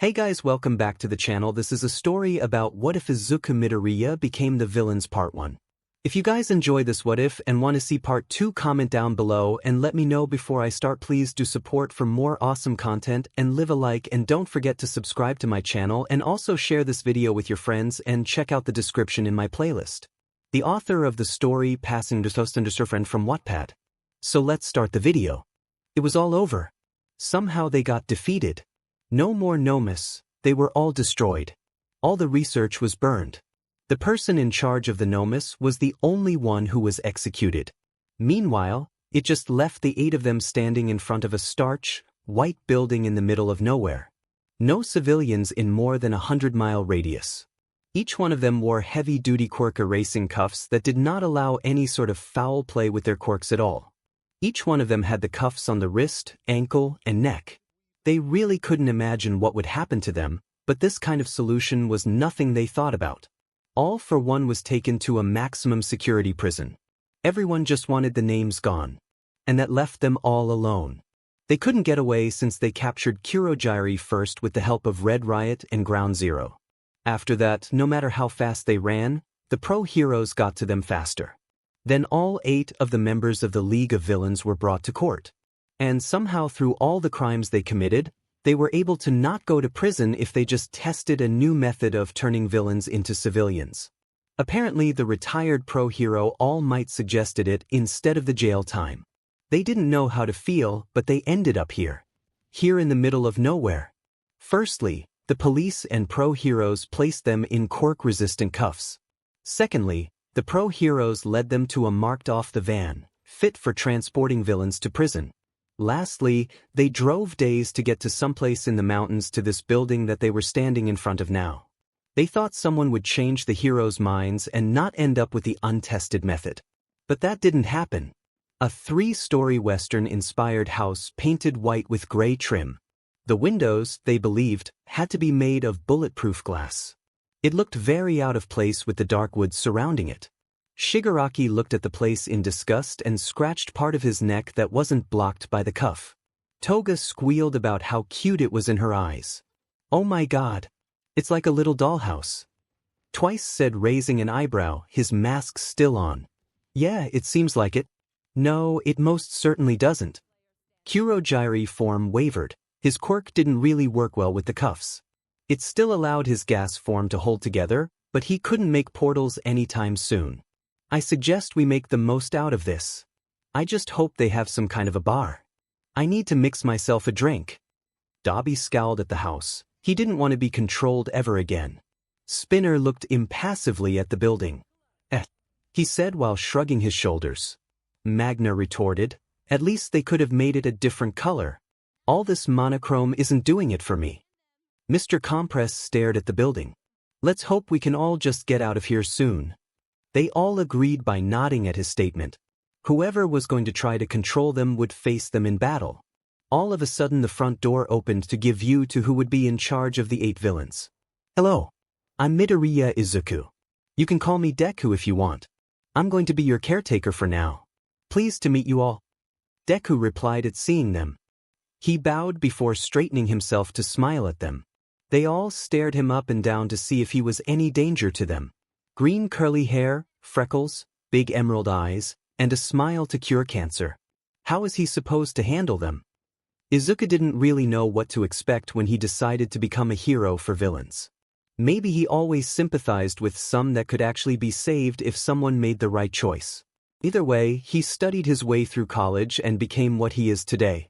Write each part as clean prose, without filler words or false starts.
Hey guys, welcome back to the channel. This is a story about what if Izuku Midoriya became the villains part 1. If you guys enjoy this what if and want to see part 2, comment down below and let me know before I start. Please do support for more awesome content and leave a like, and don't forget to subscribe to my channel and also share this video with your friends and check out the description in my playlist. The author of the story passing to friend from Wattpad. So let's start the video. It was all over. Somehow they got defeated. No more 𝗵𝗵𝗲, they were all destroyed. All the research was burned. The person in charge of the 𝗵𝗵𝗲 was the only one who was executed. Meanwhile, it just left the 8 of them standing in front of a starch, white building in the middle of nowhere. No civilians in more than 100-mile radius. Each one of them wore heavy-duty 𝗓𝗏𝗏 racing cuffs that did not allow any sort of foul play with their quirks at all. Each one of them had the cuffs on the wrist, ankle, and neck. They really couldn't imagine what would happen to them, but this kind of solution was nothing they thought about. All for one was taken to a maximum security prison. Everyone just wanted the names gone. And that left them all alone. They couldn't get away since they captured Kurogiri first with the help of Red Riot and Ground Zero. After that, no matter how fast they ran, the pro heroes got to them faster. Then all 8 of the members of the League of Villains were brought to court. And somehow through all the crimes they committed, they were able to not go to prison if they just tested a new method of turning villains into civilians. Apparently the retired pro hero All Might suggested it instead of the jail time. They didn't know how to feel, but they ended up here. Here in the middle of nowhere. Firstly, the police and pro heroes placed them in quirk-resistant cuffs. Secondly, the pro heroes led them to a marked-off the van, fit for transporting villains to prison. Lastly, they drove days to get to someplace in the mountains to this building that they were standing in front of now. They thought someone would change the heroes' minds and not end up with the untested method. But that didn't happen. A 3-story Western-inspired house painted white with gray trim. The windows, they believed, had to be made of bulletproof glass. It looked very out of place with the dark woods surrounding it. Shigaraki looked at the place in disgust and scratched part of his neck that wasn't blocked by the cuff. Toga squealed about how cute it was in her eyes. "Oh my god. It's like a little dollhouse." Twice said, raising an eyebrow, his mask still on. "Yeah, it seems like it." "No, it most certainly doesn't." Kurogiri form wavered. His quirk didn't really work well with the cuffs. It still allowed his gas form to hold together, but he couldn't make portals anytime soon. "I suggest we make the most out of this. I just hope they have some kind of a bar. I need to mix myself a drink." 𝗕𝗶𝗍 scowled at the house. He didn't want to be controlled ever again. Spinner looked impassively at the building. He said while shrugging his shoulders. Magna retorted, "At least they could have made it a different color. All this monochrome isn't doing it for me." Mr. Compress stared at the building. "Let's hope we can all just get out of here soon." They all agreed by nodding at his statement. Whoever was going to try to control them would face them in battle. All of a sudden the front door opened to give view to who would be in charge of the 8 villains. "Hello. I'm Midoriya Izuku. You can call me Deku if you want. I'm going to be your caretaker for now. Pleased to meet you all." Deku replied at seeing them. He bowed before straightening himself to smile at them. They all stared him up and down to see if he was any danger to them. Green curly hair, freckles, big emerald eyes, and a smile to cure cancer. How was he supposed to handle them? Izuku didn't really know what to expect when he decided to become a hero for villains. Maybe he always sympathized with some that could actually be saved if someone made the right choice. Either way, he studied his way through college and became what he is today.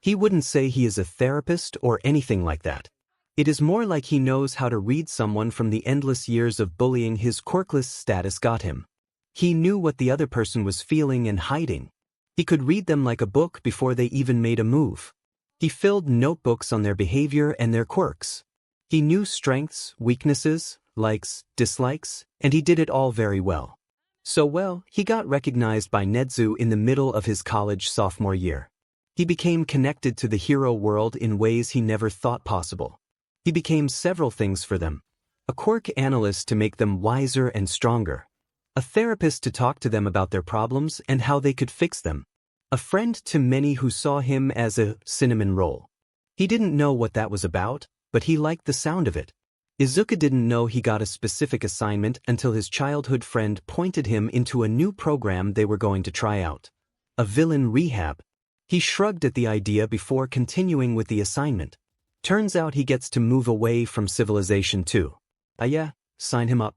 He wouldn't say he is a therapist or anything like that. It is more like he knows how to read someone from the endless years of bullying his quirkless status got him. He knew what the other person was feeling and hiding. He could read them like a book before they even made a move. He filled notebooks on their behavior and their quirks. He knew strengths, weaknesses, likes, dislikes, and he did it all very well. So well, he got recognized by Nezu in the middle of his college sophomore year. He became connected to the hero world in ways he never thought possible. He became several things for them. A quirk analyst to make them wiser and stronger. A therapist to talk to them about their problems and how they could fix them. A friend to many who saw him as a cinnamon roll. He didn't know what that was about, but he liked the sound of it. Izuku didn't know he got a specific assignment until his childhood friend pointed him into a new program they were going to try out. A villain rehab. He shrugged at the idea before continuing with the assignment. Turns out he gets to move away from civilization too. Yeah, sign him up.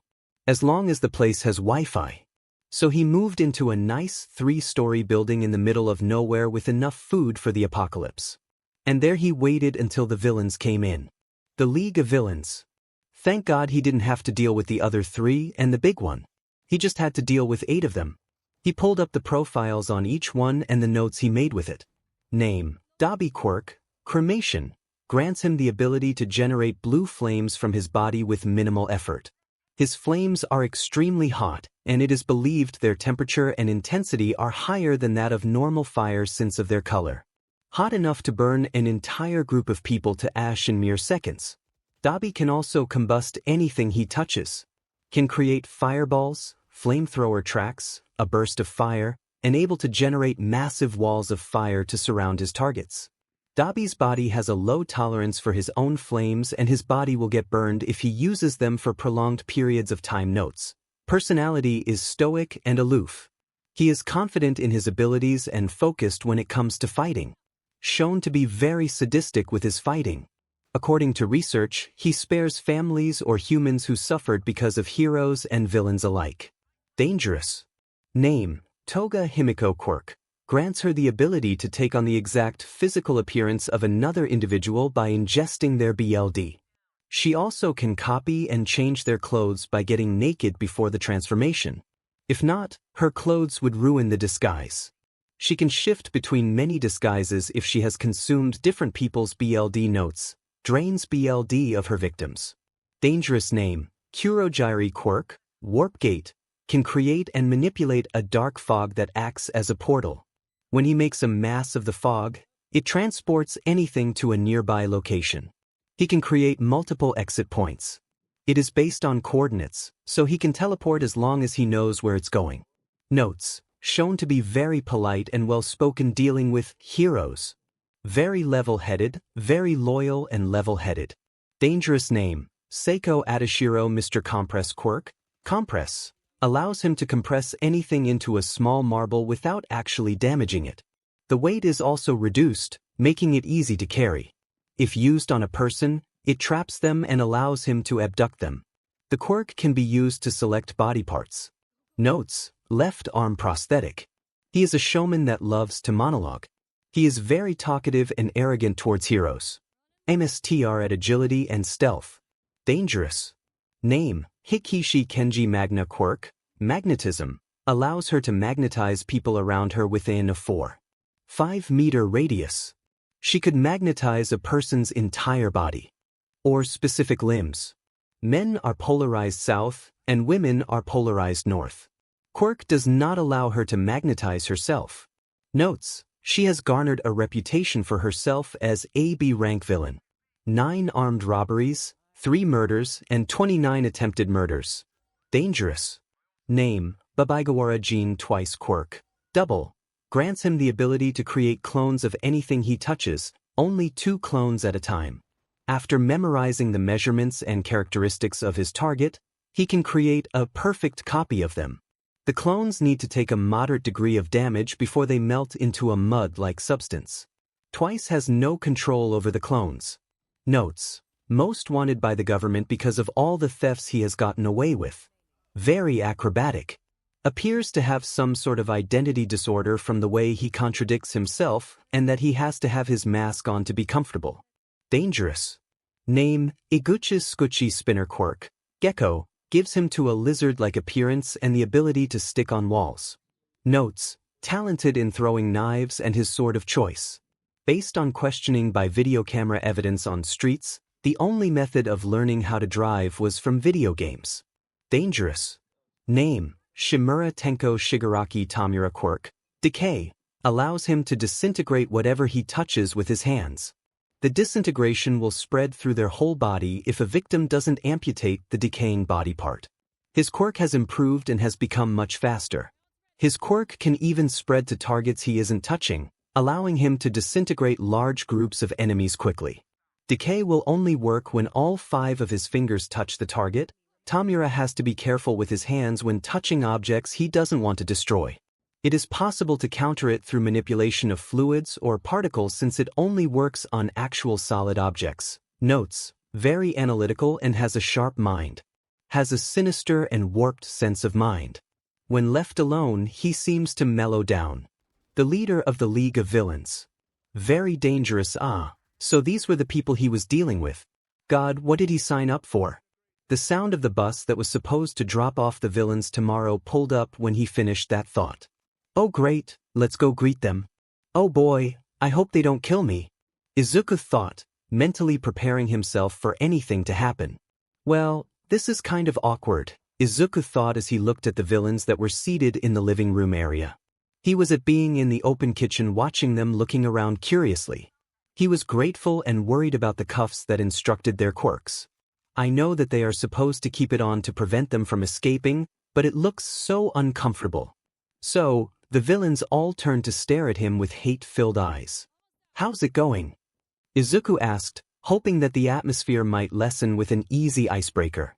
As long as the place has Wi-Fi. So he moved into a nice 3-story building in the middle of nowhere with enough food for the apocalypse. And there he waited until the villains came in. The League of Villains. Thank God he didn't have to deal with the other 3 and the big one. He just had to deal with 8 of them. He pulled up the profiles on each one and the notes he made with it. Name: 𝗕𝗶𝗍𝗀𝗏. Cremation. Grants him the ability to generate blue flames from his body with minimal effort. His flames are extremely hot, and it is believed their temperature and intensity are higher than that of normal fires since of their color. Hot enough to burn an entire group of people to ash in mere seconds. 𝗕𝗶𝗍𝗫 can also combust anything he touches. Can create fireballs, flamethrower tracks, a burst of fire, and able to generate massive walls of fire to surround his targets. 𝗕𝗶𝗍𝗫's body has a low tolerance for his own flames and his body will get burned if he uses them for prolonged periods of time. Notes: personality is stoic and aloof. He is confident in his abilities and focused when it comes to fighting. Shown to be very sadistic with his fighting. According to research, he spares families or humans who suffered because of heroes and villains alike. Dangerous. Name: 𝗕𝗏𝗁 Himiko quirk. Grants her the ability to take on the exact physical appearance of another individual by ingesting their BLD. She also can copy and change their clothes by getting naked before the transformation. If not, her clothes would ruin the disguise. She can shift between many disguises if she has consumed different people's BLD. Notes: drains BLD of her victims. Dangerous. Name: Kurogiri quirk, Warp Gate. Can create and manipulate a dark fog that acts as a portal. When he makes a mass of the fog, it transports anything to a nearby location. He can create multiple exit points. It is based on coordinates, so he can teleport as long as he knows where it's going. Notes: shown to be very polite and well-spoken dealing with heroes. Very level-headed, very loyal and level-headed. Dangerous. Name: 𝗧𝗂𝗧𝗏 Mr. Compress quirk. Compress. Allows him to compress anything into a small marble without actually damaging it. The weight is also reduced, making it easy to carry. If used on a person, it traps them and allows him to abduct them. The quirk can be used to select body parts. Notes: left arm prosthetic. He is a showman that loves to monologue. He is very talkative and arrogant towards heroes. MSTR at agility and stealth. Dangerous. Name: 𝗕𝗁𝗁𝗏𝗁𝗏 Magna quirk. Magnetism. Allows her to magnetize people around her within a 4-5-meter radius. She could magnetize a person's entire body. Or specific limbs. Men are polarized south, and women are polarized north. Quirk does not allow her to magnetize herself. Notes: she has garnered a reputation for herself as a B rank villain. 9 armed robberies, 3 murders, and 29 attempted murders. Dangerous. Name: 𝗵𝗃𝗁𝗏𝗁𝗏 quirk. Double. Grants him the ability to create clones of anything he touches, only 2 clones at a time. After memorizing the measurements and characteristics of his target, he can create a perfect copy of them. The clones need to take a moderate degree of damage before they melt into a mud-like substance. 𝗬𝗏 has no control over the clones. Notes: most wanted by the government because of all the thefts he has gotten away with. Very acrobatic. Appears to have some sort of identity disorder from the way he contradicts himself and that he has to have his mask on to be comfortable. Dangerous. Name: 𝗕𝗏𝗁𝗏𝗧𝗏 quirk. Gecko. Gives him to a lizard-like appearance and the ability to stick on walls. Notes: talented in throwing knives and his sword of choice. Based on questioning by video camera evidence on streets, the only method of learning how to drive was from video games. Dangerous. Name: 𝗕𝗏𝗁𝗏𝗧𝗏 quirk. Decay. Allows him to disintegrate whatever he touches with his hands. The disintegration will spread through their whole body if a victim doesn't amputate the decaying body part. His quirk has improved and has become much faster. His quirk can even spread to targets he isn't touching, allowing him to disintegrate large groups of enemies quickly. Decay will only work when all 5 of his fingers touch the target. Tamura has to be careful with his hands when touching objects he doesn't want to destroy. It is possible to counter it through manipulation of fluids or particles since it only works on actual solid objects. Notes: very analytical and has a sharp mind. Has a sinister and warped sense of mind. When left alone, he seems to mellow down. The leader of the League of Villains. Very dangerous. So these were the people he was dealing with. God, what did he sign up for? The sound of the bus that was supposed to drop off the villains tomorrow pulled up when he finished that thought. Oh great, let's go greet them. Oh boy, I hope they don't kill me. Izuku thought, mentally preparing himself for anything to happen. Well, this is kind of awkward, Izuku thought as he looked at the villains that were seated in the living room area. He was at being in the open kitchen watching them looking around curiously. He was grateful and worried about the cuffs that instructed their quirks. I know that they are supposed to keep it on to prevent them from escaping, but it looks so uncomfortable. So, the villains all turned to stare at him with hate-filled eyes. How's it going? Izuku asked, hoping that the atmosphere might lessen with an easy icebreaker.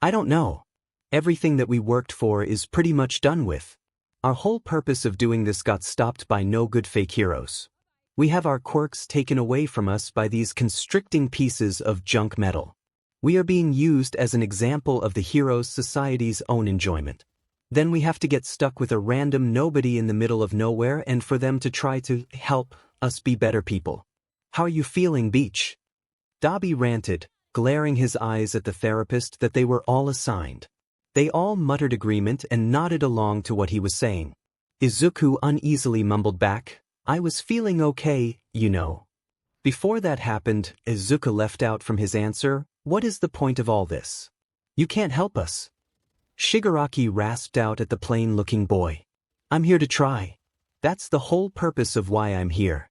I don't know. Everything that we worked for is pretty much done with. Our whole purpose of doing this got stopped by no good fake heroes. We have our quirks taken away from us by these constricting pieces of junk metal. We are being used as an example of the Heroes Society's own enjoyment. Then we have to get stuck with a random nobody in the middle of nowhere and for them to try to help us be better people. How are you feeling, Beach? 𝗬𝗶𝗍 ranted, glaring his eyes at the therapist that they were all assigned. They all muttered agreement and nodded along to what he was saying. Izuku uneasily mumbled back, I was feeling okay, you know. Before that happened, Izuku left out from his answer, what is the point of all this? You can't help us. Shigaraki rasped out at the plain-looking boy. I'm here to try. That's the whole purpose of why I'm here.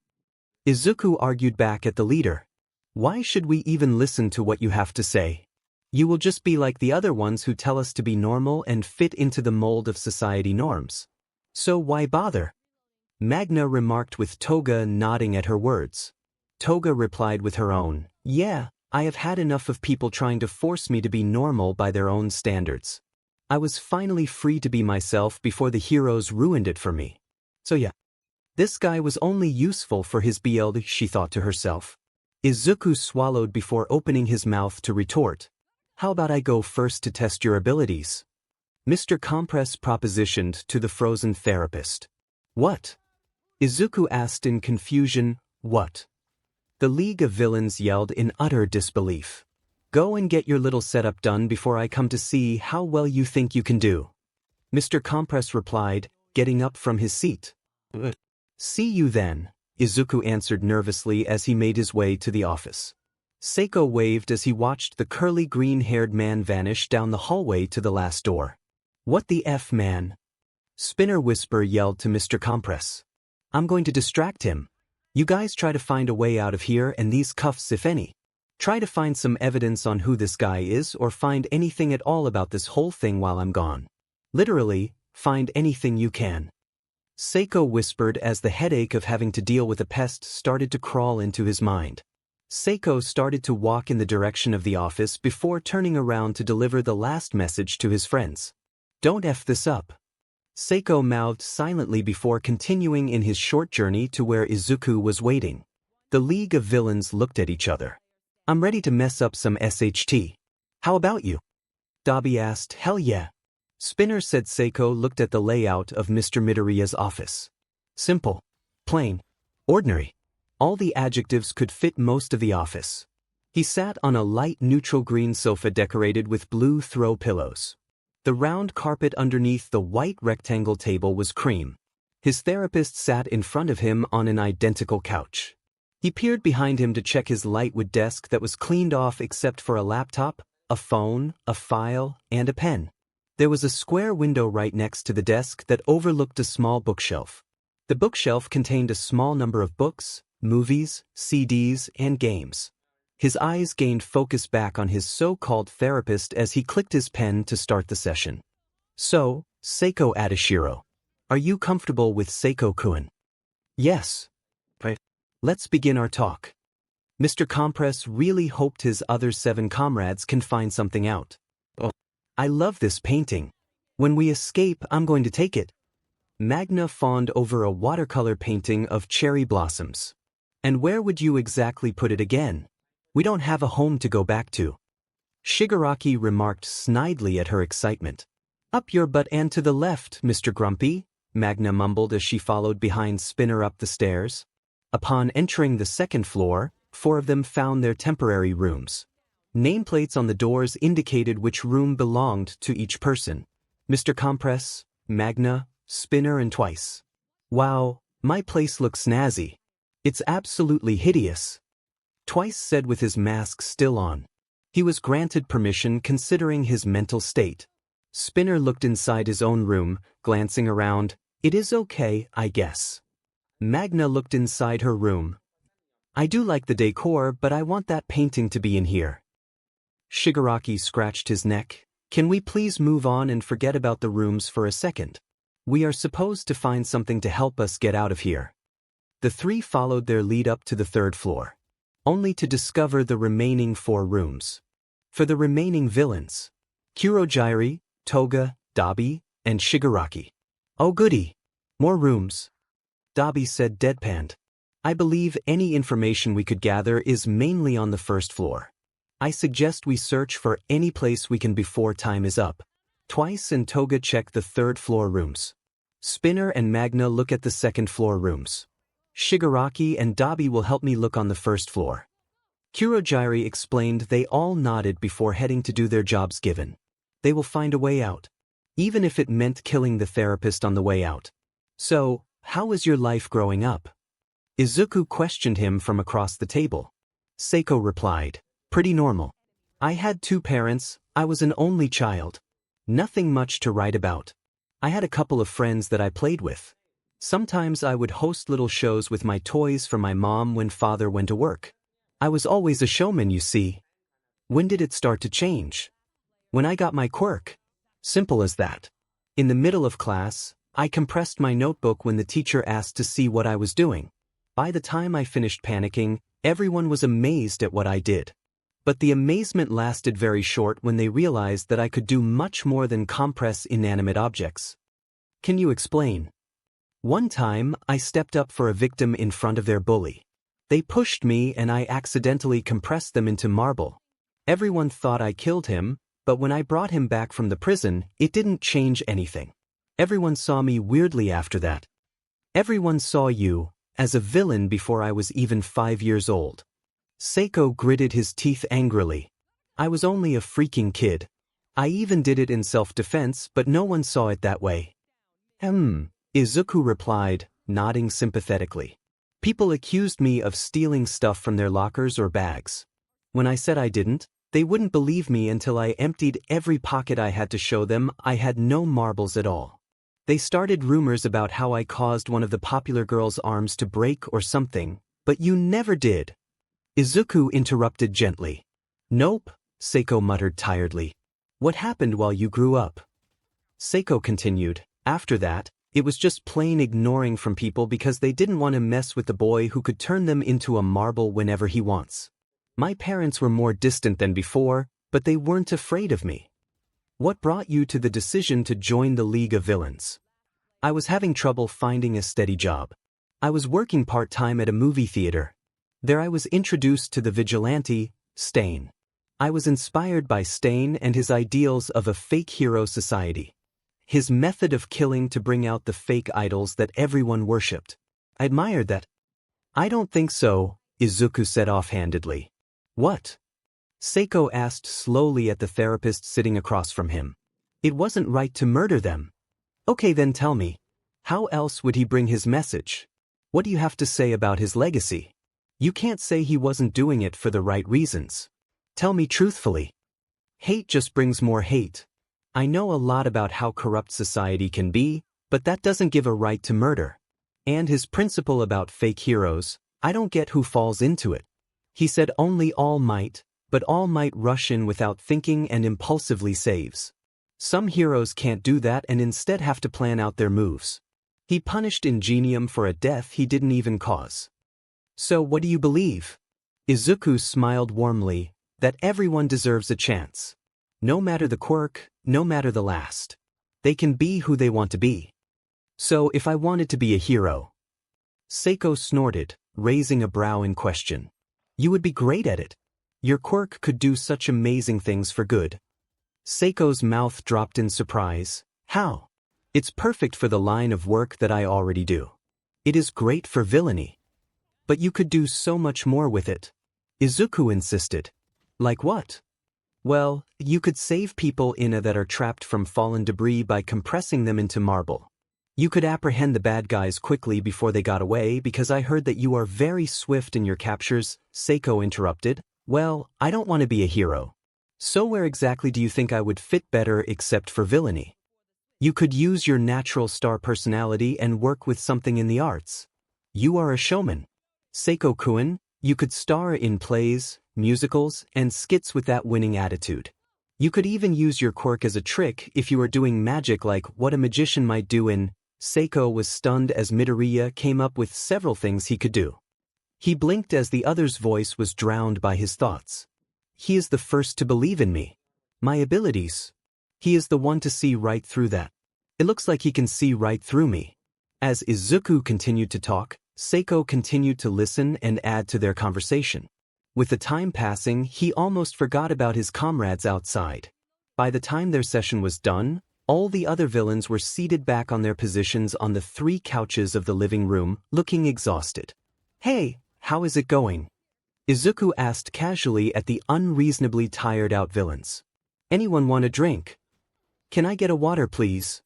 Izuku argued back at the leader. Why should we even listen to what you have to say? You will just be like the other ones who tell us to be normal and fit into the mold of society norms. So why bother? Magna remarked with Toga nodding at her words. Toga replied with her own, yeah, I have had enough of people trying to force me to be normal by their own standards. I was finally free to be myself before the heroes ruined it for me. So yeah. This guy was only useful for his BLD, she thought to herself. Izuku swallowed before opening his mouth to retort. How about I go first to test your abilities? Mr. Compress propositioned to the frozen therapist. What? Izuku asked in confusion, what? The League of Villains yelled in utter disbelief. Go and get your little setup done before I come to see how well you think you can do. Mr. Compress replied, getting up from his seat. See you then, Izuku answered nervously as he made his way to the office. Seiko waved as he watched the curly green-haired man vanish down the hallway to the last door. What the F, man? Spinner Whisper yelled to Mr. Compress. I'm going to distract him. You guys try to find a way out of here and these cuffs if any. Try to find some evidence on who this guy is or find anything at all about this whole thing while I'm gone. Literally, find anything you can. Seiko whispered as the headache of having to deal with a pest started to crawl into his mind. Seiko started to walk in the direction of the office before turning around to deliver the last message to his friends. Don't F this up. Seiko mouthed silently before continuing in his short journey to where Izuku was waiting. The League of Villains looked at each other. I'm ready to mess up some SHT. How about you? 𝗬𝗶𝗍 asked. Hell yeah. Spinner said. Seiko looked at the layout of Mr. Midoriya's office. Simple. Plain. Ordinary. All the adjectives could fit most of the office. He sat on a light neutral green sofa decorated with blue throw pillows. The round carpet underneath the white rectangle table was cream. His therapist sat in front of him on an identical couch. He peered behind him to check his lightwood desk that was cleaned off except for a laptop, a phone, a file, and a pen. There was a square window right next to the desk that overlooked a small bookshelf. The bookshelf contained a small number of books, movies, CDs, and games. His eyes gained focus back on his so-called therapist as he clicked his pen to start the session. So, Seiko Adashiro. Are you comfortable with Seiko-kun? Yes. Right. Let's begin our talk. 𝗵𝗃 really hoped his other 7 comrades can find something out. Oh, I love this painting. When we escape, I'm going to take it. Magna fawned over a watercolor painting of cherry blossoms. And where would you exactly put it again? We don't have a home to go back to. Shigaraki remarked snidely at her excitement. Up your butt and to the left, Mr. Grumpy, Magna mumbled as she followed behind Spinner up the stairs. Upon entering the 2nd floor, 4 of them found their temporary rooms. Nameplates on the doors indicated which room belonged to each person. 𝗵𝗃, Magna, Spinner and Twice. Wow, my place looks snazzy. It's absolutely hideous. Twice said with his mask still on. He was granted permission considering his mental state. Spinner looked inside his own room, glancing around. It is okay, I guess. Magna looked inside her room. I do like the decor, but I want that painting to be in here. Shigaraki scratched his neck. Can we please move on and forget about the rooms for a second? We are supposed to find something to help us get out of here. The 3 followed their lead up to the 3rd floor, only to discover the remaining 4 rooms. For the remaining villains, Kurogiri, Toga, 𝗬𝗲𝗿, and Shigaraki. Oh goody! More rooms. 𝗬𝗲𝗿 said deadpanned. I believe any information we could gather is mainly on the 1st floor. I suggest we search for any place we can before time is up. Twice and Toga check the 3rd floor rooms. Spinner and Magna look at the 2nd floor rooms. Shigaraki and 𝗬𝗲𝗿 will help me look on the 1st floor. Kurogiri explained. They all nodded before heading to do their jobs given. They will find a way out, even if it meant killing the therapist on the way out. So, how was your life growing up? Izuku questioned him from across the table. Seiko replied, pretty normal. I had 2 parents, I was an only child. Nothing much to write about. I had a couple of friends that I played with. Sometimes I would host little shows with my toys for my mom when father went to work. I was always a showman, you see. When did it start to change? When I got my quirk. Simple as that. In the middle of class, I compressed my notebook when the teacher asked to see what I was doing. By the time I finished panicking, everyone was amazed at what I did. But the amazement lasted very short when they realized that I could do much more than compress inanimate objects. Can you explain? One time, I stepped up for a victim in front of their bully. They pushed me and I accidentally compressed them into marble. Everyone thought I killed him, but when I brought him back from the prison, it didn't change anything. Everyone saw me weirdly after that. Everyone saw you as a villain before I was even 5 years old. Seiko gritted his teeth angrily. I was only a freaking kid. I even did it in self-defense, but no one saw it that way. Izuku replied, nodding sympathetically. People accused me of stealing stuff from their lockers or bags. When I said I didn't, they wouldn't believe me until I emptied every pocket I had to show them I had no marbles at all. They started rumors about how I caused one of the popular girl's arms to break or something, but you never did. Izuku interrupted gently. Nope, Seiko muttered tiredly. What happened while you grew up? Seiko continued, after that, it was just plain ignoring from people because they didn't want to mess with the boy who could turn them into a marble whenever he wants. My parents were more distant than before, but they weren't afraid of me. What brought you to the decision to join the League of Villains? I was having trouble finding a steady job. I was working part-time at a movie theater. There I was introduced to the vigilante, Stain. I was inspired by Stain and his ideals of a fake hero society. His method of killing to bring out the fake idols that everyone worshipped. I admired that. I don't think so, Izuku said offhandedly. What? Seiko asked slowly at the therapist sitting across from him. It wasn't right to murder them. Okay, then tell me. How else would he bring his message? What do you have to say about his legacy? You can't say he wasn't doing it for the right reasons. Tell me truthfully. Hate just brings more hate. I know a lot about how corrupt society can be, but that doesn't give a right to murder. And his principle about fake heroes, I don't get who falls into it. He said only All Might, but All Might rush in without thinking and impulsively saves. Some heroes can't do that and instead have to plan out their moves. He punished 𝗔𝗂𝘁𝗵𝗲 for a death he didn't even cause. So what do you believe? Izuku smiled warmly, that everyone deserves a chance. No matter the quirk, no matter the last. They can be who they want to be. So if I wanted to be a hero. Seiko snorted, raising a brow in question. You would be great at it. Your quirk could do such amazing things for good. Seiko's mouth dropped in surprise. How? It's perfect for the line of work that I already do. It is great for villainy. But you could do so much more with it. Izuku insisted. Like what? Well, you could save people that are trapped from fallen debris by compressing them into marble. You could apprehend the bad guys quickly before they got away because I heard that you are very swift in your captures, Seiko interrupted. Well, I don't want to be a hero. So where exactly do you think I would fit better except for villainy? You could use your natural star personality and work with something in the arts. You are a showman. Seiko-kun, you could star in plays, musicals, and skits with that winning attitude. You could even use your quirk as a trick if you were doing magic like what a magician might do in. Seiko was stunned as Midoriya came up with several things he could do. He blinked as the other's voice was drowned by his thoughts. He is the first to believe in me. My abilities. He is the one to see right through that. It looks like he can see right through me. As Izuku continued to talk, Seiko continued to listen and add to their conversation. With the time passing, he almost forgot about his comrades outside. By the time their session was done, all the other villains were seated back on their positions on the 3 couches of the living room, looking exhausted. Hey, how is it going? Izuku asked casually at the unreasonably tired-out villains. Anyone want a drink? Can I get a water, please?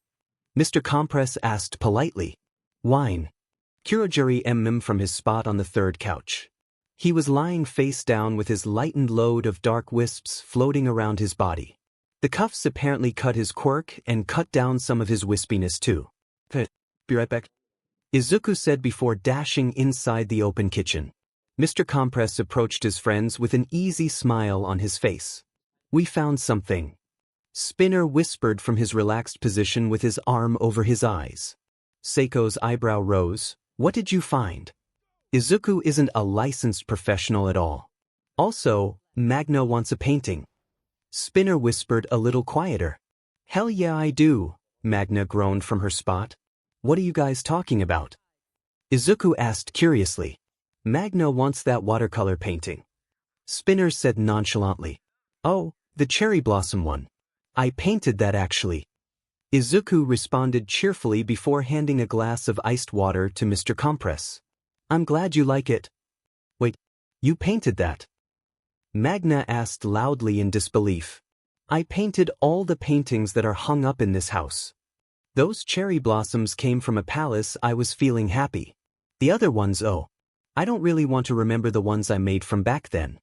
Mr. 𝗵𝗲 asked politely. Wine. 𝗕𝗁𝐁𝗵𝗲 from his spot on the 3rd couch. He was lying face down with his lightened load of dark wisps floating around his body. The cuffs apparently cut his quirk and cut down some of his wispiness too. Be right back. Izuku said before dashing inside the open kitchen. Mr. 𝗵𝗲 approached his friends with an easy smile on his face. We found something. Spinner whispered from his relaxed position with his arm over his eyes. Seiko's eyebrow rose. What did you find? Izuku isn't a licensed professional at all. Also, Magna wants a painting. Spinner whispered a little quieter. Hell yeah I do, Magna groaned from her spot. What are you guys talking about? Izuku asked curiously. Magna wants that watercolor painting. Spinner said nonchalantly. Oh, the cherry blossom one. I painted that actually. Izuku responded cheerfully before handing a glass of iced water to Mr. 𝗵𝗲. I'm glad you like it. Wait, you painted that? Magna asked loudly in disbelief. I painted all the paintings that are hung up in this house. Those cherry blossoms came from a palace I was feeling happy. The other ones, oh. I don't really want to remember the ones I made from back then.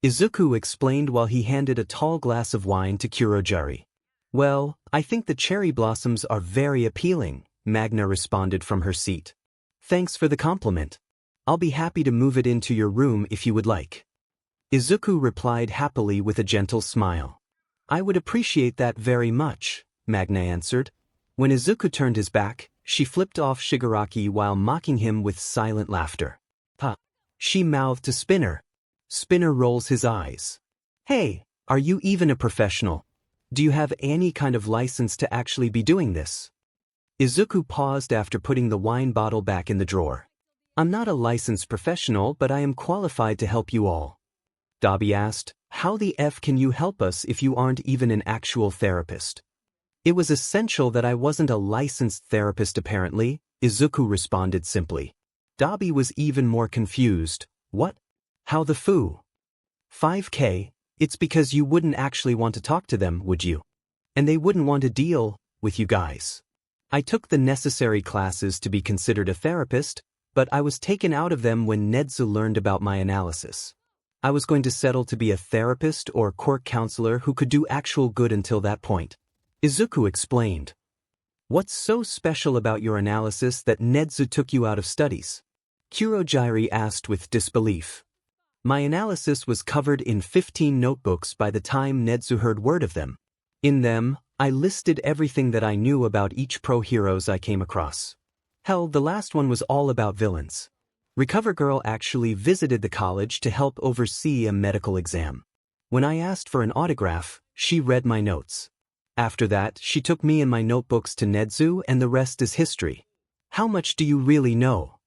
Izuku explained while he handed a tall glass of wine to 𝗕𝗁𝐁𝗵𝗲. Well, I think the cherry blossoms are very appealing, Magna responded from her seat. Thanks for the compliment. I'll be happy to move it into your room if you would like. Izuku replied happily with a gentle smile. I would appreciate that very much, Magna answered. When Izuku turned his back, she flipped off Shigaraki while mocking him with silent laughter. Ha! She mouthed to Spinner. Spinner rolls his eyes. Hey, are you even a professional? Do you have any kind of license to actually be doing this? Izuku paused after putting the wine bottle back in the drawer. I'm not a licensed professional, but I am qualified to help you all. 𝗬𝗶𝗵𝗆 asked, how the F can you help us if you aren't even an actual therapist? It was essential that I wasn't a licensed therapist apparently, Izuku responded simply. 𝗬𝗶𝗵𝗆 was even more confused. What? How the foo? 5K, it's because you wouldn't actually want to talk to them, would you? And they wouldn't want to deal with you guys. I took the necessary classes to be considered a therapist, but I was taken out of them when 𝗫𝗠 learned about my analysis. I was going to settle to be a therapist or court counselor who could do actual good until that point. Izuku explained. What's so special about your analysis that 𝗫𝗠 took you out of studies? Kurogiri asked with disbelief. My analysis was covered in 15 notebooks by the time 𝗫𝗠 heard word of them. In them, I listed everything that I knew about each pro heroes I came across. Hell, the last one was all about villains. Recover Girl actually visited the college to help oversee a medical exam. When I asked for an autograph, she read my notes. After that, she took me and my notebooks to Nedzu, and the rest is history. How much do you really know?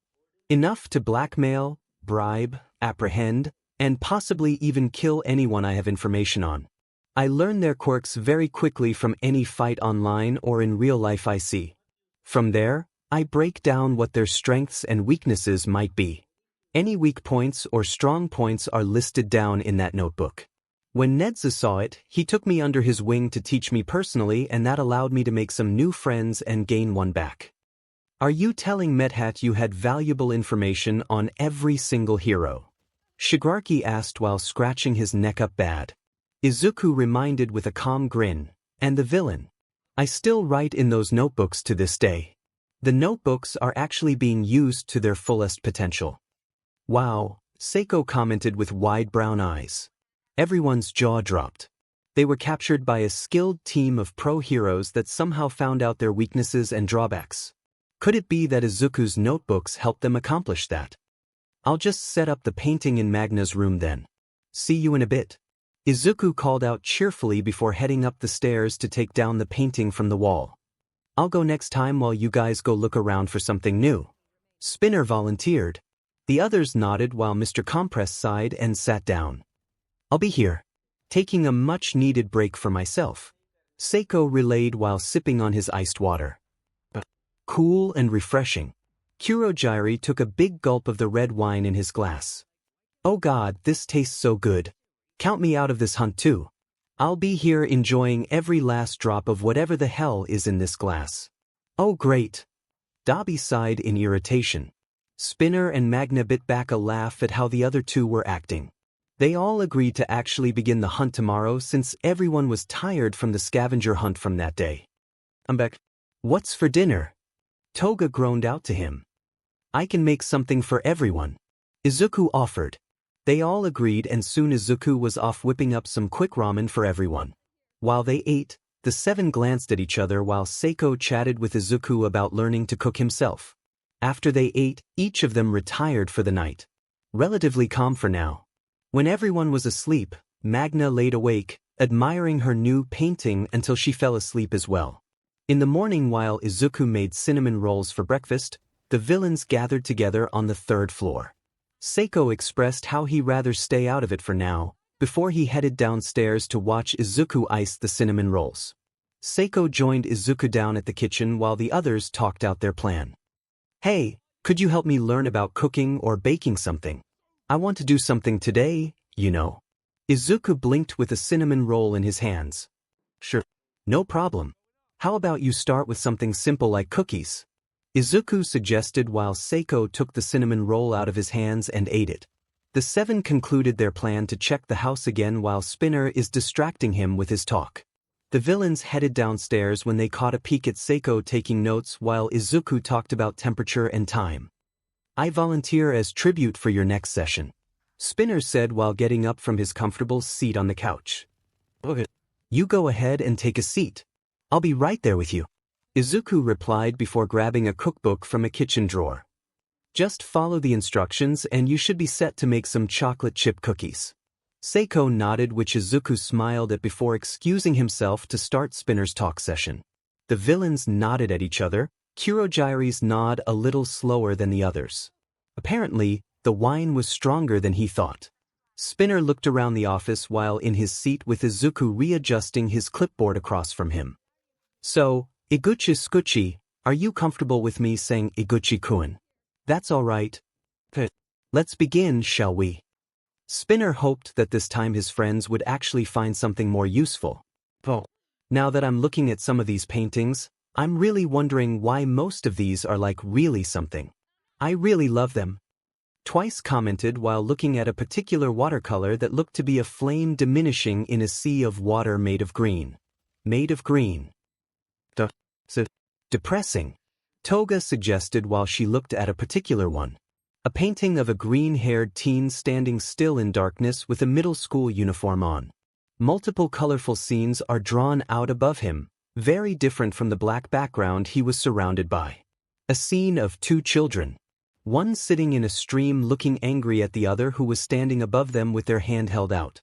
Enough to blackmail, bribe, apprehend, and possibly even kill anyone I have information on. I learn their quirks very quickly from any fight online or in real life I see. From there, I break down what their strengths and weaknesses might be. Any weak points or strong points are listed down in that notebook. When Nedzu saw it, he took me under his wing to teach me personally, and that allowed me to make some new friends and gain one back. Are you telling Medhat you had valuable information on every single hero? Shigaraki asked while scratching his neck up bad. Izuku reminded with a calm grin, and the villain. I still write in those notebooks to this day. The notebooks are actually being used to their fullest potential. Wow, Seiko commented with wide brown eyes. Everyone's jaw dropped. They were captured by a skilled team of pro heroes that somehow found out their weaknesses and drawbacks. Could it be that Izuku's notebooks helped them accomplish that? I'll just set up the painting in Magna's room then. See you in a bit. Izuku called out cheerfully before heading up the stairs to take down the painting from the wall. I'll go next time while you guys go look around for something new. Spinner volunteered. The others nodded while Mr. Compress sighed and sat down. I'll be here. Taking a much-needed break for myself. Seiko relayed while sipping on his iced water. Cool and refreshing. Kurogiri took a big gulp of the red wine in his glass. Oh God, this tastes so good. Count me out of this hunt too. I'll be here enjoying every last drop of whatever the hell is in this glass. Oh great. 𝗕𝗶𝗍 sighed in irritation. Spinner and Magna bit back a laugh at how the other two were acting. They all agreed to actually begin the hunt tomorrow since everyone was tired from the scavenger hunt from that day. I'm back. What's for dinner? Toga groaned out to him. I can make something for everyone. Izuku offered. They all agreed, and soon Izuku was off whipping up some quick ramen for everyone. While they ate, the seven glanced at each other while Seiko chatted with Izuku about learning to cook himself. After they ate, each of them retired for the night. Relatively calm for now. When everyone was asleep, Magna laid awake, admiring her new painting until she fell asleep as well. In the morning, while Izuku made cinnamon rolls for breakfast, the villains gathered together on the third floor. Seiko expressed how he'd rather stay out of it for now, before he headed downstairs to watch Izuku ice the cinnamon rolls. Seiko joined Izuku down at the kitchen while the others talked out their plan. Hey, could you help me learn about cooking or baking something? I want to do something today, you know. Izuku blinked with a cinnamon roll in his hands. Sure. No problem. How about you start with something simple like cookies? Izuku suggested while Seiko took the cinnamon roll out of his hands and ate it. The seven concluded their plan to check the house again while Spinner is distracting him with his talk. The villains headed downstairs when they caught a peek at Seiko taking notes while Izuku talked about temperature and time. I volunteer as tribute for your next session, Spinner said while getting up from his comfortable seat on the couch. Okay. You go ahead and take a seat. I'll be right there with you. Izuku replied before grabbing a cookbook from a kitchen drawer. Just follow the instructions and you should be set to make some chocolate chip cookies. Seiko nodded, which Izuku smiled at before excusing himself to start Spinner's talk session. The villains nodded at each other, Kurogiri's nod a little slower than the others. Apparently, the wine was stronger than he thought. Spinner looked around the office while in his seat with Izuku readjusting his clipboard across from him. So, 𝐒𝐭𝐻𝗄𝐻, are you comfortable with me saying 𝗕𝗂𝐁𝗄𝐁? That's all right. Let's begin, shall we? Spinner hoped that this time his friends would actually find something more useful. Now that I'm looking at some of these paintings, I'm really wondering why most of these are like really something. I really love them. 𝗬𝗏 commented while looking at a particular watercolor that looked to be a flame diminishing in a sea of water made of green. Made of green. Depressing. Toga suggested while she looked at a particular one. A painting of a green-haired teen standing still in darkness with a middle school uniform on. Multiple colorful scenes are drawn out above him, very different from the black background he was surrounded by. A scene of two children. One sitting in a stream looking angry at the other who was standing above them with their hand held out.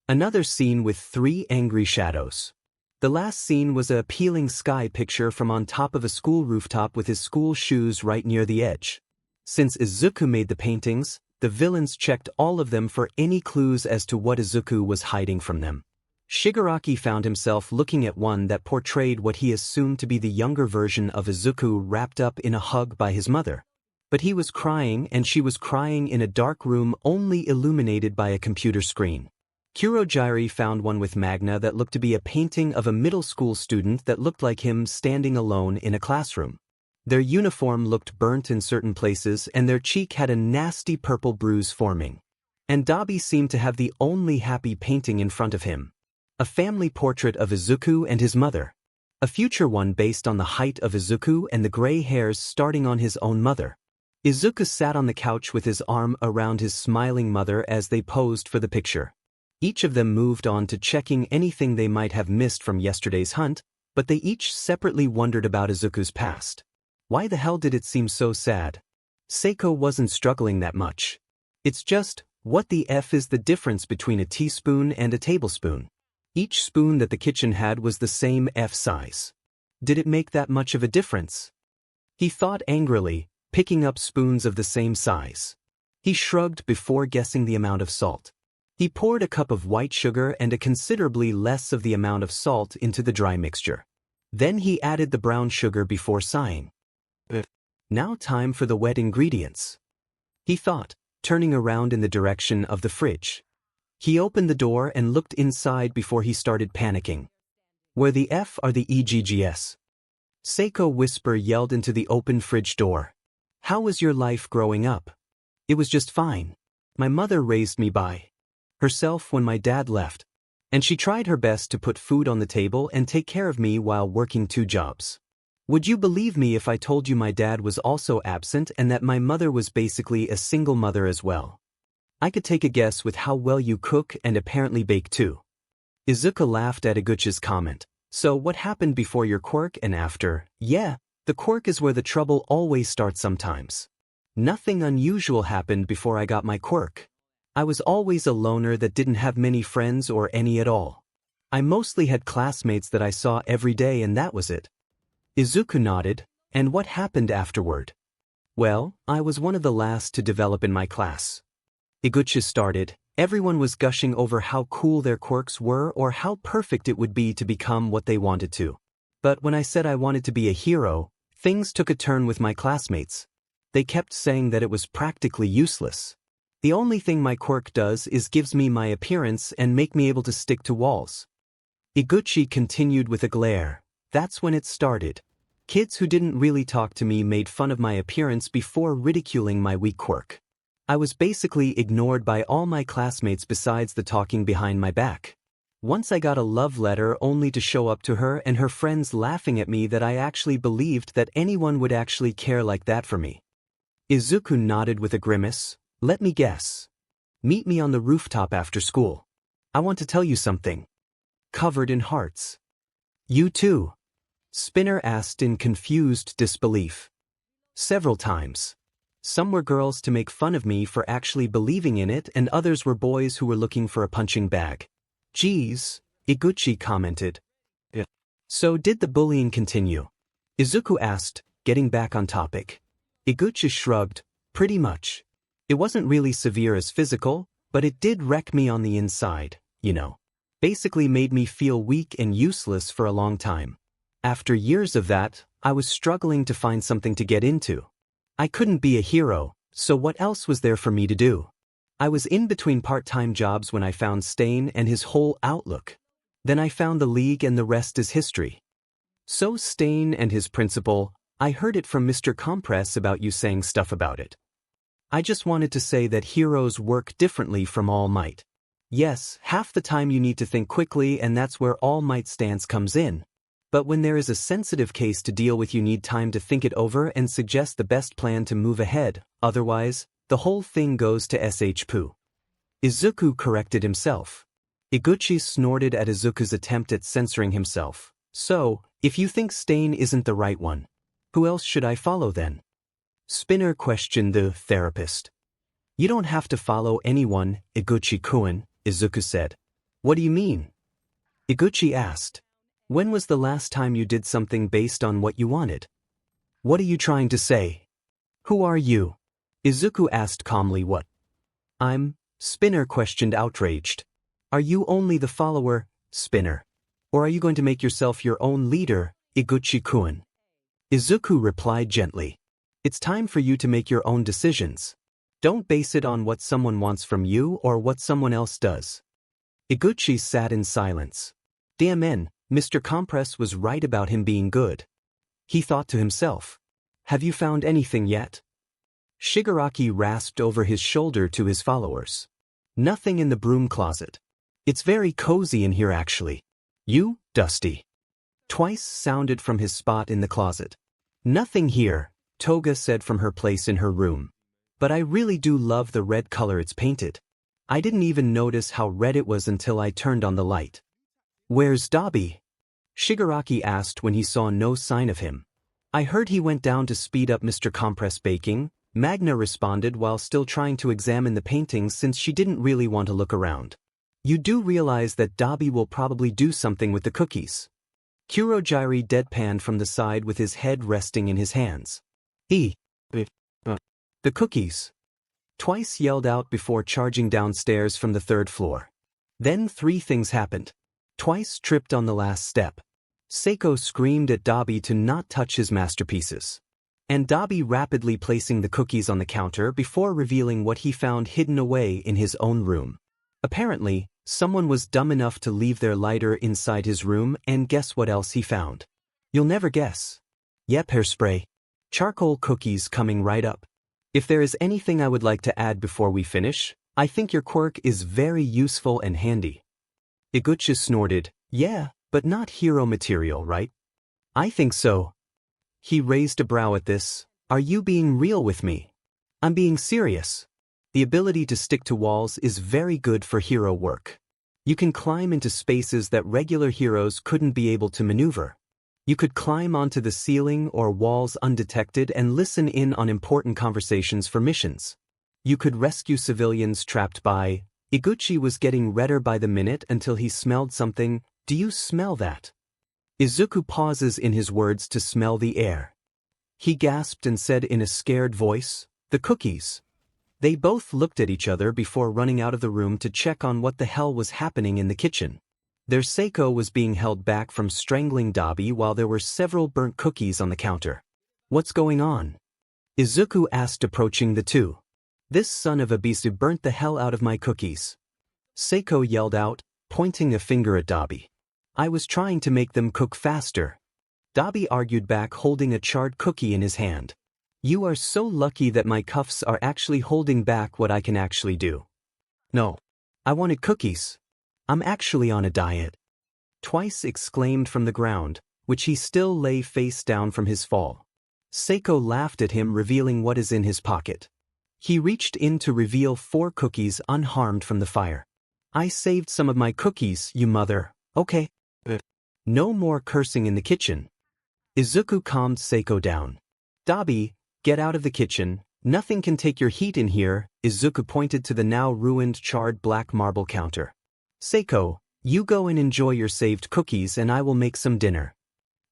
Another scene with 3 angry shadows. The last scene was a appealing sky picture from on top of a school rooftop with his school shoes right near the edge. Since Izuku made the paintings, the villains checked all of them for any clues as to what Izuku was hiding from them. Shigaraki found himself looking at one that portrayed what he assumed to be the younger version of Izuku wrapped up in a hug by his mother. But he was crying and she was crying in a dark room only illuminated by a computer screen. Kurogiri found one with Magna that looked to be a painting of a middle school student that looked like him standing alone in a classroom. Their uniform looked burnt in certain places and their cheek had a nasty purple bruise forming. And 𝗕𝗵𝗵 seemed to have the only happy painting in front of him. A family portrait of Izuku and his mother. A future one based on the height of Izuku and the gray hairs starting on his own mother. Izuku sat on the couch with his arm around his smiling mother as they posed for the picture. Each of them moved on to checking anything they might have missed from yesterday's hunt, but they each separately wondered about Izuku's past. Why the hell did it seem so sad? Seiko wasn't struggling that much. It's just, what the F is the difference between a teaspoon and a tablespoon? Each spoon that the kitchen had was the same F size. Did it make that much of a difference? He thought angrily, picking up spoons of the same size. He shrugged before guessing the amount of salt. He poured a cup of white sugar and a considerably less of the amount of salt into the dry mixture. Then he added the brown sugar before sighing. Now time for the wet ingredients, he thought, turning around in the direction of the fridge. He opened the door and looked inside before he started panicking. Where the F are the 𝐒𝐻𝐁𝐵. Seiko whisper yelled into the open fridge door. How was your life growing up? It was just fine. My mother raised me by herself when my dad left, and she tried her best to put food on the table and take care of me while working 2 jobs. Would you believe me if I told you my dad was also absent and that my mother was basically a single mother as well? I could take a guess with how well you cook and apparently bake too. Izuku laughed at 𝗓𝗂𝐁𝐵's comment. So what happened before your quirk and after? Yeah, the quirk is where the trouble always starts sometimes. Nothing unusual happened before I got my quirk. I was always a loner that didn't have many friends or any at all. I mostly had classmates that I saw every day and that was it. Izuku nodded. And what happened afterward? Well, I was one of the last to develop in my class. 𝗓𝗂𝐁𝐵 started. Everyone was gushing over how cool their quirks were or how perfect it would be to become what they wanted to. But when I said I wanted to be a hero, things took a turn with my classmates. They kept saying that it was practically useless. The only thing my quirk does is gives me my appearance and make me able to stick to walls. 𝗓𝗂𝐁𝐵 continued with a glare. That's when it started. Kids who didn't really talk to me made fun of my appearance before ridiculing my weak quirk. I was basically ignored by all my classmates besides the talking behind my back. Once I got a love letter only to show up to her and her friends laughing at me that I actually believed that anyone would actually care like that for me. Izuku nodded with a grimace. Let me guess. Meet me on the rooftop after school. I want to tell you something. Covered in hearts. You too? Spinner asked in confused disbelief. Several times. Some were girls to make fun of me for actually believing in it and others were boys who were looking for a punching bag. Geez, 𝗓𝗂𝐁𝐵 commented. Yeah. So did the bullying continue? Izuku asked, getting back on topic. 𝗓𝗂𝐁𝐵 shrugged. Pretty much. It wasn't really severe as physical, but it did wreck me on the inside, you know. Basically made me feel weak and useless for a long time. After years of that, I was struggling to find something to get into. I couldn't be a hero, so what else was there for me to do? I was in between part-time jobs when I found Stain and his whole outlook. Then I found the League and the rest is history. So Stain and his principal, I heard it from Mr. Compress about you saying stuff about it. I just wanted to say that heroes work differently from All Might. Yes, half the time you need to think quickly and that's where All Might stance comes in. But when there is a sensitive case to deal with you need time to think it over and suggest the best plan to move ahead, otherwise, the whole thing goes to 𝗧𝗵𝗼. Izuku corrected himself. 𝗓𝗂𝐁𝐵 snorted at Izuku's attempt at censoring himself. So, if you think Stain isn't the right one, who else should I follow then? questioned the therapist. You don't have to follow anyone, 𝗧𝗂𝘁𝗵𝗏, Izuku said. What do you mean? Iguchi asked. When was the last time you did something based on what you wanted? What are you trying to say? Who are you? Izuku asked calmly. What? I'm, Spinner questioned outraged. Are you only the follower, Spinner? Or are you going to make yourself your own leader, 𝗧𝗂𝘁𝗵𝗏? Izuku replied gently. It's time for you to make your own decisions. Don't base it on what someone wants from you or what someone else does. Iguchi sat in silence. Damn, Mr. Compress was right about him being good. He thought to himself. Have you found anything yet? Shigaraki rasped over his shoulder to his followers. Nothing in the broom closet. It's very cozy in here actually. You, Dusty. Twice sounded from his spot in the closet. Nothing here, Toga said from her place in her room. But I really do love the red color it's painted. I didn't even notice how red it was until I turned on the light. Where's 𝗬𝗶𝗍? Shigaraki asked when he saw no sign of him. I heard he went down to speed up Mr. Compress baking, Magna responded while still trying to examine the paintings since she didn't really want to look around. You do realize that 𝗬𝗶𝗍 will probably do something with the cookies. Kurogiri deadpanned from the side with his head resting in his hands. The cookies. Twice yelled out before charging downstairs from the third floor. Then three things happened. Twice tripped on the last step. Seiko screamed at 𝗬𝗶𝗍 to not touch his masterpieces. And 𝗬𝗶𝗍 rapidly placing the cookies on the counter before revealing what he found hidden away in his own room. Apparently, someone was dumb enough to leave their lighter inside his room, and guess what else he found? You'll never guess. Yep, hairspray. Charcoal cookies coming right up. If there is anything I would like to add before we finish, I think your quirk is very useful and handy. Iguchi snorted, yeah, but not hero material, right? I think so. He raised a brow at this. Are you being real with me? I'm being serious. The ability to stick to walls is very good for hero work. You can climb into spaces that regular heroes couldn't be able to maneuver. You could climb onto the ceiling or walls undetected and listen in on important conversations for missions. You could rescue civilians trapped by. Iguchi was getting redder by the minute until he smelled something. Do you smell that? Izuku pauses in his words to smell the air. He gasped and said in a scared voice, the cookies. They both looked at each other before running out of the room to check on what the hell was happening in the kitchen. Their Seiko was being held back from strangling 𝗬𝗶𝗍 while there were several burnt cookies on the counter. What's going on? Izuku asked, approaching the two. This son of a 𝗬𝗍 burnt the hell out of my cookies. Seiko yelled out, pointing a finger at 𝗬𝗶𝗍. I was trying to make them cook faster. 𝗬𝗶𝗍 argued back, holding a charred cookie in his hand. You are so lucky that my cuffs are actually holding back what I can actually do. No. I wanted cookies. I'm actually on a diet. Twice exclaimed from the ground, which he still lay face down from his fall. Seiko laughed at him, revealing what is in his pocket. He reached in to reveal 4 cookies unharmed from the fire. I saved some of my cookies, you mother. Okay. No more cursing in the kitchen. Izuku calmed Seiko down. 𝗬𝗶𝗍, get out of the kitchen. Nothing can take your heat in here. Izuku pointed to the now ruined charred black marble counter. Seiko, you go and enjoy your saved cookies and I will make some dinner.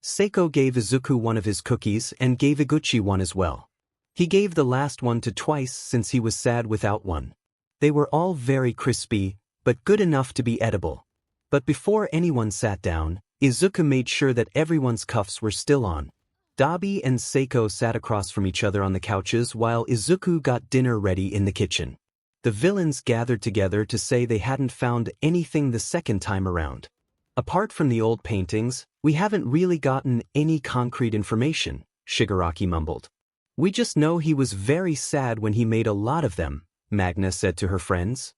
Seiko gave Izuku one of his cookies and gave Iguchi one as well. He gave the last one to Twice since he was sad without one. They were all very crispy, but good enough to be edible. But before anyone sat down, Izuku made sure that everyone's cuffs were still on. 𝗬𝗶𝗍 and Seiko sat across from each other on the couches while Izuku got dinner ready in the kitchen. The villains gathered together to say they hadn't found anything the second time around. Apart from the old paintings, we haven't really gotten any concrete information, Shigaraki mumbled. We just know he was very sad when he made a lot of them, Magna said to her friends.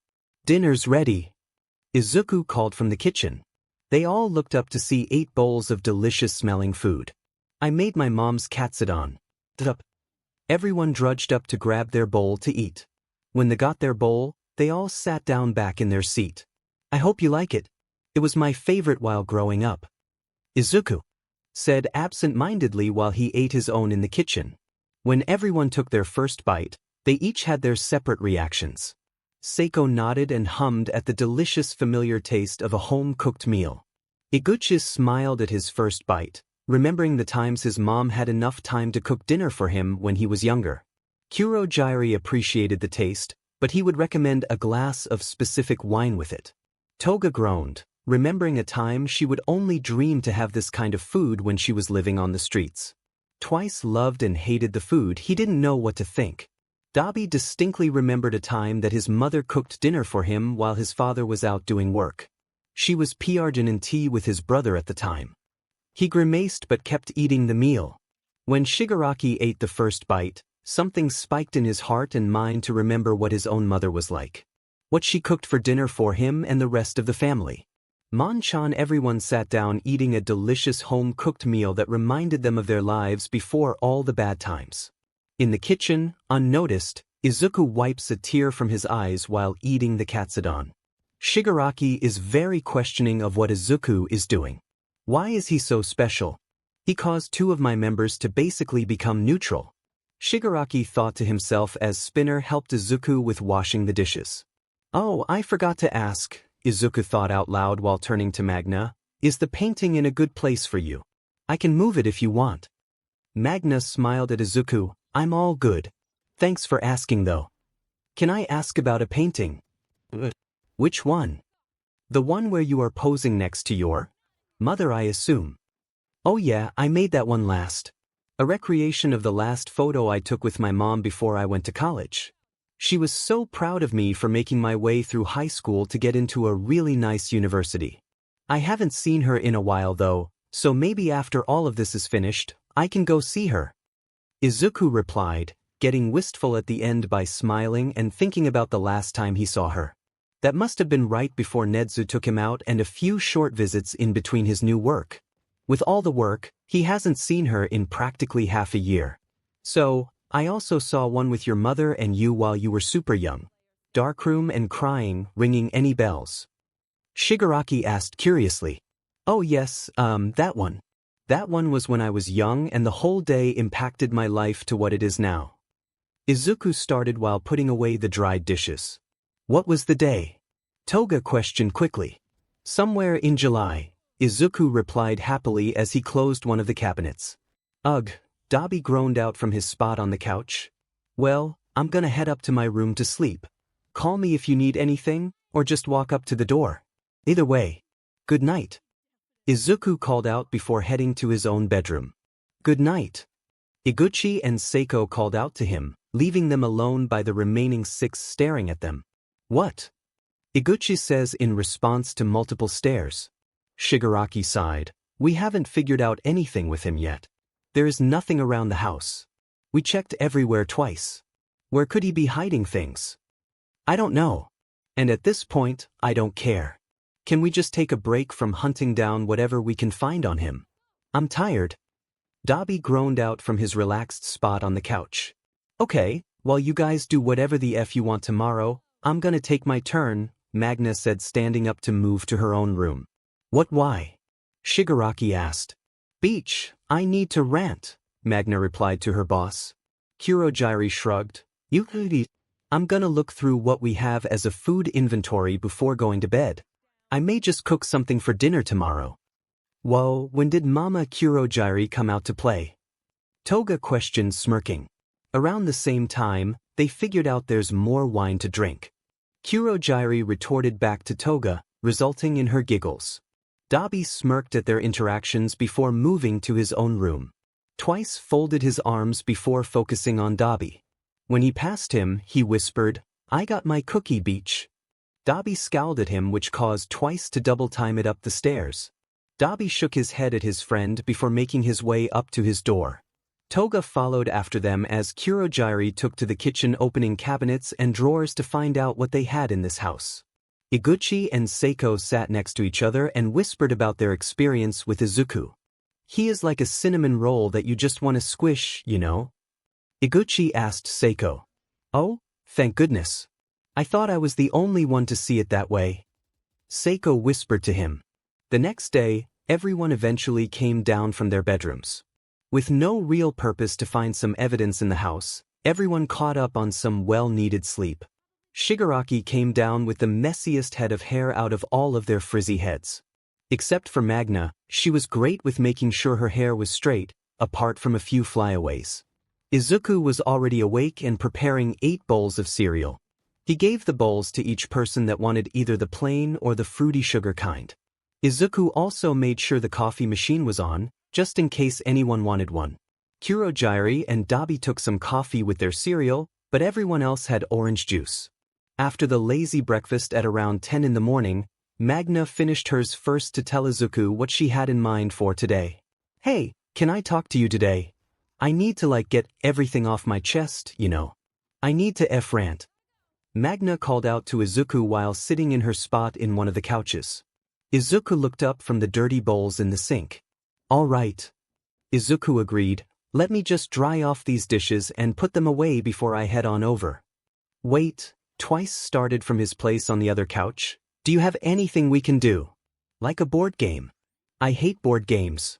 Dinner's ready. Izuku called from the kitchen. They all looked up to see 8 bowls of delicious-smelling food. I made my mom's 𝗬𝗁𝗏. Everyone drudged up to grab their bowl to eat. When they got their bowl, they all sat down back in their seat. I hope you like it. It was my favorite while growing up. Izuku said absent-mindedly while he ate his own in the kitchen. When everyone took their first bite, they each had their separate reactions. Seiko nodded and hummed at the delicious familiar taste of a home-cooked meal. 𝗧𝗂𝘁𝗵𝗲 smiled at his first bite, remembering the times his mom had enough time to cook dinner for him when he was younger. Kurogiri appreciated the taste, but he would recommend a glass of specific wine with it. Toga groaned, remembering a time she would only dream to have this kind of food when she was living on the streets. Twice loved and hated the food, he didn't know what to think. 𝗕𝗵𝗄 distinctly remembered a time that his mother cooked dinner for him while his father was out doing work. She was 𝗕𝗲𝗢𝗢𝗍 with his brother at the time. He grimaced but kept eating the meal. When Shigaraki ate the first bite, something spiked in his heart and mind to remember what his own mother was like. What she cooked for dinner for him and the rest of the family. Monchan, everyone sat down eating a delicious home-cooked meal that reminded them of their lives before all the bad times. In the kitchen, unnoticed, Izuku wipes a tear from his eyes while eating the katsudon. Shigaraki is very questioning of what Izuku is doing. Why is he so special? He caused two of my members to basically become neutral. Shigaraki thought to himself as Spinner helped Izuku with washing the dishes. Oh, I forgot to ask, Izuku thought out loud while turning to Magna, is the painting in a good place for you? I can move it if you want. Magna smiled at Izuku, I'm all good. Thanks for asking though. Can I ask about a painting? Which one? The one where you are posing next to your mother, I assume. Oh yeah, I made that one last. A recreation of the last photo I took with my mom before I went to college. She was so proud of me for making my way through high school to get into a really nice university. I haven't seen her in a while though, so maybe after all of this is finished, I can go see her. Izuku replied, getting wistful at the end by smiling and thinking about the last time he saw her. That must have been right before Nedzu took him out and a few short visits in between his new work. With all the work, he hasn't seen her in practically half a year. So, I also saw one with your mother and you while you were super young. Dark room and crying, ringing any bells? Shigaraki asked curiously. Oh yes, that one. That one was when I was young and the whole day impacted my life to what it is now. Izuku started while putting away the dried dishes. What was the day? Toga questioned quickly. Somewhere in July, Izuku replied happily as he closed one of the cabinets. Ugh, 𝗕𝗵𝗄 groaned out from his spot on the couch. Well, I'm gonna head up to my room to sleep. Call me if you need anything, or just walk up to the door. Either way, good night. Izuku called out before heading to his own bedroom. Good night. Iguchi and Seiko called out to him, leaving them alone by the remaining 6 staring at them. What? Iguchi says in response to multiple stares. Shigaraki sighed. We haven't figured out anything with him yet. There is nothing around the house. We checked everywhere twice. Where could he be hiding things? I don't know. And at this point, I don't care. Can we just take a break from hunting down whatever we can find on him? I'm tired. 𝗕𝗵𝗄 groaned out from his relaxed spot on the couch. Okay, while you guys do whatever the F you want tomorrow, I'm gonna take my turn, Magna said standing up to move to her own room. What why? Shigaraki asked. Beach, I need to rant, Magna replied to her boss. Kurogiri shrugged. I'm gonna look through what we have as a food inventory before going to bed. I may just cook something for dinner tomorrow. Whoa, when did Mama Kurogiri come out to play? Toga questioned smirking. Around the same time, they figured out there's more wine to drink. Kurogiri retorted back to Toga, resulting in her giggles. 𝗕𝗵𝗄 smirked at their interactions before moving to his own room. Twice folded his arms before focusing on 𝗕𝗵𝗄. When he passed him, he whispered, I got my cookie, Beach. 𝗕𝗵𝗄 scowled at him, which caused Twice to double time it up the stairs. 𝗕𝗵𝗄 shook his head at his friend before making his way up to his door. Toga followed after them as Kurogiri took to the kitchen, opening cabinets and drawers to find out what they had in this house. Iguchi and Seiko sat next to each other and whispered about their experience with Izuku. He is like a cinnamon roll that you just want to squish, you know? Iguchi asked Seiko. Oh, thank goodness. I thought I was the only one to see it that way. Seiko whispered to him. The next day, everyone eventually came down from their bedrooms. With no real purpose to find some evidence in the house, everyone caught up on some well-needed sleep. Shigaraki came down with the messiest head of hair out of all of their frizzy heads. Except for Magna, she was great with making sure her hair was straight, apart from a few flyaways. Izuku was already awake and preparing 8 bowls of cereal. He gave the bowls to each person that wanted either the plain or the fruity sugar kind. Izuku also made sure the coffee machine was on, just in case anyone wanted one. Kurogiri and 𝗬𝗲𝗵𝗆 took some coffee with their cereal, but everyone else had orange juice. After the lazy breakfast at around 10 in the morning, Magna finished hers first to tell Izuku what she had in mind for today. "Hey, can I talk to you today? I need to get everything off my chest, you know. I need to rant." Magna called out to Izuku while sitting in her spot in one of the couches. Izuku looked up from the dirty bowls in the sink. "All right." Izuku agreed. "Let me just dry off these dishes and put them away before I head on over." "Wait," Twice started from his place on the other couch. "Do you have anything we can do? Like a board game?" "I hate board games.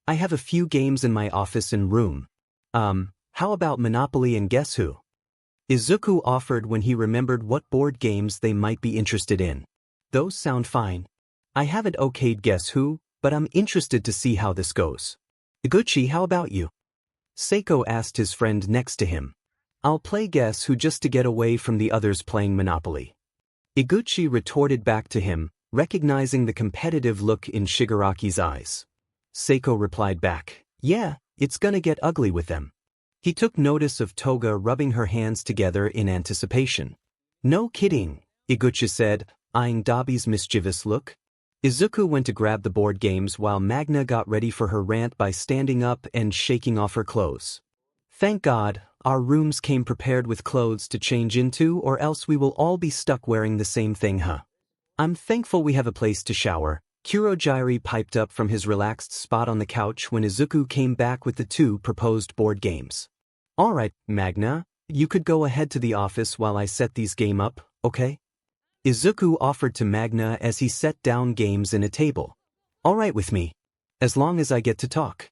I have a few games in my office and room. How about Monopoly and Guess Who?" Izuku offered when he remembered what board games they might be interested in. "Those sound fine. I haven't okayed Guess Who, but I'm interested to see how this goes." "Iguchi, how about you?" Seiko asked his friend next to him. "I'll play Guess Who just to get away from the others playing Monopoly." Iguchi retorted back to him, recognizing the competitive look in Shigaraki's eyes. Seiko replied back, "Yeah, it's gonna get ugly with them." He took notice of Toga rubbing her hands together in anticipation. "No kidding," Iguchi said, eyeing 𝗬𝗲𝗵𝗆's mischievous look. Izuku went to grab the board games while Magna got ready for her rant by standing up and shaking off her clothes. "Thank God, our rooms came prepared with clothes to change into, or else we will all be stuck wearing the same thing, huh? I'm thankful we have a place to shower." Kurogiri piped up from his relaxed spot on the couch when Izuku came back with the 2 proposed board games. "All right, Magna, you could go ahead to the office while I set these games up, okay?" Izuku offered to Magna as he set down games in a table. "All right with me, as long as I get to talk."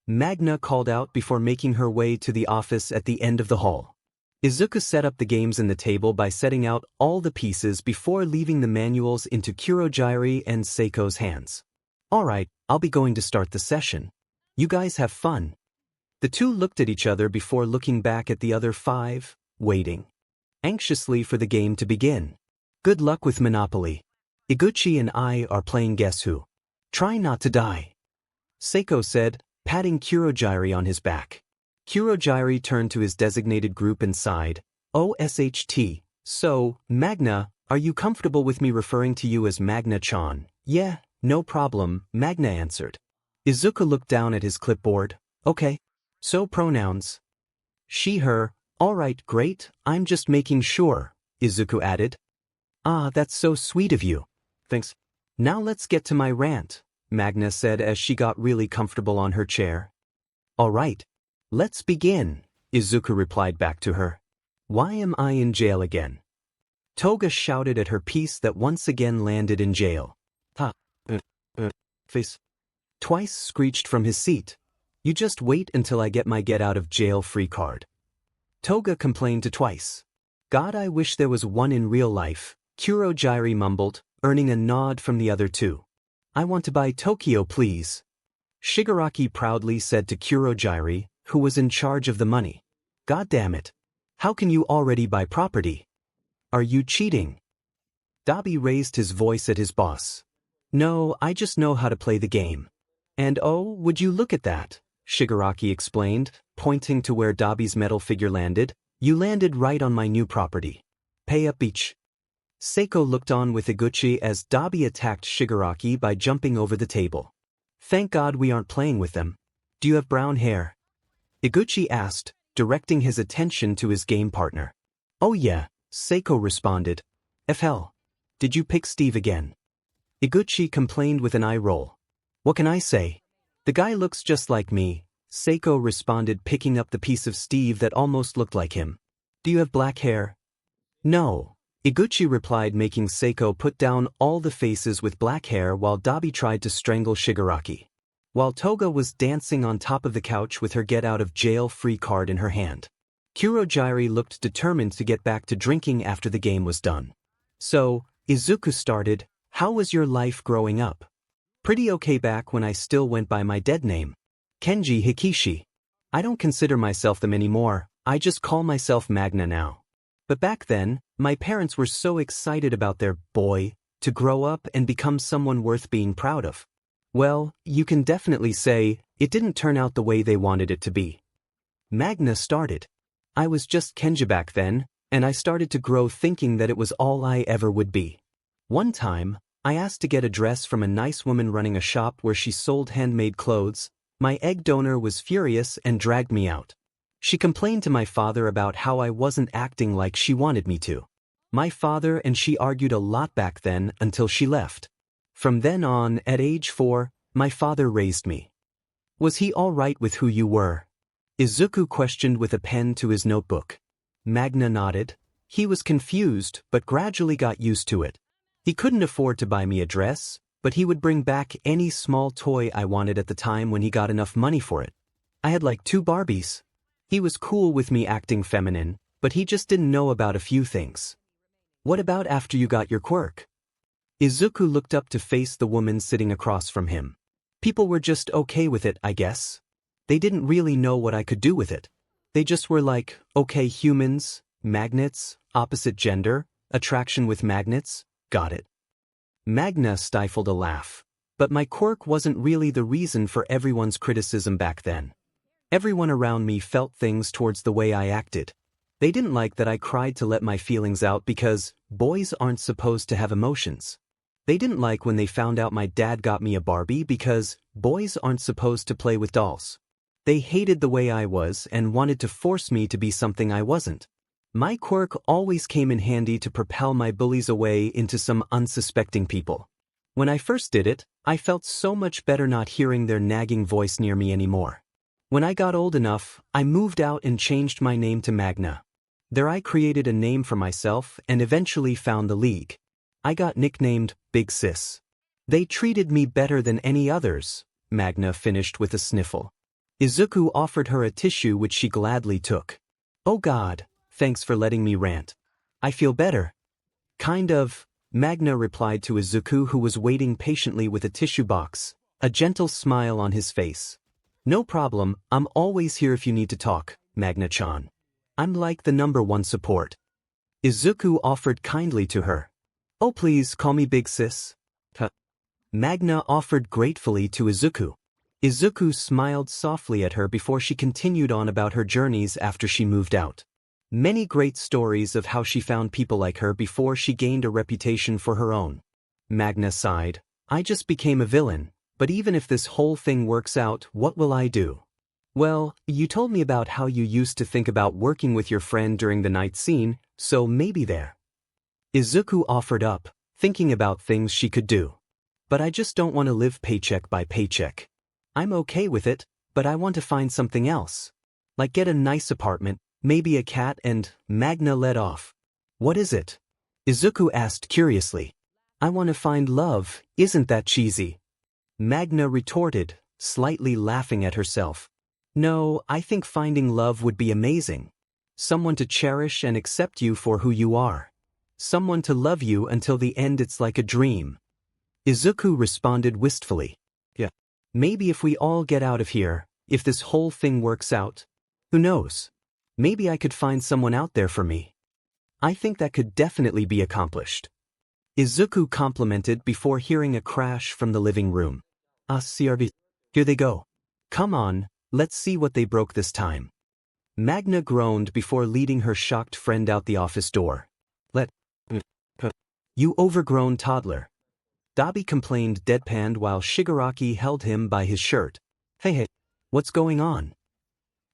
Magna called out before making her way to the office at the end of the hall. Izuku set up the games in the table by setting out all the pieces before leaving the manuals into Kurogiri and Seiko's hands. "All right, I'll be going to start the session. You guys have fun." The 2 looked at each other before looking back at the other 5, waiting anxiously for the game to begin. "Good luck with Monopoly. Iguchi and I are playing Guess Who. Try not to die," Seiko said, patting Kurogiri on his back. Kurogiri turned to his designated group and sighed. "OSHT, so, Magna, are you comfortable with me referring to you as Magna-chan?" "Yeah, no problem," Magna answered. Izuku looked down at his clipboard. "Okay. So pronouns. She, her. All right, great, I'm just making sure," Izuku added. "Ah, that's so sweet of you. Thanks. Now let's get to my rant," Magna said as she got really comfortable on her chair. "All right. Let's begin," Izuku replied back to her. "Why am I in jail again?" Toga shouted at her piece that once again landed in jail. Face. Twice screeched from his seat. "You just wait until I get my get-out-of-jail-free card." Toga complained to Twice. "God, I wish there was one in real life," Kurogiri mumbled, earning a nod from the other 2. "I want to buy Tokyo, please," Shigaraki proudly said to Kurogiri, who was in charge of the money. "God damn it. How can you already buy property? Are you cheating?" 𝗬𝗲𝗵𝗆 raised his voice at his boss. "No, I just know how to play the game." "And oh, would you look at that," Shigaraki explained, pointing to where 𝗬𝗲𝗵𝗆's metal figure landed. "You landed right on my new property. Pay up each." Seiko looked on with Iguchi as 𝗬𝗲𝗵𝗆 attacked Shigaraki by jumping over the table. "Thank God we aren't playing with them. Do you have brown hair?" Iguchi asked, directing his attention to his game partner. "Oh yeah," Seiko responded. "FL. Did you pick Steve again?" Iguchi complained with an eye roll. "What can I say? The guy looks just like me," Seiko responded, picking up the piece of Steve that almost looked like him. "Do you have black hair?" "No," Iguchi replied, making Seiko put down all the faces with black hair while 𝗬𝗲𝗵𝗆 tried to strangle Shigaraki. while Toga was dancing on top of the couch with her get-out-of-jail-free card in her hand. Kurogiri looked determined to get back to drinking after the game was done. So, Izuku started, "How was your life growing up?" "Pretty okay back when I still went by my dead name. Kenji Hikishi. I don't consider myself them anymore, I just call myself Magna now. But back then, my parents were so excited about their boy to grow up and become someone worth being proud of. Well, you can definitely say, it didn't turn out the way they wanted it to be." Magna started. "I was just Kenji back then, and I started to grow thinking that it was all I ever would be. One time, I asked to get a dress from a nice woman running a shop where she sold handmade clothes. My egg donor was furious and dragged me out. She complained to my father about how I wasn't acting like she wanted me to. My father and she argued a lot back then until she left. From then on, at age 4, my father raised me." "Was he all right with who you were?" Izuku questioned with a pen to his notebook. Magna nodded. "He was confused but gradually got used to it. He couldn't afford to buy me a dress, but he would bring back any small toy I wanted at the time when he got enough money for it. I had like 2 Barbies. He was cool with me acting feminine, but he just didn't know about a few things." "What about after you got your quirk?" Izuku looked up to face the woman sitting across from him. "People were just okay with it, I guess. They didn't really know what I could do with it. They just were like, okay, humans, magnets, opposite gender, attraction with magnets, got it." Magna stifled a laugh. "But my quirk wasn't really the reason for everyone's criticism back then. Everyone around me felt things towards the way I acted. They didn't like that I cried to let my feelings out because boys aren't supposed to have emotions. They didn't like when they found out my dad got me a Barbie because boys aren't supposed to play with dolls. They hated the way I was and wanted to force me to be something I wasn't. My quirk always came in handy to propel my bullies away into some unsuspecting people. When I first did it, I felt so much better not hearing their nagging voice near me anymore. When I got old enough, I moved out and changed my name to Magna. There I created a name for myself and eventually found the league. I got nicknamed Big Sis. They treated me better than any others," Magna finished with a sniffle. Izuku offered her a tissue which she gladly took. "Oh God, thanks for letting me rant. I feel better." "Kind of," Magna replied to Izuku, who was waiting patiently with a tissue box, a gentle smile on his face. "No problem, I'm always here if you need to talk, Magna-chan. I'm like the #1 support." Izuku offered kindly to her. "Oh please call me Big Sis." Magna offered gratefully to Izuku. Izuku smiled softly at her before she continued on about her journeys after she moved out. Many great stories of how she found people like her before she gained a reputation for her own. Magna sighed. "I just became a villain, but even if this whole thing works out, what will I do?" "Well, you told me about how you used to think about working with your friend during the night scene, so maybe there." Izuku offered up, thinking about things she could do. "But I just don't want to live paycheck by paycheck. I'm okay with it, but I want to find something else. Like get a nice apartment, maybe a cat," and Magna led off. "What is it?" Izuku asked curiously. "I want to find love, isn't that cheesy?" Magna retorted, slightly laughing at herself. "No, I think finding love would be amazing. Someone to cherish and accept you for who you are. Someone to love you until the end. It's like a dream." Izuku responded wistfully. "Yeah. Maybe if we all get out of here, if this whole thing works out, who knows? Maybe I could find someone out there for me. I think that could definitely be accomplished." Izuku complimented before hearing a crash from the living room. "CRV. Here they go. Come on, let's see what they broke this time." Magna groaned before leading her shocked friend out the office door. "You overgrown toddler." 𝗬𝗲𝗵𝗆 complained deadpanned while Shigaraki held him by his shirt. Hey, what's going on?"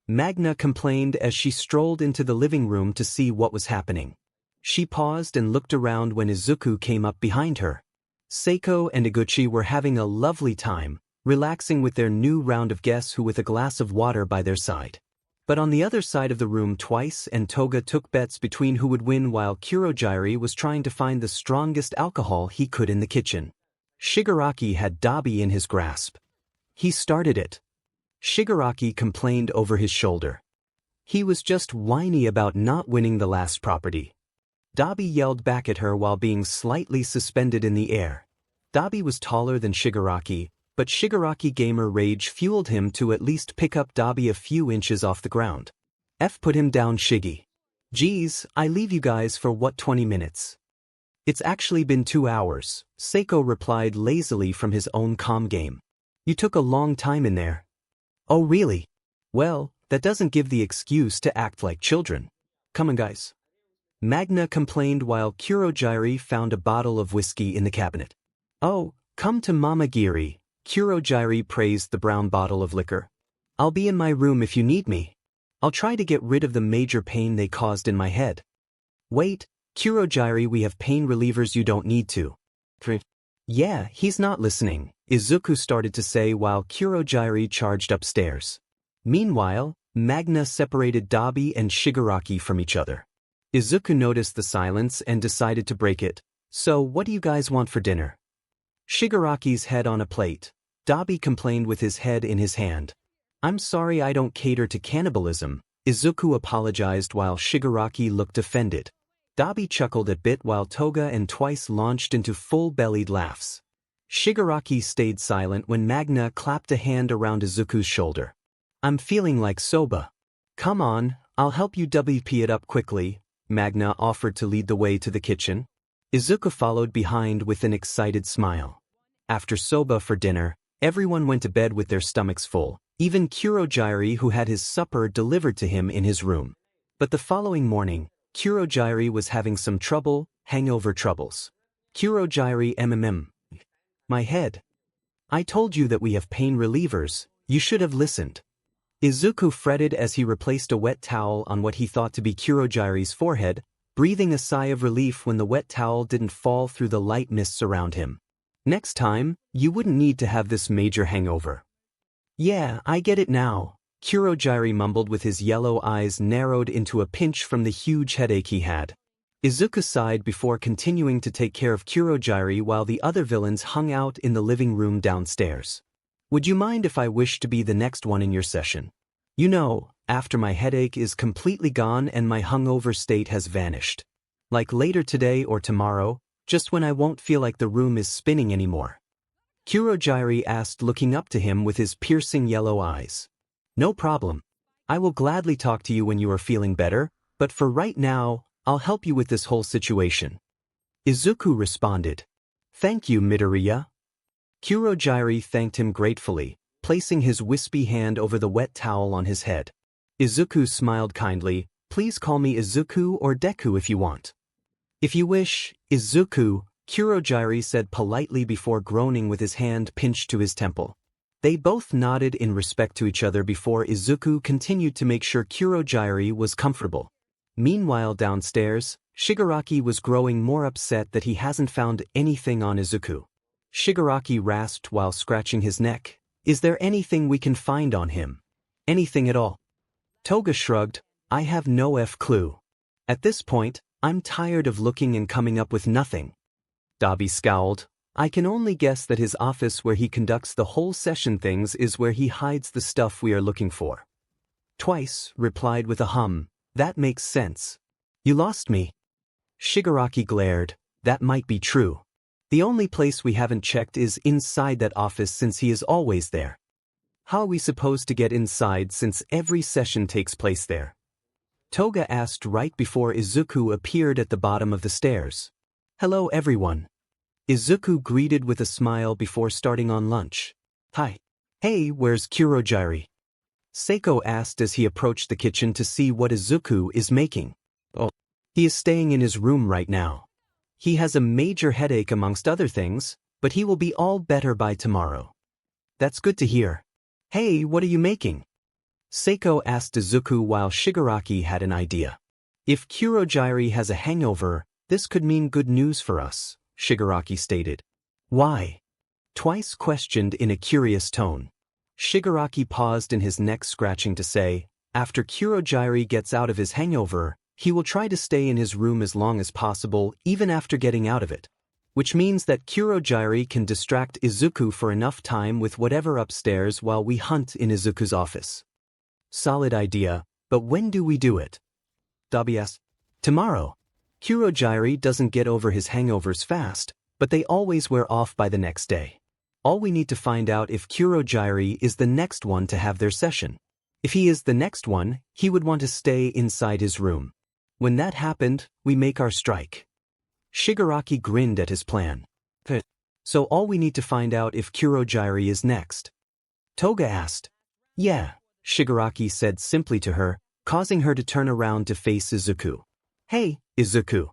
Magna complained as she strolled into the living room to see what was happening. She paused and looked around when Izuku came up behind her. Seiko and Iguchi were having a lovely time, relaxing with their new round of Guess Who with a glass of water by their side. But on the other side of the room, Twice and Toga took bets between who would win while Kurogiri was trying to find the strongest alcohol he could in the kitchen. Shigaraki had 𝗬𝗲𝗵𝗆 in his grasp. He started it. Shigaraki complained over his shoulder. He was just whiny about not winning the last property. 𝗕𝗵𝗿 yelled back at her while being slightly suspended in the air. 𝗕𝗵𝗿 was taller than Shigaraki, but Shigaraki gamer rage fueled him to at least pick up 𝗕𝗵𝗿 a few inches off the ground. F put him down Shiggy. Geez, I leave you guys for what 20 minutes? It's actually been 2 hours, Seiko replied lazily from his own comm game. You took a long time in there. Oh really? Well, that doesn't give the excuse to act like children. Come on guys. Magna complained while Kurogiri found a bottle of whiskey in the cabinet. Oh, come to Mama Giri, Kurogiri praised the brown bottle of liquor. I'll be in my room if you need me. I'll try to get rid of the major pain they caused in my head. Wait, Kurogiri, we have pain relievers, you don't need to. Yeah, he's not listening, Izuku started to say while Kurogiri charged upstairs. Meanwhile, Magna separated 𝗕𝗵𝗿 and Shigaraki from each other. Izuku noticed the silence and decided to break it. So what do you guys want for dinner? Shigaraki's head on a plate. 𝗕𝗵𝗿 complained with his head in his hand. I'm sorry I don't cater to cannibalism, Izuku apologized while Shigaraki looked offended. 𝗕𝗵𝗿 chuckled a bit while Toga and Twice launched into full-bellied laughs. Shigaraki stayed silent when Magna clapped a hand around Izuku's shoulder. I'm feeling like soba. Come on, I'll help you 𝗕𝗵𝗿 it up quickly, Magna offered to lead the way to the kitchen. Izuku followed behind with an excited smile. After soba for dinner, everyone went to bed with their stomachs full, even Kurogiri, who had his supper delivered to him in his room. But the following morning, Kurogiri was having some hangover troubles. 𝗕𝗁𝗓𝗓. My head. I told you that we have pain relievers, you should have listened. Izuku fretted as he replaced a wet towel on what he thought to be Kurogiri's forehead, breathing a sigh of relief when the wet towel didn't fall through the light mists around him. Next time, you wouldn't need to have this major hangover. Yeah, I get it now, Kurogiri mumbled with his yellow eyes narrowed into a pinch from the huge headache he had. Izuku sighed before continuing to take care of Kurogiri while the other villains hung out in the living room downstairs. Would you mind if I wish to be the next one in your session? You know, after my headache is completely gone and my hungover state has vanished. Like later today or tomorrow, just when I won't feel like the room is spinning anymore. Kurogiri asked, looking up to him with his piercing yellow eyes. No problem. I will gladly talk to you when you are feeling better, but for right now, I'll help you with this whole situation. Izuku responded. Thank you, Midoriya. Kurogiri thanked him gratefully, placing his wispy hand over the wet towel on his head. Izuku smiled kindly. Please call me Izuku or Deku if you want. If you wish, Izuku, Kurogiri said politely before groaning with his hand pinched to his temple. They both nodded in respect to each other before Izuku continued to make sure Kurogiri was comfortable. Meanwhile downstairs, Shigaraki was growing more upset that he hasn't found anything on Izuku. Shigaraki rasped while scratching his neck. Is there anything we can find on him? Anything at all? Toga shrugged. I have no clue. At this point, I'm tired of looking and coming up with nothing. 𝗕𝗵𝗿 scowled. I can only guess that his office where he conducts the whole session things is where he hides the stuff we are looking for. Twice replied with a hum. That makes sense. You lost me. Shigaraki glared. That might be true. The only place we haven't checked is inside that office since he is always there. How are we supposed to get inside since every session takes place there? Toga asked right before Izuku appeared at the bottom of the stairs. Hello everyone. Izuku greeted with a smile before starting on lunch. Hi. Hey, where's Kurogiri? Seiko asked as he approached the kitchen to see what Izuku is making. Oh, he is staying in his room right now. He has a major headache amongst other things, but he will be all better by tomorrow. That's good to hear. Hey, what are you making? Seiko asked Izuku while Shigaraki had an idea. If Kurogiri has a hangover, this could mean good news for us, Shigaraki stated. Why? Twice questioned in a curious tone. Shigaraki paused in his neck scratching to say, after Kurogiri gets out of his hangover, he will try to stay in his room as long as possible even after getting out of it. which means that 𝗬𝗁𝘁𝗵 can distract Izuku for enough time with whatever upstairs while we hunt in Izuku's office. Solid idea, but when do we do it? 𝗕𝗶𝗍𝗍 asks. Tomorrow. 𝗬𝗁𝘁𝗵 doesn't get over his hangovers fast, but they always wear off by the next day. All we need to find out if 𝗬𝗁𝘁𝗵 is the next one to have their session. If he is the next one, he would want to stay inside his room. When that happened, we make our strike. Shigaraki grinned at his plan. So all we need to find out if 𝗬𝗁𝘁𝗵 is next. Toga asked. Yeah, Shigaraki said simply to her, causing her to turn around to face Izuku. Hey, Izuku.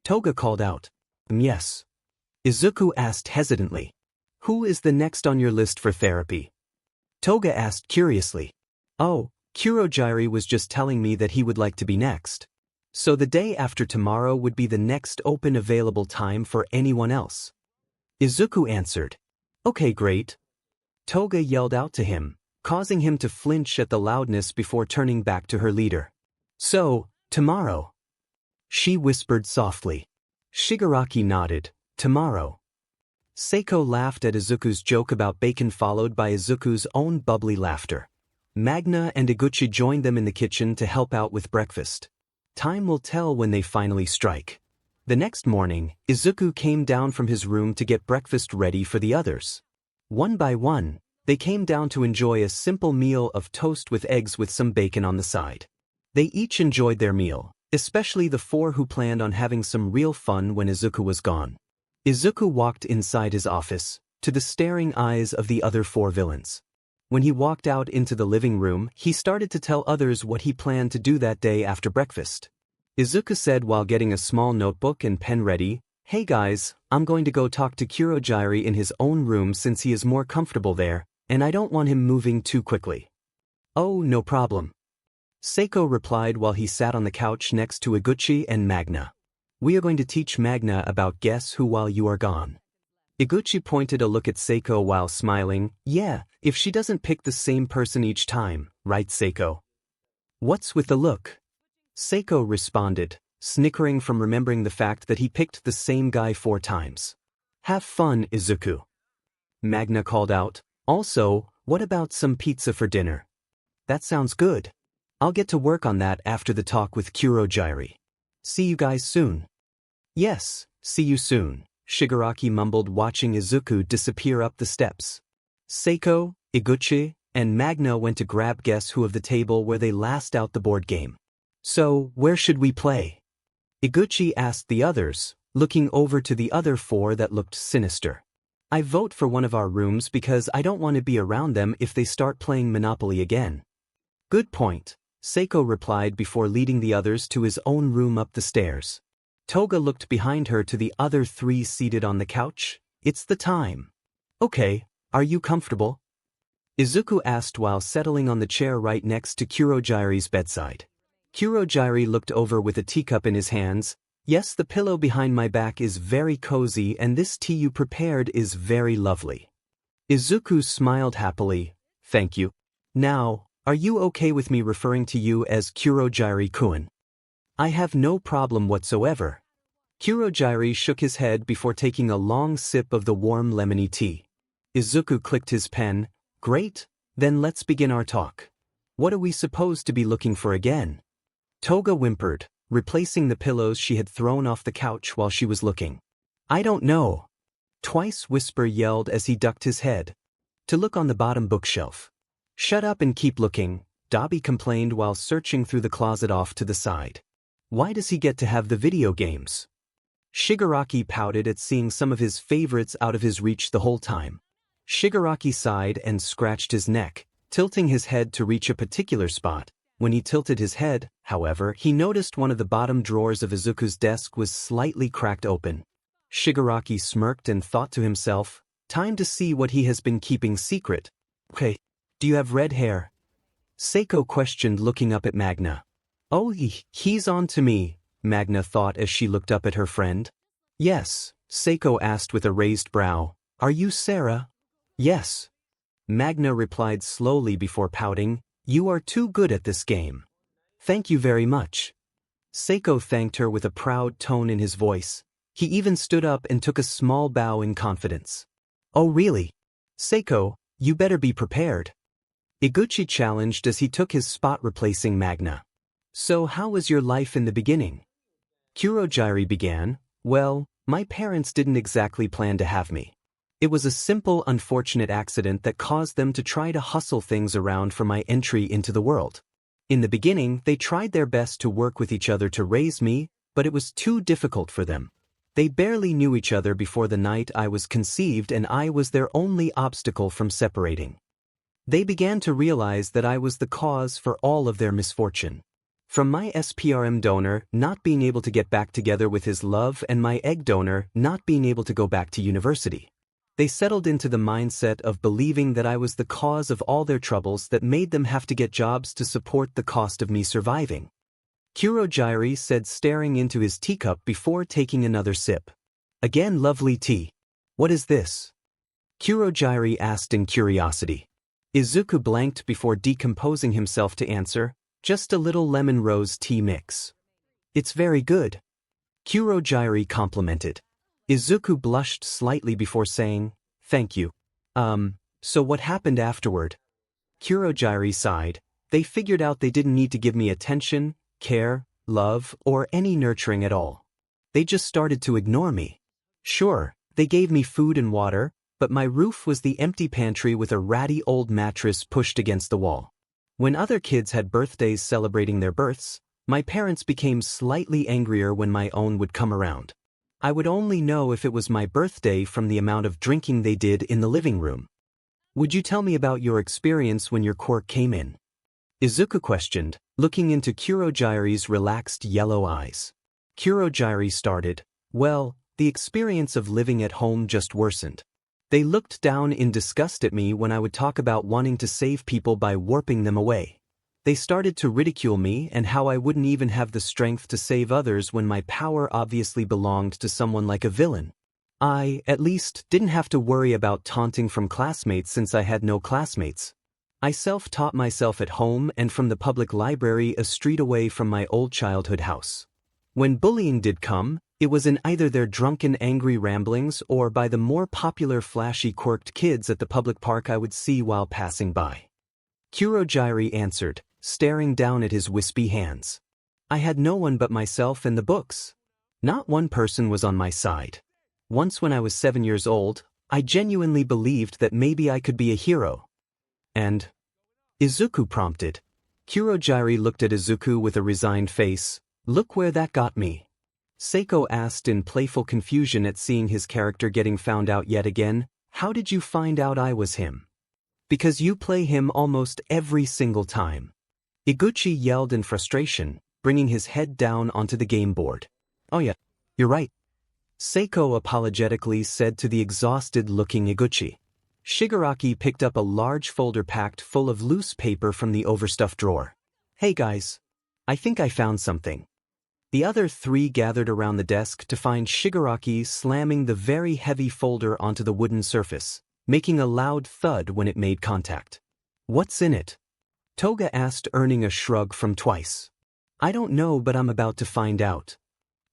Toga called out. Yes. Izuku asked hesitantly. Who is the next on your list for therapy? Toga asked curiously. Oh, 𝗬𝗁𝘁𝗵 was just telling me that he would like to be next. So the day after tomorrow would be the next open available time for anyone else. Izuku answered. Okay, great. Toga yelled out to him, causing him to flinch at the loudness before turning back to her leader. So, tomorrow. She whispered softly. Shigaraki nodded. Tomorrow. Seiko laughed at Izuku's joke about bacon, followed by Izuku's own bubbly laughter. Magna and Iguchi joined them in the kitchen to help out with breakfast. Time will tell when they finally strike. The next morning, Izuku came down from his room to get breakfast ready for the others. One by one, they came down to enjoy a simple meal of toast with eggs with some bacon on the side. They each enjoyed their meal, especially the four who planned on having some real fun when Izuku was gone. Izuku walked inside his office, to the staring eyes of the other four villains. When he walked out into the living room, he started to tell others what he planned to do that day after breakfast. Izuku said while getting a small notebook and pen ready, Hey guys, I'm going to go talk to 𝗬𝗁𝘁𝗵 in his own room since he is more comfortable there, and I don't want him moving too quickly. Oh, no problem. Seiko replied while he sat on the couch next to Iguchi and Magna. We are going to teach Magna about Guess Who while you are gone. Iguchi pointed a look at Seiko while smiling. Yeah, if she doesn't pick the same person each time, right Seiko? What's with the look? Seiko responded, snickering from remembering the fact that he picked the same guy 4 times. Have fun, Izuku. Magna called out. Also, what about some pizza for dinner? That sounds good. I'll get to work on that after the talk with 𝗬𝗁𝘁𝗵. See you guys soon. Yes, see you soon, Shigaraki mumbled watching Izuku disappear up the steps. Seiko, Iguchi, and Magna went to grab Guess Who of the table where they last out the board game. So, where should we play? Iguchi asked the others, looking over to the other 4 that looked sinister. I vote for one of our rooms because I don't want to be around them if they start playing Monopoly again. Good point, Seiko replied before leading the others to his own room up the stairs. Toga looked behind her to the other 3 seated on the couch. It's the time. Okay, are you comfortable? Izuku asked while settling on the chair right next to 𝗬𝗁𝘁𝗵's bedside. 𝗬𝗁𝘁𝗵 looked over with a teacup in his hands. Yes, the pillow behind my back is very cozy and this tea you prepared is very lovely. Izuku smiled happily. Thank you. Now, are you okay with me referring to you as 𝗬𝗁𝘁𝗵-kun? I have no problem whatsoever. 𝗬𝗁𝘁𝗵 shook his head before taking a long sip of the warm lemony tea. Izuku clicked his pen. Great, then let's begin our talk. What are we supposed to be looking for again? Toga whimpered, replacing the pillows she had thrown off the couch while she was looking. I don't know. Twice Whisper yelled as he ducked his head. To look on the bottom bookshelf. Shut up and keep looking, 𝗕𝗶𝗍 complained while searching through the closet off to the side. Why does he get to have the video games? Shigaraki pouted at seeing some of his favorites out of his reach the whole time. Shigaraki sighed and scratched his neck, tilting his head to reach a particular spot. When he tilted his head, however, he noticed one of the bottom drawers of Izuku's desk was slightly cracked open. Shigaraki smirked and thought to himself, time to see what he has been keeping secret. Okay, do you have red hair? Seiko questioned looking up at Magna. Oh, he's on to me, Magna thought as she looked up at her friend. Yes, Seiko asked with a raised brow. Are you Sarah? Yes. Magna replied slowly before pouting. You are too good at this game. Thank you very much. Seiko thanked her with a proud tone in his voice. He even stood up and took a small bow in confidence. "Oh really? Seiko, you better be prepared." Iguchi challenged as he took his spot replacing Magna. "So how was your life in the beginning?" Kurogiri began. "Well, my parents didn't exactly plan to have me. It was a simple unfortunate accident that caused them to try to hustle things around for my entry into the world. In the beginning, they tried their best to work with each other to raise me, but it was too difficult for them. They barely knew each other before the night I was conceived, and I was their only obstacle from separating. They began to realize that I was the cause for all of their misfortune. From my sperm donor not being able to get back together with his love and my egg donor not being able to go back to university. They settled into the mindset of believing that I was the cause of all their troubles that made them have to get jobs to support the cost of me surviving." Kurogiri said, staring into his teacup before taking another sip. "Again, lovely tea. What is this?" Kurogiri asked in curiosity. Izuku blanked before decomposing himself to answer, "Just a little lemon rose tea mix." "It's very good," Kurogiri complimented. Izuku blushed slightly before saying, "Thank you. So what happened afterward?" Kurogiri sighed. "They figured out they didn't need to give me attention, care, love, or any nurturing at all. They just started to ignore me. Sure, they gave me food and water, but my roof was the empty pantry with a ratty old mattress pushed against the wall. When other kids had birthdays celebrating their births, my parents became slightly angrier when my own would come around. I would only know if it was my birthday from the amount of drinking they did in the living room." "Would you tell me about your experience when your quirk came in?" Izuku questioned, looking into Kurogiri's relaxed yellow eyes. Kurogiri started, "Well, the experience of living at home just worsened. They looked down in disgust at me when I would talk about wanting to save people by warping them away. They started to ridicule me and how I wouldn't even have the strength to save others when my power obviously belonged to someone like a villain. I, at least, didn't have to worry about taunting from classmates since I had no classmates. I self-taught myself at home and from the public library a street away from my old childhood house. When bullying did come, it was in either their drunken angry ramblings or by the more popular flashy quirked kids at the public park I would see while passing by." Kurogiri answered, staring down at his wispy hands. "I had no one but myself and the books. Not one person was on my side. Once when I was 7 years old, I genuinely believed that maybe I could be a hero." "And?" Izuku prompted. Kurogiri looked at Izuku with a resigned face. "Look where that got me." Seiko asked in playful confusion at seeing his character getting found out yet again. "How did you find out I was him?" "Because you play him almost every single time." Iguchi yelled in frustration, bringing his head down onto the game board. "Oh yeah, you're right," Seiko apologetically said to the exhausted-looking Iguchi. Shigaraki picked up a large folder packed full of loose paper from the overstuffed drawer. "Hey guys, I think I found something." The other three gathered around the desk to find Shigaraki slamming the very heavy folder onto the wooden surface, making a loud thud when it made contact. "What's in it?" Toga asked, earning a shrug from Twice. "I don't know, but I'm about to find out."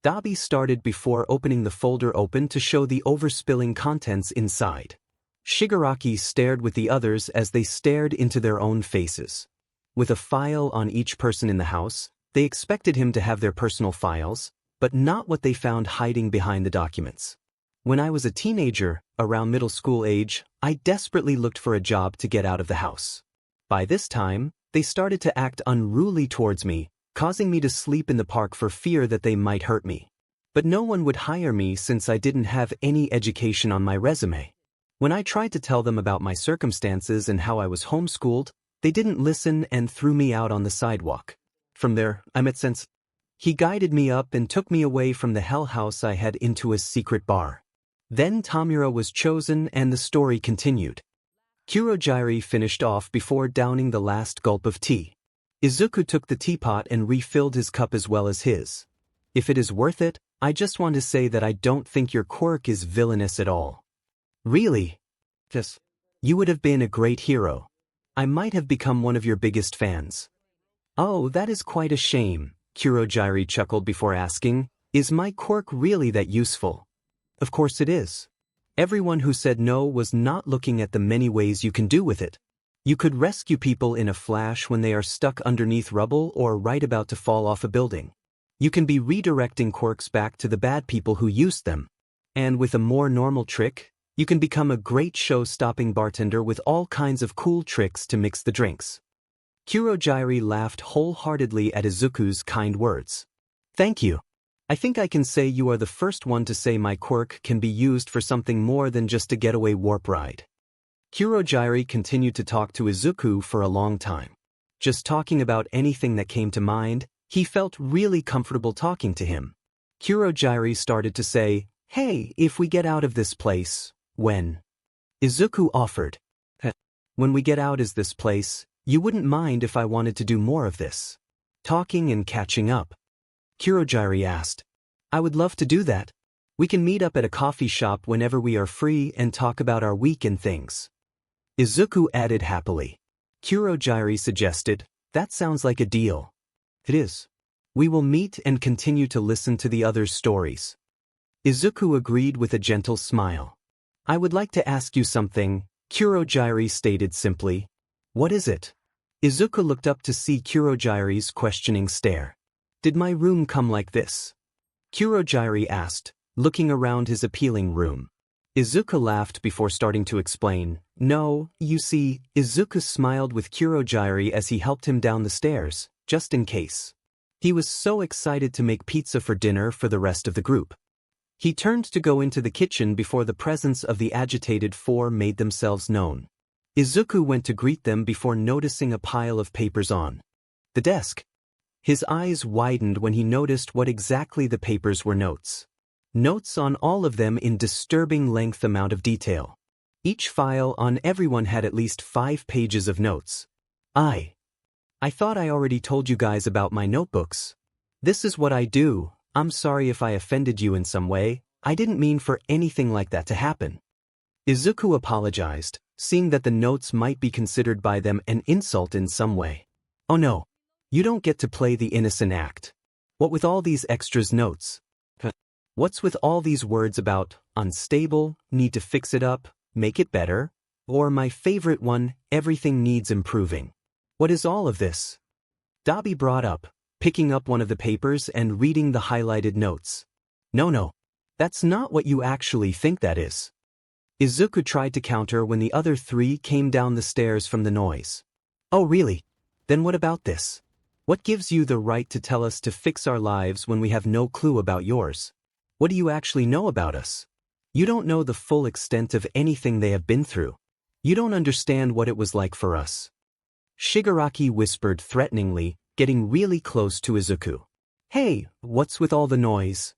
Dabi started before opening the folder open to show the overspilling contents inside. Shigaraki stared with the others as they stared into their own faces. With a file on each person in the house, they expected him to have their personal files, but not what they found hiding behind the documents. "When I was a teenager, around middle school age, I desperately looked for a job to get out of the house. By this time, they started to act unruly towards me, causing me to sleep in the park for fear that they might hurt me. But no one would hire me since I didn't have any education on my resume. When I tried to tell them about my circumstances and how I was homeschooled, they didn't listen and threw me out on the sidewalk. From there, I met Sense. He guided me up and took me away from the hell house I had into a secret bar. Then Tomura was chosen and the story continued." Kurogiri finished off before downing the last gulp of tea. Izuku took the teapot and refilled his cup as well as his. "If it is worth it, I just want to say that I don't think your quirk is villainous at all." "Really?" "Yes. You would have been a great hero. I might have become one of your biggest fans." "Oh, that is quite a shame," Kurogiri chuckled before asking, Is my quirk really that useful? Of course it is. Everyone who said no was not looking at the many ways you can do with it. You could rescue people in a flash when they are stuck underneath rubble or right about to fall off a building. You can be redirecting quirks back to the bad people who used them. And with a more normal trick, you can become a great show-stopping bartender with all kinds of cool tricks to mix the drinks. Kurogiri laughed wholeheartedly at Izuku's kind words. Thank you. I think I can say you are the first one to say my quirk can be used for something more than just a getaway warp ride. Kurogiri continued to talk to Izuku for a long time. Just talking about anything that came to mind, he felt really comfortable talking to him. Kurogiri started to say, "Hey, if we get out of this place, when?" Izuku offered. "When we get out of this place, you wouldn't mind if I wanted to do more of this talking and catching up?" Kurogiri asked. "I would love to do that. We can meet up at a coffee shop whenever we are free and talk about our week and things." Izuku added happily. Kurogiri suggested, "That sounds like a deal." "It is. We will meet and continue to listen to the others' stories." Izuku agreed with a gentle smile. "I would like to ask you something," Kurogiri stated simply. "What is it?" Izuku looked up to see Kurogiri's questioning stare. "Did my room come like this?" Kurogiri asked, looking around his appealing room. Izuku laughed before starting to explain. "No, you see," Izuku smiled with Kurogiri as he helped him down the stairs, just in case. He was so excited to make pizza for dinner for the rest of the group. He turned to go into the kitchen before the presence of the agitated four made themselves known. Izuku went to greet them before noticing a pile of papers on the desk. His eyes widened when he noticed what exactly the papers were: notes. Notes on all of them in disturbing length amount of detail. Each file on everyone had at least 5 pages of notes. I thought I already told you guys about my notebooks. This is what I do. I'm sorry if I offended you in some way. I didn't mean for anything like that to happen." Izuku apologized, seeing that the notes might be considered by them an insult in some way. "Oh no. You don't get to play the innocent act. What with all these extras notes? What's with all these words about unstable, need to fix it up, make it better, or my favorite one, everything needs improving? What is all of this?" 𝗬𝗲 brought up, picking up one of the papers and reading the highlighted notes. No, that's not what you actually think that is." Izuku tried to counter when the other 3 came down the stairs from the noise. "Oh really? Then what about this? What gives you the right to tell us to fix our lives when we have no clue about yours? What do you actually know about us? You don't know the full extent of anything they have been through. You don't understand what it was like for us." Shigaraki whispered threateningly, getting really close to Izuku. "Hey, what's with all the noise?"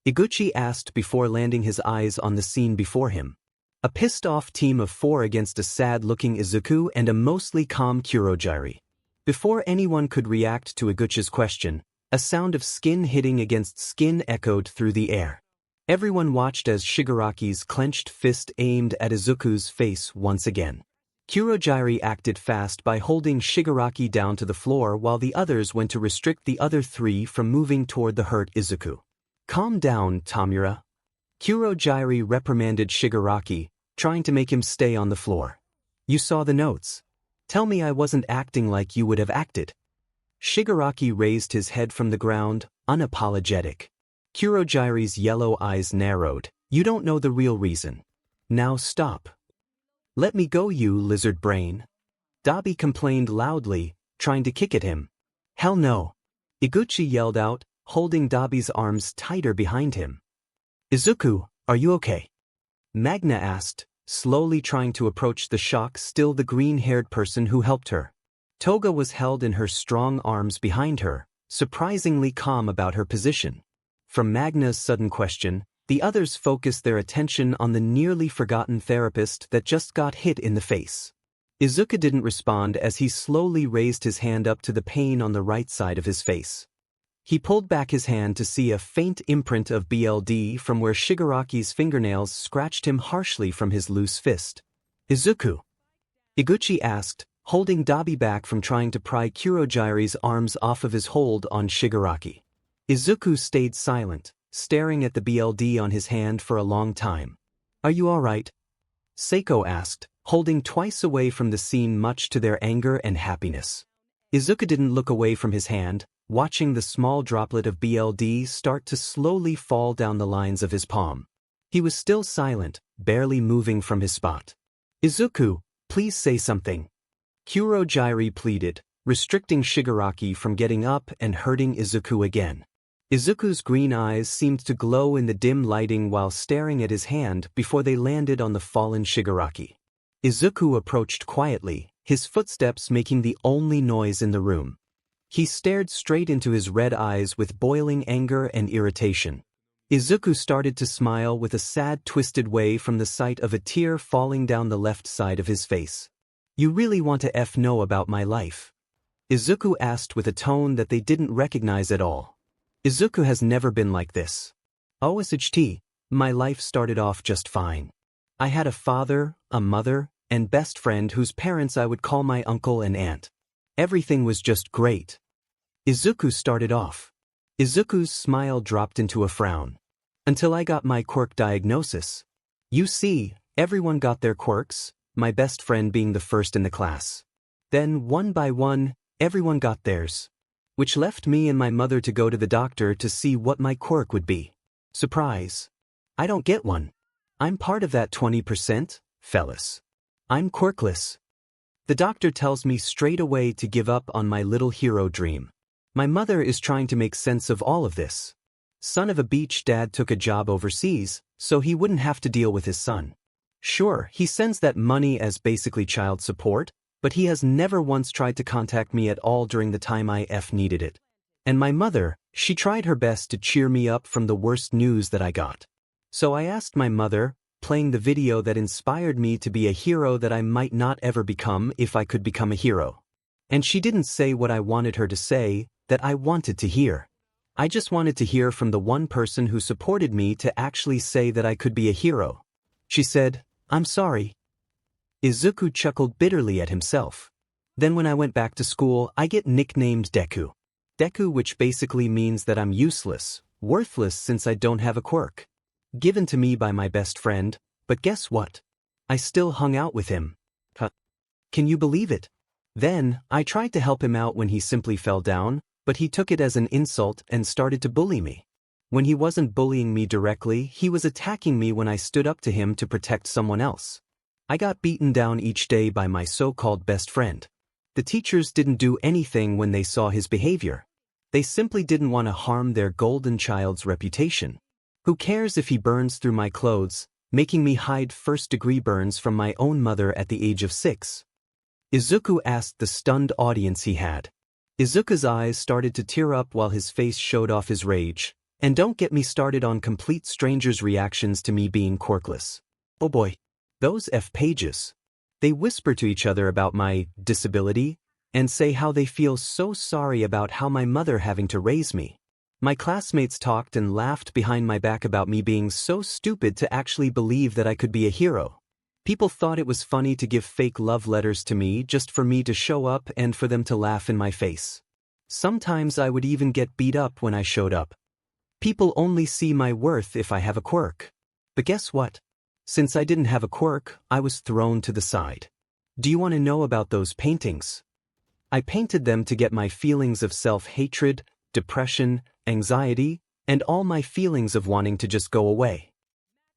Iguchi asked before landing his eyes on the scene before him. A pissed-off team of 4 against a sad-looking Izuku and a mostly calm Kurogiri. Before anyone could react to Iguchi's question, a sound of skin hitting against skin echoed through the air. Everyone watched as Shigaraki's clenched fist aimed at Izuku's face once again. Kurogiri acted fast by holding Shigaraki down to the floor while the others went to restrict the other 3 from moving toward the hurt Izuku. "Calm down, 𝗬𝗲." Kurogiri reprimanded Shigaraki, trying to make him stay on the floor. "You saw the notes. Tell me I wasn't acting like you would have acted." Shigaraki raised his head from the ground, unapologetic. Kurogiri's yellow eyes narrowed. "You don't know the real reason. Now stop. Let me go, you lizard brain." 𝗬𝗲 complained loudly, trying to kick at him. "Hell no." Iguchi yelled out, holding 𝗬𝗲's arms tighter behind him. "Izuku, are you okay?" Magna asked, slowly trying to approach the shock still the green-haired person who helped her. Toga was held in her strong arms behind her, surprisingly calm about her position. From Magna's sudden question, the others focused their attention on the nearly forgotten therapist that just got hit in the face. Izuku didn't respond as he slowly raised his hand up to the pain on the right side of his face. He pulled back his hand to see a faint imprint of BLD from where Shigaraki's fingernails scratched him harshly from his loose fist. "Izuku?" Iguchi asked, holding 𝗬𝗲 back from trying to pry Kurogiri's arms off of his hold on Shigaraki. Izuku stayed silent, staring at the BLD on his hand for a long time. "Are you all right?" Seiko asked, holding twice away from the scene much to their anger and happiness. Izuku didn't look away from his hand, watching the small droplet of BLD start to slowly fall down the lines of his palm. He was still silent, barely moving from his spot. "Izuku, please say something," Kurogiri pleaded, restricting Shigaraki from getting up and hurting Izuku again. Izuku's green eyes seemed to glow in the dim lighting while staring at his hand before they landed on the fallen Shigaraki. Izuku approached quietly, his footsteps making the only noise in the room. He stared straight into his red eyes with boiling anger and irritation. Izuku started to smile with a sad twisted way from the sight of a tear falling down the left side of his face. "You really want to know about my life?" Izuku asked with a tone that they didn't recognize at all. Izuku has never been like this. "𝗬𝗧𝗏, my life started off just fine. I had a father, a mother, and best friend whose parents I would call my uncle and aunt. Everything was just great." Izuku started off. Izuku's smile dropped into a frown. "Until I got my quirk diagnosis. You see, everyone got their quirks, my best friend being the first in the class. Then, one by one, everyone got theirs. Which left me and my mother to go to the doctor to see what my quirk would be. Surprise. I don't get one. I'm part of that 20%, fellas. I'm quirkless. The doctor tells me straight away to give up on my little hero dream. My mother is trying to make sense of all of this. Son of a beach dad took a job overseas, so he wouldn't have to deal with his son. Sure, he sends that money as basically child support, but he has never once tried to contact me at all during the time I needed it. And my mother, she tried her best to cheer me up from the worst news that I got. So I asked my mother, playing the video that inspired me to be a hero that I might not ever become if I could become a hero. And she didn't say what I wanted her to say, that I wanted to hear. I just wanted to hear from the one person who supported me to actually say that I could be a hero. She said, "I'm sorry." Izuku chuckled bitterly at himself. Then when I went back to school, I get nicknamed Deku. Deku, which basically means that I'm useless, worthless since I don't have a quirk. Given to me by my best friend, but guess what? I still hung out with him. Can you believe it? Then, I tried to help him out when he simply fell down, but he took it as an insult and started to bully me. When he wasn't bullying me directly, he was attacking me when I stood up to him to protect someone else. I got beaten down each day by my so-called best friend. The teachers didn't do anything when they saw his behavior. They simply didn't want to harm their golden child's reputation. Who cares if he burns through my clothes, making me hide first-degree burns from my own mother at the age of 6? Izuku asked the stunned audience he had. Izuku's eyes started to tear up while his face showed off his rage. And don't get me started on complete strangers' reactions to me being quirkless. Oh boy. Those pages. They whisper to each other about my disability and say how they feel so sorry about how my mother having to raise me. My classmates talked and laughed behind my back about me being so stupid to actually believe that I could be a hero. People thought it was funny to give fake love letters to me just for me to show up and for them to laugh in my face. Sometimes I would even get beat up when I showed up. People only see my worth if I have a quirk. But guess what? Since I didn't have a quirk, I was thrown to the side. Do you want to know about those paintings? I painted them to get my feelings of self-hatred, depression, anxiety, and all my feelings of wanting to just go away.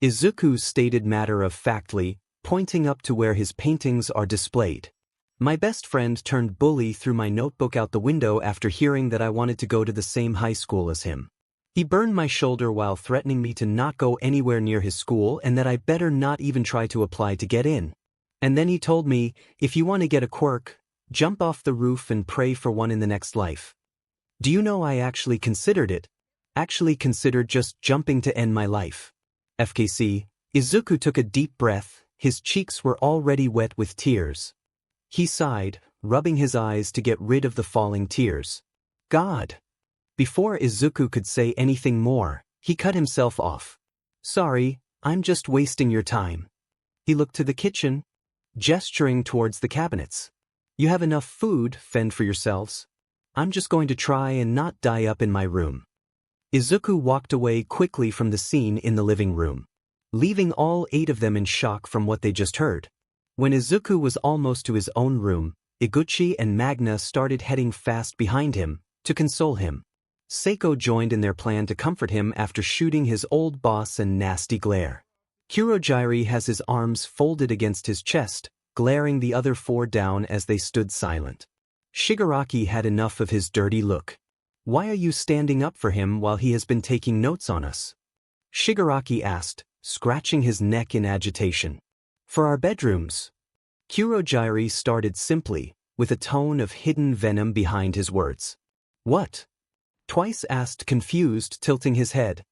Izuku stated matter-of-factly, pointing up to where his paintings are displayed. My best friend turned bully threw my notebook out the window after hearing that I wanted to go to the same high school as him. He burned my shoulder while threatening me to not go anywhere near his school and that I better not even try to apply to get in. And then he told me, if you want to get a quirk, jump off the roof and pray for one in the next life. Do you know I actually considered it? Actually considered just jumping to end my life. FKC, Izuku took a deep breath, his cheeks were already wet with tears. He sighed, rubbing his eyes to get rid of the falling tears. God. Before Izuku could say anything more, he cut himself off. Sorry, I'm just wasting your time. He looked to the kitchen, gesturing towards the cabinets. You have enough food, fend for yourselves. I'm just going to try and not die up in my room. Izuku walked away quickly from the scene in the living room, leaving all 8 of them in shock from what they just heard. When Izuku was almost to his own room, Iguchi and Magna started heading fast behind him to console him. Seiko joined in their plan to comfort him after shooting his old boss and nasty glare. Kurogiri has his arms folded against his chest, glaring the other 4 down as they stood silent. Shigaraki had enough of his dirty look. Why are you standing up for him while he has been taking notes on us? Shigaraki asked, scratching his neck in agitation. For our bedrooms. Kurogiri started simply, with a tone of hidden venom behind his words. What? Twice asked, confused, tilting his head.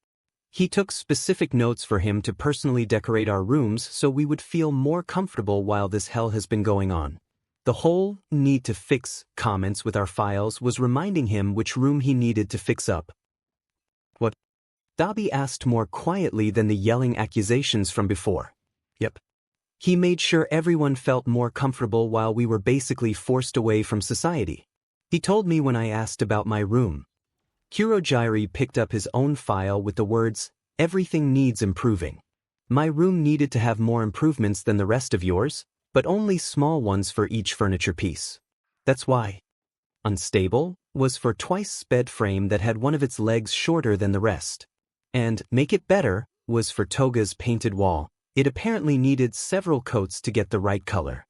He took specific notes for him to personally decorate our rooms so we would feel more comfortable while this hell has been going on. The whole need to fix comments with our files was reminding him which room he needed to fix up. What? Dabi asked more quietly than the yelling accusations from before. Yep. He made sure everyone felt more comfortable while we were basically forced away from society. He told me when I asked about my room. Kurogiri picked up his own file with the words, "Everything needs improving. My room needed to have more improvements than the rest of yours, but only small ones for each furniture piece. That's why." Unstable was for 𝗬𝗏 bed frame that had one of its legs shorter than the rest. And make it better was for Toga's painted wall. It apparently needed several coats to get the right color.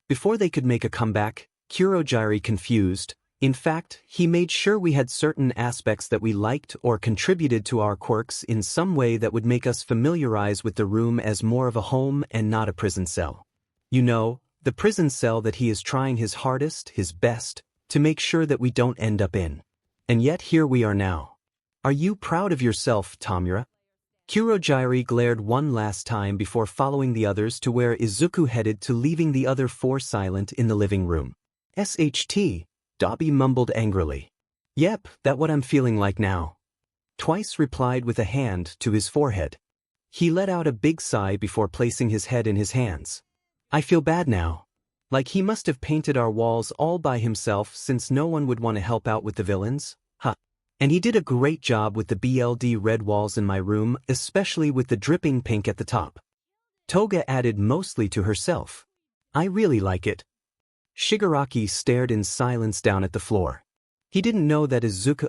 Before they could make a comeback, Kurogiri confused. In fact, he made sure we had certain aspects that we liked or contributed to our quirks in some way that would make us familiarize with the room as more of a home and not a prison cell. You know, the prison cell that he is trying his hardest, his best, to make sure that we don't end up in. And yet here we are now. Are you proud of yourself, Tomura? Kurogiri glared one last time before following the others to where Izuku headed to, leaving the other 4 silent in the living room. "SHT, Dabi mumbled angrily. "Yep, that's what I'm feeling like now." 𝗬𝗏 replied with a hand to his forehead. He let out a big sigh before placing his head in his hands. "I feel bad now. Like he must have painted our walls all by himself since no one would want to help out with the villains. Huh. And he did a great job with the BLD red walls in my room, especially with the dripping pink at the top." Toga added mostly to herself. "I really like it." Shigaraki stared in silence down at the floor. He didn't know that Izuku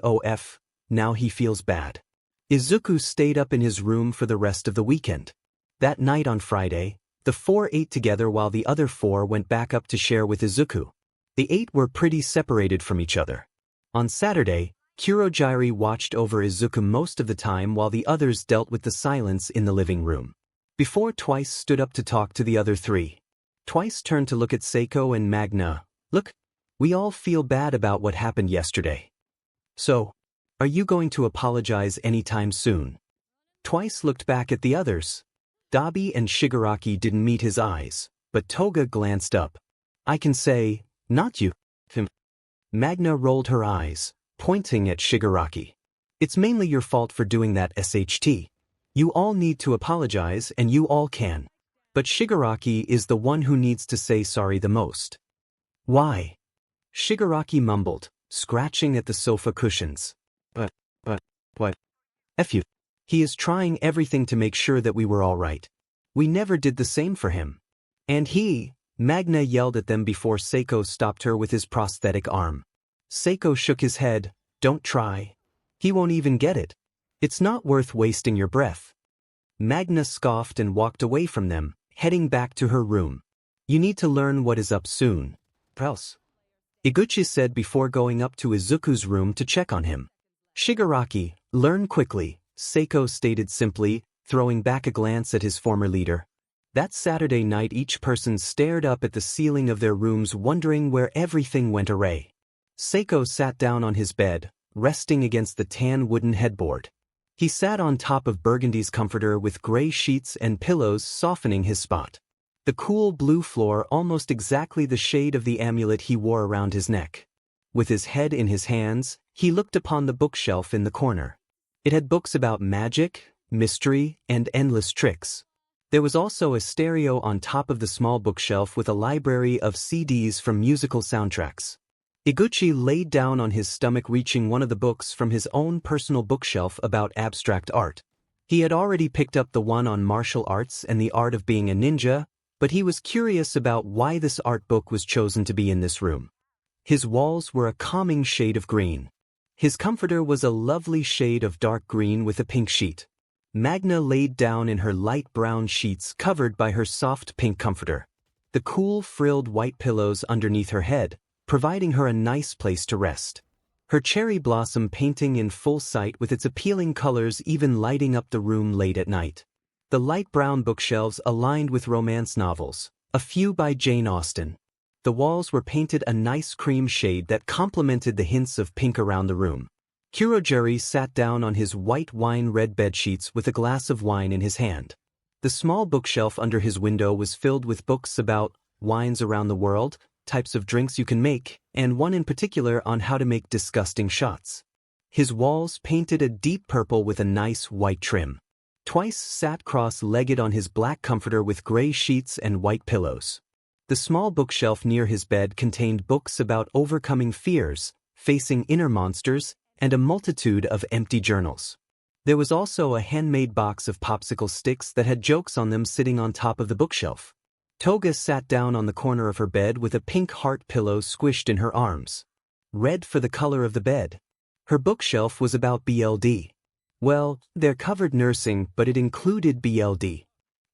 now he feels bad. Izuku stayed up in his room for the rest of the weekend. That night on Friday, the 4 ate together while the other 4 went back up to share with Izuku. The 8 were pretty separated from each other. On Saturday, Kurogiri watched over Izuku most of the time while the others dealt with the silence in the living room. Before 𝗬𝗏 stood up to talk to the other 3. 𝗬𝗏 turned to look at Seiko and Magna. "Look, we all feel bad about what happened yesterday. So, are you going to apologize anytime soon?" 𝗬𝗏 looked back at the others. Dabi and Shigaraki didn't meet his eyes, but Toga glanced up. "I can say, not you." Magna rolled her eyes, pointing at Shigaraki. "It's mainly your fault for doing that, SHT. You all need to apologize and you all can. But Shigaraki is the one who needs to say sorry the most." "Why?" Shigaraki mumbled, scratching at the sofa cushions. But, what? F you. He is trying everything to make sure that we were all right. We never did the same for him. And Magna yelled at them before Seiko stopped her with his prosthetic arm. Seiko shook his head. "Don't try. He won't even get it. It's not worth wasting your breath." Magna scoffed and walked away from them, heading back to her room. "You need to learn what is up soon. Else," Iguchi said before going up to Izuku's room to check on him. "Shigaraki, learn quickly," Seiko stated simply, throwing back a glance at his former leader. That Saturday night each person stared up at the ceiling of their rooms wondering where everything went awry. Seiko sat down on his bed, resting against the tan wooden headboard. He sat on top of Burgundy's comforter with gray sheets and pillows softening his spot. The cool blue floor almost exactly the shade of the amulet he wore around his neck. With his head in his hands, he looked upon the bookshelf in the corner. It had books about magic, mystery, and endless tricks. There was also a stereo on top of the small bookshelf with a library of CDs from musical soundtracks. 𝐒𝐭𝐚𝐲 laid down on his stomach, reaching one of the books from his own personal bookshelf about abstract art. He had already picked up the one on martial arts and the art of being a ninja, but he was curious about why this art book was chosen to be in this room. His walls were a calming shade of green. His comforter was a lovely shade of dark green with a pink sheet. Magna laid down in her light brown sheets covered by her soft pink comforter. The cool frilled white pillows underneath her head, providing her a nice place to rest. Her cherry blossom painting in full sight with its appealing colors even lighting up the room late at night. The light brown bookshelves aligned with romance novels, a few by Jane Austen. The walls were painted a nice cream shade that complemented the hints of pink around the room. Kurogiri sat down on his white wine-red bedsheets with a glass of wine in his hand. The small bookshelf under his window was filled with books about wines around the world, types of drinks you can make, and one in particular on how to make disgusting shots. His walls painted a deep purple with a nice white trim. 𝗬𝗏 sat cross-legged on his black comforter with gray sheets and white pillows. The small bookshelf near his bed contained books about overcoming fears, facing inner monsters, and a multitude of empty journals. There was also a handmade box of popsicle sticks that had jokes on them sitting on top of the bookshelf. 𝗕𝗏𝗄 sat down on the corner of her bed with a pink heart pillow squished in her arms. Red for the color of the bed. Her bookshelf was about BLD. Well, they're covered nursing, but it included BLD.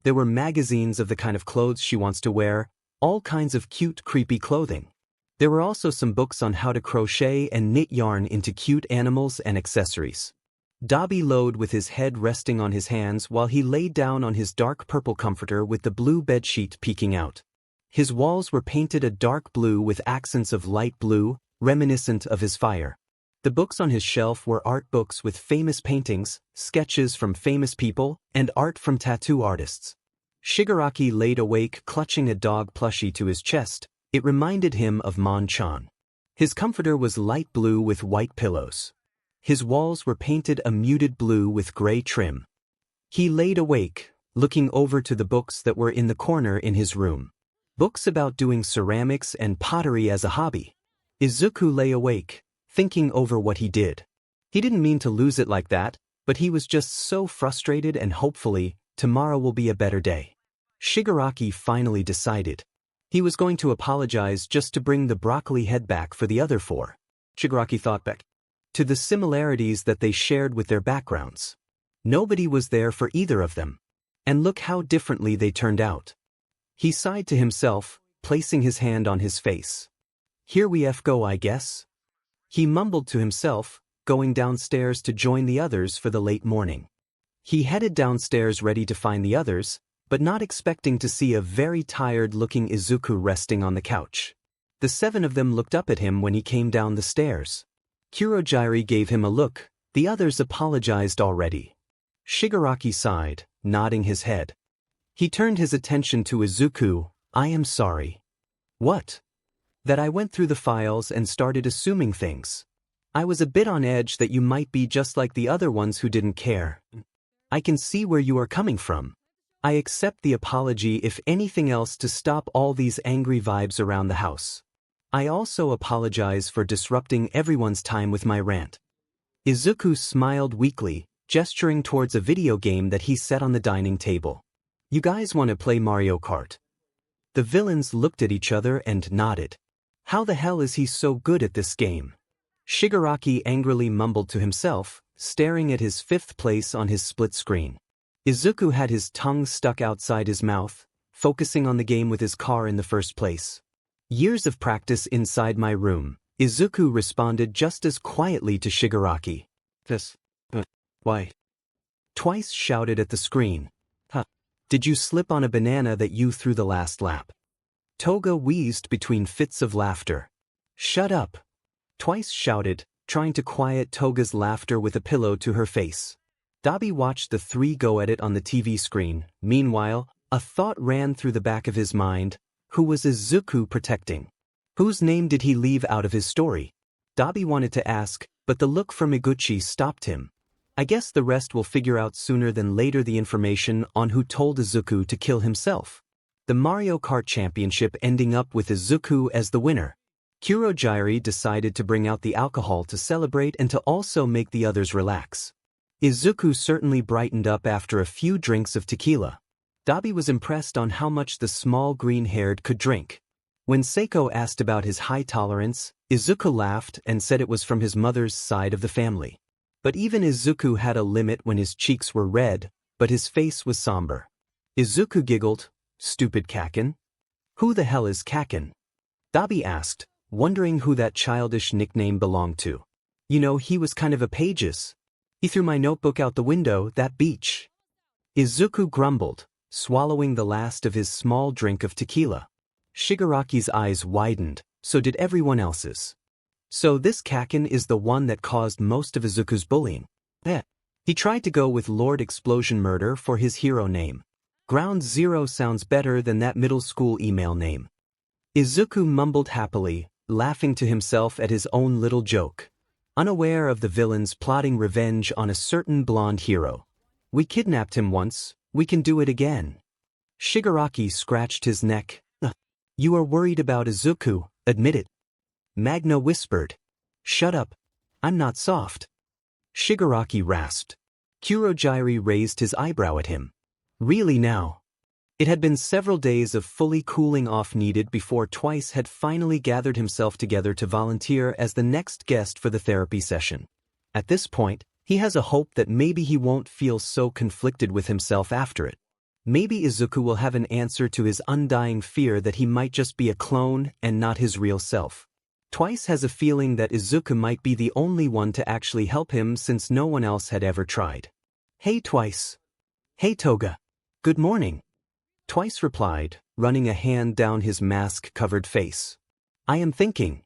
There were magazines of the kind of clothes she wants to wear, all kinds of cute, creepy clothing. There were also some books on how to crochet and knit yarn into cute animals and accessories. 𝗕𝗏𝗿 with his head resting on his hands while he lay down on his dark purple comforter with the blue bedsheet peeking out. His walls were painted a dark blue with accents of light blue, reminiscent of his fire. The books on his shelf were art books with famous paintings, sketches from famous people, and art from tattoo artists. Shigaraki laid awake clutching a dog plushie to his chest. It reminded him of Mon-chan. His comforter was light blue with white pillows. His walls were painted a muted blue with gray trim. He laid awake, looking over to the books that were in the corner in his room. Books about doing ceramics and pottery as a hobby. Izuku lay awake, thinking over what he did. He didn't mean to lose it like that, but he was just so frustrated, and hopefully, tomorrow will be a better day. Shigaraki finally decided. He was going to apologize just to bring the broccoli head back for the other four. Shigaraki thought back to the similarities that they shared with their backgrounds. Nobody was there for either of them. And look how differently they turned out. He sighed to himself, placing his hand on his face. Here we go, I guess. He mumbled to himself, going downstairs to join the others for the late morning. He headed downstairs ready to find the others, but not expecting to see a very tired-looking Izuku resting on the couch. The seven of them looked up at him when he came down the stairs. Kurogiri gave him a look. The others apologized already. Shigaraki sighed, nodding his head. He turned his attention to Izuku. I am sorry. What? That I went through the files and started assuming things. I was a bit on edge that you might be just like the other ones who didn't care. I can see where you are coming from. I accept the apology, if anything else, to stop all these angry vibes around the house. I also apologize for disrupting everyone's time with my rant. Izuku smiled weakly, gesturing towards a video game that he set on the dining table. You guys want to play Mario Kart? The villains looked at each other and nodded. How the hell is he so good at this game? Shigaraki angrily mumbled to himself, staring at his fifth place on his split screen. Izuku had his tongue stuck outside his mouth, focusing on the game with his car in the first place. Years of practice inside my room, Izuku responded just as quietly to Shigaraki. Why? 𝗬𝗏 shouted at the screen. Huh. Did you slip on a banana that you threw the last lap? Toga wheezed between fits of laughter. Shut up. 𝗬𝗏 shouted, trying to quiet Toga's laughter with a pillow to her face. Dabi watched the three go at it on the TV screen. Meanwhile, a thought ran through the back of his mind. Who was Izuku protecting? Whose name did he leave out of his story? Dabi wanted to ask, but the look from Iguchi stopped him. I guess the rest will figure out sooner than later the information on who told Izuku to kill himself. The Mario Kart Championship ending up with Izuku as the winner. Kurogiri decided to bring out the alcohol to celebrate and to also make the others relax. Izuku certainly brightened up after a few drinks of tequila. 𝗕𝗵𝗿 was impressed on how much the small green-haired could drink. When Seiko asked about his high tolerance, Izuku laughed and said it was from his mother's side of the family. But even Izuku had a limit when his cheeks were red, but his face was somber. Izuku giggled, "Stupid Kaken? Who the hell is Kaken?" 𝗕𝗵𝗿 asked, wondering who that childish nickname belonged to. "You know, he was kind of a pages. He threw my notebook out the window that beach." Izuku grumbled, swallowing the last of his small drink of tequila. Shigaraki's eyes widened, so did everyone else's. So this Kaken is the one that caused most of Izuku's bullying. He tried to go with Lord 𝗵𝗵𝗵 for his hero name. Ground Zero sounds better than that middle school email name. Izuku mumbled happily, laughing to himself at his own little joke. Unaware of the villains plotting revenge on a certain blonde hero. "We kidnapped him once, we can do it again." Shigaraki scratched his neck. "You are worried about Izuku, admit it." Magna whispered. "Shut up. I'm not soft." Shigaraki rasped. Kurogiri raised his eyebrow at him. "Really now?" It had been several days of fully cooling off needed before 𝗬𝗏 had finally gathered himself together to volunteer as the next guest for the therapy session. At this point, he has a hope that maybe he won't feel so conflicted with himself after it. Maybe Izuku will have an answer to his undying fear that he might just be a clone and not his real self. 𝗬𝗏 has a feeling that Izuku might be the only one to actually help him since no one else had ever tried. "Hey 𝗬𝗏. Hey Toga. Good morning." 𝗬𝗏 replied, running a hand down his mask-covered face. "I am thinking."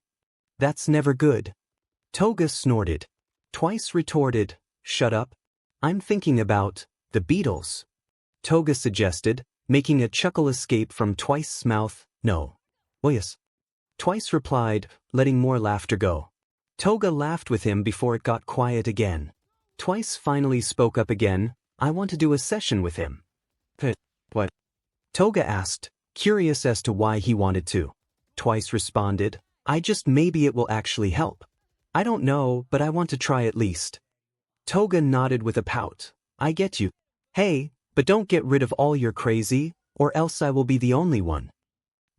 "That's never good." Toga snorted. 𝗬𝗏 retorted, "Shut up. I'm thinking about the Beatles." Toga suggested, making a chuckle escape from 𝗬𝗏's mouth. "No. Oh yes." 𝗬𝗏 replied, letting more laughter go. Toga laughed with him before it got quiet again. 𝗬𝗏 finally spoke up again. "I want to do a session with him." "What?" Toga asked, curious as to why he wanted to. 𝗬𝗏 responded, maybe it will actually help. I don't know, but I want to try at least." Toga nodded with a pout. "I get you. Hey, but don't get rid of all your crazy, or else I will be the only one.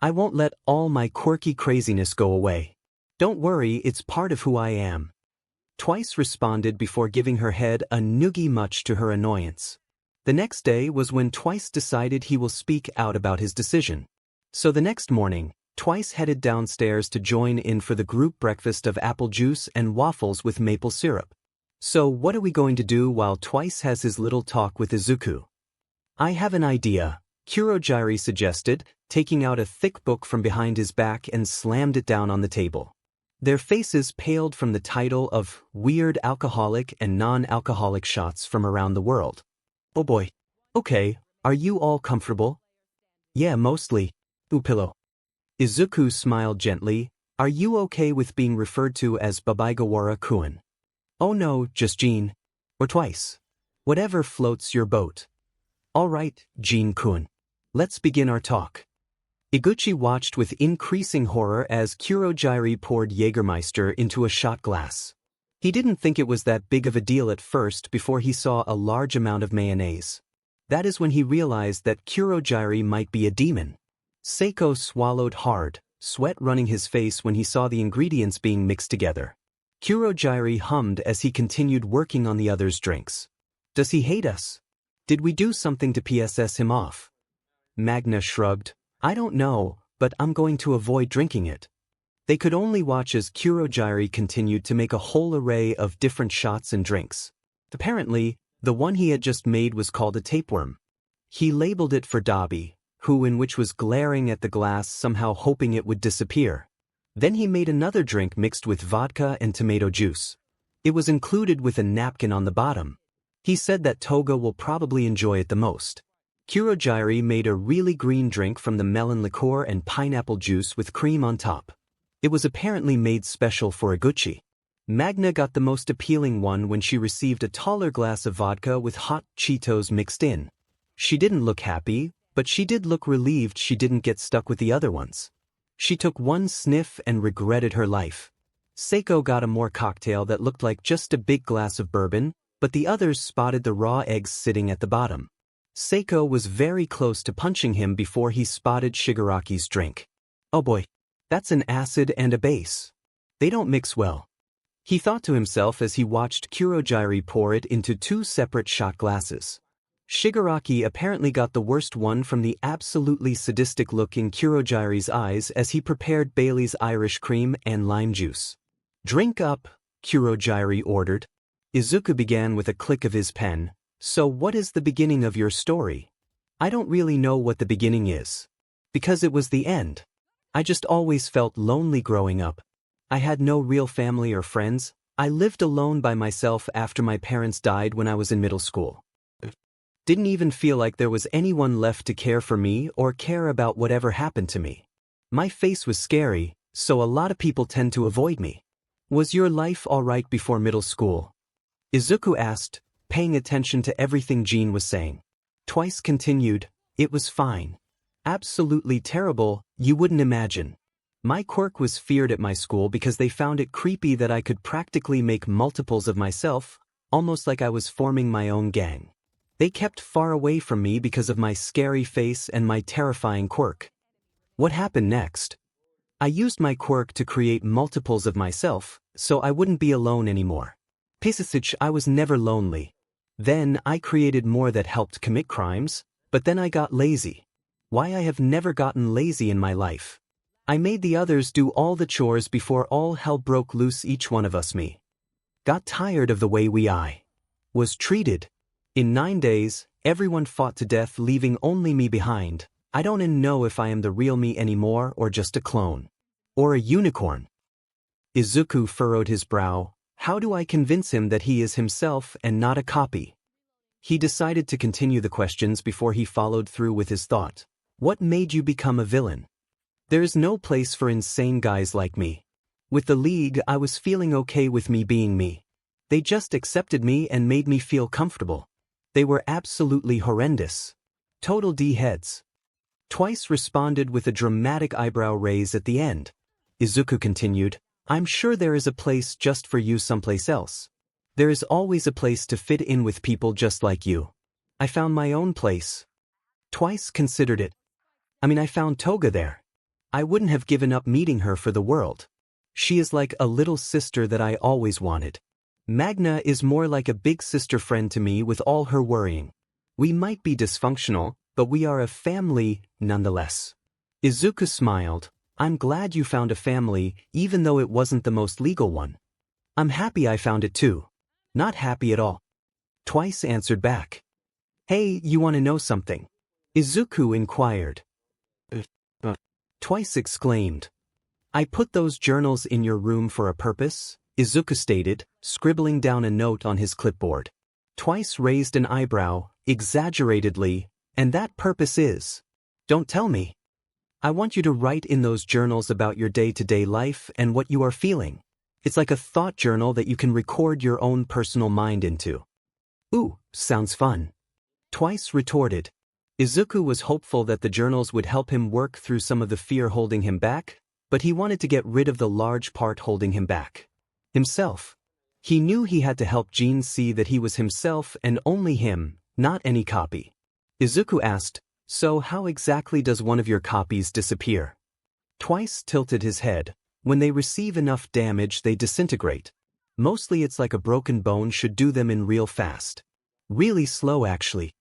I won't let all my quirky craziness go away. Don't worry, it's part of who I am." 𝗬𝗏 responded before giving her head a noogie much to her annoyance. The next day was when 𝗬𝗏 decided he will speak out about his decision. So the next morning, 𝗬𝗏 headed downstairs to join in for the group breakfast of apple juice and waffles with maple syrup. So what are we going to do while 𝗬𝗏 has his little talk with Izuku? "I have an idea," Kurogiri suggested, taking out a thick book from behind his back and slammed it down on the table. Their faces paled from the title of Weird Alcoholic and Non-Alcoholic Shots from Around the World. "Oh boy. Okay, are you all comfortable?" "Yeah, mostly. Pillow." Izuku smiled gently. "Are you okay with being referred to as 𝗵𝗃𝗃-kun?" "Oh no, just Jean. Or 𝗬𝗏. Whatever floats your boat." "All right, Jean-kun. Let's begin our talk." Iguchi watched with increasing horror as Kurogiri poured Jägermeister into a shot glass. He didn't think it was that big of a deal at first before he saw a large amount of mayonnaise. That is when he realized that Kurogiri might be a demon. Seiko swallowed hard, sweat running his face when he saw the ingredients being mixed together. Kurogiri hummed as he continued working on the others' drinks. "Does he hate us? Did we do something to piss him off?" Magna shrugged. "I don't know, but I'm going to avoid drinking it." They could only watch as Kurogiri continued to make a whole array of different shots and drinks. Apparently, the one he had just made was called a tapeworm. He labeled it for 𝗕𝗵𝗿, who in which was glaring at the glass somehow hoping it would disappear. Then he made another drink mixed with vodka and tomato juice. It was included with a napkin on the bottom. He said that Toga will probably enjoy it the most. Kurogiri made a really green drink from the melon liqueur and pineapple juice with cream on top. It was apparently made special for Iguchi. Magna got the most appealing one when she received a taller glass of vodka with hot Cheetos mixed in. She didn't look happy, but she did look relieved she didn't get stuck with the other ones. She took one sniff and regretted her life. Seiko got a more cocktail that looked like just a big glass of bourbon, but the others spotted the raw eggs sitting at the bottom. Seiko was very close to punching him before he spotted Shigaraki's drink. Oh boy, that's an acid and a base. They don't mix well. He thought to himself as he watched Kurogiri pour it into two separate shot glasses. Shigaraki apparently got the worst one from the absolutely sadistic look in Kurogiri's eyes as he prepared Bailey's Irish cream and lime juice. "Drink up," Kurogiri ordered. Izuku began with a click of his pen. "So what is the beginning of your story?" "I don't really know what the beginning is. Because it was the end. I just always felt lonely growing up. I had no real family or friends. I lived alone by myself after my parents died when I was in middle school. Didn't even feel like there was anyone left to care for me or care about whatever happened to me. My face was scary, so a lot of people tend to avoid me." "Was your life alright before middle school?" Izuku asked, paying attention to everything Jean was saying. Twice continued, "It was fine. Absolutely terrible, you wouldn't imagine. My quirk was feared at my school because they found it creepy that I could practically make multiples of myself, almost like I was forming my own gang. They kept far away from me because of my scary face and my terrifying quirk." "What happened next?" "I used my quirk to create multiples of myself, so I wouldn't be alone anymore. I was never lonely. Then I created more that helped commit crimes, but then I got lazy. Why I have never gotten lazy in my life. I made the others do all the chores before all hell broke loose, each one of us me. Got tired of the way I was treated. In 9 days, everyone fought to death, leaving only me behind. I don't even know if I am the real me anymore or just a clone. Or a unicorn." Izuku furrowed his brow. How do I convince him that he is himself and not a copy? He decided to continue the questions before he followed through with his thought. "What made you become a villain?" "There is no place for insane guys like me. With the League, I was feeling okay with me being me. They just accepted me and made me feel comfortable. They were absolutely horrendous. Total D-heads." Twice responded with a dramatic eyebrow raise at the end. Izuku continued, "I'm sure there is a place just for you someplace else. There is always a place to fit in with people just like you. I found my own place." Twice considered it. I found Toga there. I wouldn't have given up meeting her for the world. She is like a little sister that I always wanted. Magna is more like a big sister friend to me with all her worrying. We might be dysfunctional, but we are a family nonetheless." Izuku smiled. "I'm glad you found a family, even though it wasn't the most legal one." "I'm happy I found it too." "Not happy at all." Twice answered back. "Hey, you want to know something?" Izuku inquired. Twice exclaimed. "I put those journals in your room for a purpose," Izuku stated, scribbling down a note on his clipboard. Twice raised an eyebrow, exaggeratedly, "And that purpose is?" "Don't tell me." "I want you to write in those journals about your day-to-day life and what you are feeling. It's like a thought journal that you can record your own personal mind into." "Ooh, sounds fun." Twice retorted. Izuku was hopeful that the journals would help him work through some of the fear holding him back, but he wanted to get rid of the large part holding him back. Himself. He knew he had to help Jean see that he was himself and only him, not any copy. Izuku asked, "So how exactly does one of your copies disappear?" Twice tilted his head. "When they receive enough damage they disintegrate. Mostly it's like a broken bone should do them in real fast. Really slow actually."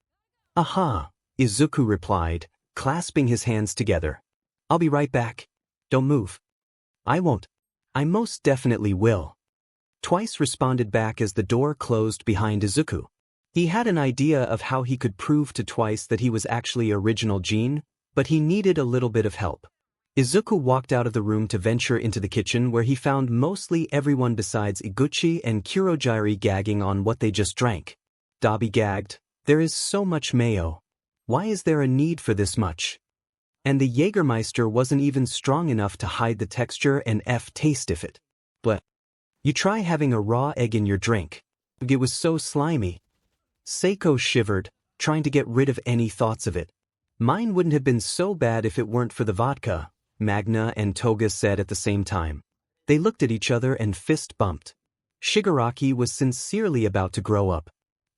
"Aha," Izuku replied, clasping his hands together. "I'll be right back. Don't move." "I won't." "I most definitely will." Twice responded back as the door closed behind Izuku. He had an idea of how he could prove to Twice that he was actually original Jean, but he needed a little bit of help. Izuku walked out of the room to venture into the kitchen where he found mostly everyone besides Iguchi and Kurogiri gagging on what they just drank. Dabi gagged, "There is so much mayo. Why is there a need for this much? And the Jägermeister wasn't even strong enough to hide the texture and taste of it. But you try having a raw egg in your drink. It was so slimy." Seiko shivered, trying to get rid of any thoughts of it. "Mine wouldn't have been so bad if it weren't for the vodka. Magna and 𝗬𝗏 said at the same time. They looked at each other and fist bumped. Shigaraki was sincerely about to grow up.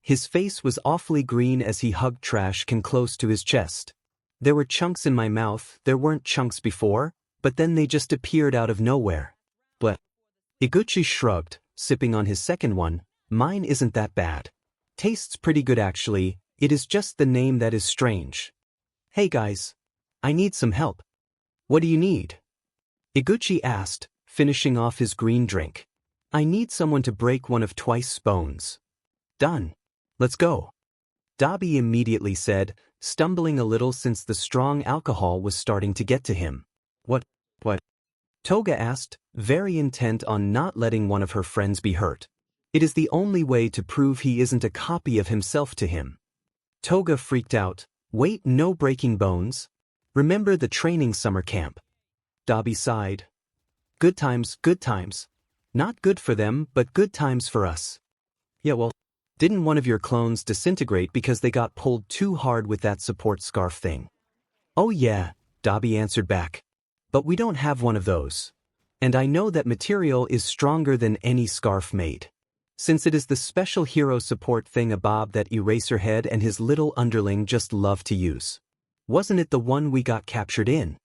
His face was awfully green as he hugged 𝗓𝗓 close to his chest. There were chunks in my mouth, there weren't chunks before, but then they just appeared out of nowhere. But Iguchi shrugged, sipping on his second one. Mine isn't that bad. Tastes pretty good actually, it is just the name that is strange. Hey guys. I need some help. What do you need? Iguchi asked, finishing off his green drink. I need someone to break one of 𝗬𝗏's bones. Done. Let's go. 𝗕𝗵𝗵𝗆 immediately said, stumbling a little since the strong alcohol was starting to get to him. What? 𝗬𝗏 asked, very intent on not letting one of her friends be hurt. It is the only way to prove he isn't a copy of himself to him. 𝗬𝗏 freaked out. Wait, no breaking bones? Remember the training summer camp? 𝗕𝗵𝗵 sighed. Good times. Not good for them, but good times for us. Yeah, well, didn't one of your clones disintegrate because they got pulled too hard with that support scarf thing? Oh yeah, 𝗕𝗵𝗵 answered back. But we don't have one of those. And I know that material is stronger than any scarf made. Since it is the special hero support 𝗕𝗏𝗵𝗆 that Eraserhead and his little underling just love to use. Wasn't it the one we got captured in?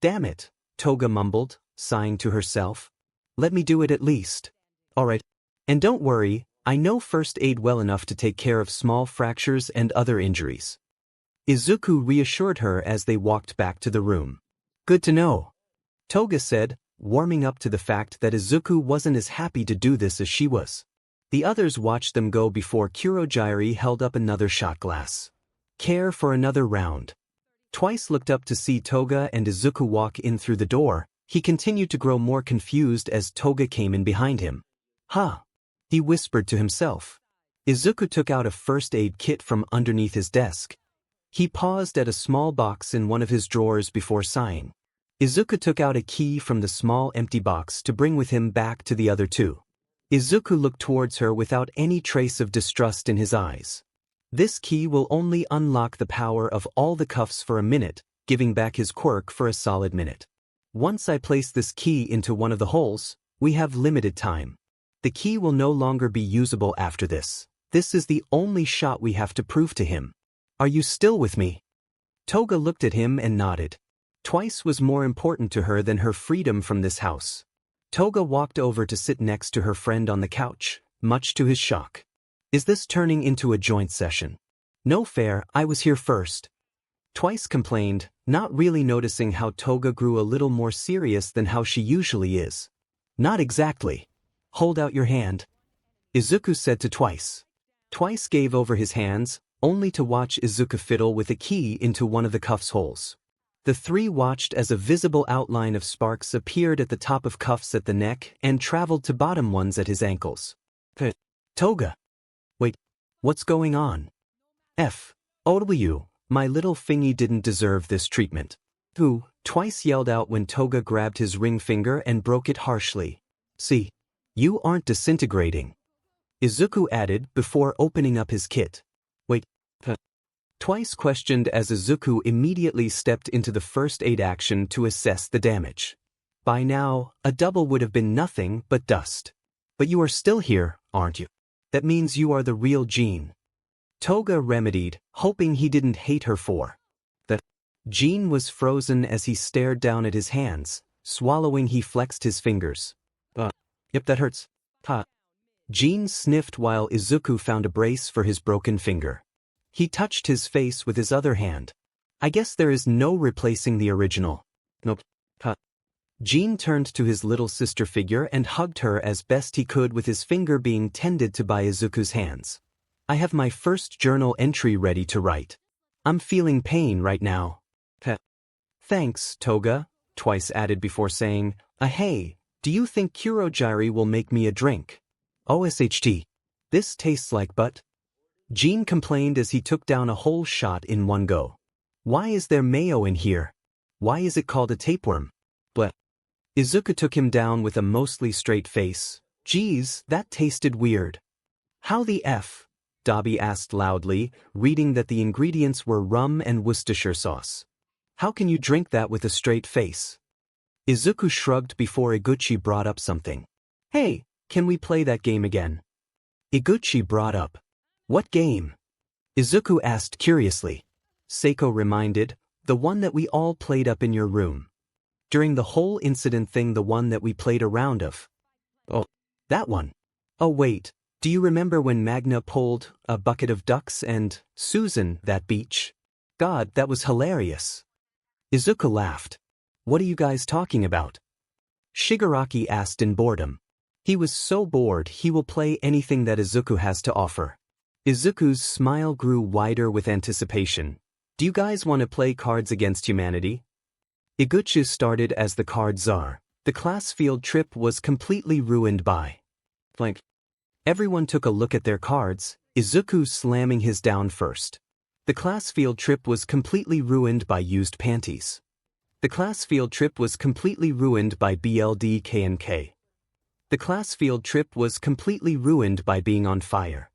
Damn it, 𝗬𝗏 mumbled, sighing to herself. Let me do it at least. Alright. And don't worry, I know first aid well enough to take care of small fractures and other injuries. Izuku reassured her as they walked back to the room. Good to know. 𝗬𝗏 said, warming up to the fact that Izuku wasn't as happy to do this as she was. The others watched them go before Kurogiri held up another shot glass. Care for another round. 𝗬𝗏 looked up to see 𝗬𝗏 and Izuku walk in through the door. He continued to grow more confused as 𝗬𝗏 came in behind him. Huh. He whispered to himself. Izuku took out a first aid kit from underneath his desk. He paused at a small box in one of his drawers before sighing. Izuku took out a key from the small empty box to bring with him back to the other two. Izuku looked towards her without any trace of distrust in his eyes. This key will only unlock the power of all the cuffs for a minute, giving back his quirk for a solid minute. Once I place this key into one of the holes, we have limited time. The key will no longer be usable after this. This is the only shot we have to prove to him. Are you still with me? 𝗬𝗏 looked at him and nodded. 𝗬𝗏 was more important to her than her freedom from this house. 𝗬𝗏 walked over to sit next to her friend on the couch, much to his shock. Is this turning into a joint session? No fair, I was here first. 𝗬𝗏 complained, not really noticing how 𝗬𝗏 grew a little more serious than how she usually is. Not exactly. Hold out your hand. Izuku said to 𝗬𝗏. 𝗬𝗏 gave over his hands, only to watch Izuku fiddle with a key into one of the cuff's holes. The three watched as a visible outline of sparks appeared at the top of cuffs at the neck and traveled to bottom ones at his ankles. 𝗬𝗏. Wait, what's going on? 𝗬𝗏, my little thingy didn't deserve this treatment. Who? 𝗬𝗏 yelled out when 𝗬𝗏 grabbed his ring finger and broke it harshly. See? You aren't disintegrating. Izuku added before opening up his kit. Wait. 𝗬𝗏 questioned as Izuku immediately stepped into the first aid action to assess the damage. By now, a double would have been nothing but dust. But you are still here, aren't you? That means you are the real Jean. 𝗬𝗏 remedied, hoping he didn't hate her for. The Jean was frozen as he stared down at his hands. Swallowing, he flexed his fingers. Yep, that hurts. Jean sniffed while Izuku found a brace for his broken finger. He touched his face with his other hand. I guess there is no replacing the original. Nope. Jean turned to his little sister figure and hugged her as best he could with his finger being tended to by Izuku's hands. I have my first journal entry ready to write. I'm feeling pain right now. Thanks, 𝗬𝗏, 𝗬𝗏 added before saying, hey, do you think Kurogiri will make me a drink? OSHT. This tastes like butt. Jean complained as he took down a whole shot in one go. Why is there mayo in here? Why is it called a tapeworm? Bleh. Izuku took him down with a mostly straight face. Geez, that tasted weird. How the F? 𝗕𝗵𝗵 asked loudly, reading that the ingredients were rum and Worcestershire sauce. How can you drink that with a straight face? Izuku shrugged before 𝗧𝗂𝘁𝗵𝗃 brought up something. Hey, can we play that game again? 𝗧𝗂𝘁𝗵 brought up. What game? Izuku asked curiously. Seiko reminded, the one that we all played up in your room. During the whole incident thing, the one that we played a round of. Oh, that one. Oh wait, do you remember when Magna pulled a bucket of ducks and Susan that beach? God, that was hilarious. Izuku laughed. What are you guys talking about? Shigaraki asked in boredom. He was so bored he will play anything that Izuku has to offer. Izuku's smile grew wider with anticipation. Do you guys want to play Cards Against Humanity? 𝗧𝗂𝘁𝗵 started as the card czar. The class field trip was completely ruined by blank. Everyone took a look at their cards, Izuku slamming his down first. The class field trip was completely ruined by used panties. The class field trip was completely ruined by 𝗔𝗂𝘁𝗵𝗃𝗁𝐾. The class field trip was completely ruined by being on fire.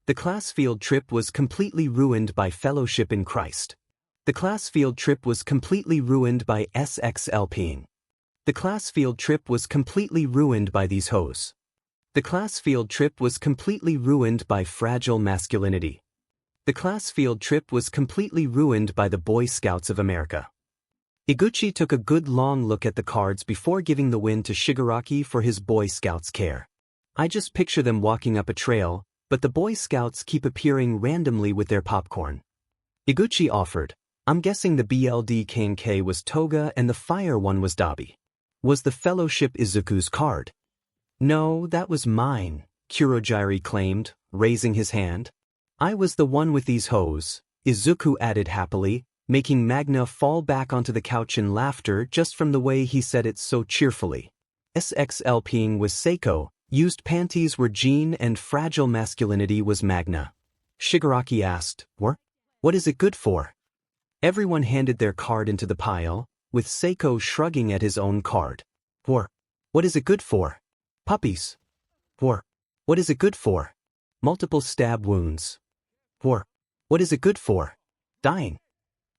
The class field trip was completely ruined by fellowship in Christ. The class field trip was completely ruined by 𝗧𝗓𝗪𝗔𝗂𝘁𝗵𝗃. The class field trip was completely ruined by these hoes. The class field trip was completely ruined by fragile masculinity. The class field trip was completely ruined by the Boy Scouts of America. 𝗧𝗂𝘁𝗵 took a good long look at the cards before giving the win to Shigaraki for his Boy Scouts care. I just picture them walking up a trail, but the Boy Scouts keep appearing randomly with their popcorn. 𝗧𝗂𝘁𝗵 offered. I'm guessing the 𝗕𝗂𝗧𝗏𝗁𝐾 was Toga and the fire one was 𝗕𝗶𝗍. Was the fellowship Izuku's card? No, that was mine, Kurogiri claimed, raising his hand. I was the one with these hoes, Izuku added happily, making Magna fall back onto the couch in laughter just from the way he said it so cheerfully. 𝗧𝗓𝗪𝗙𝗍𝗄 was Seiko, used panties were Jean, and fragile masculinity was Magna. Shigaraki asked, What is it good for? Everyone handed their card into the pile, with Seiko shrugging at his own card. What is it good for? Puppies. What is it good for? Multiple stab wounds. What is it good for? Dying.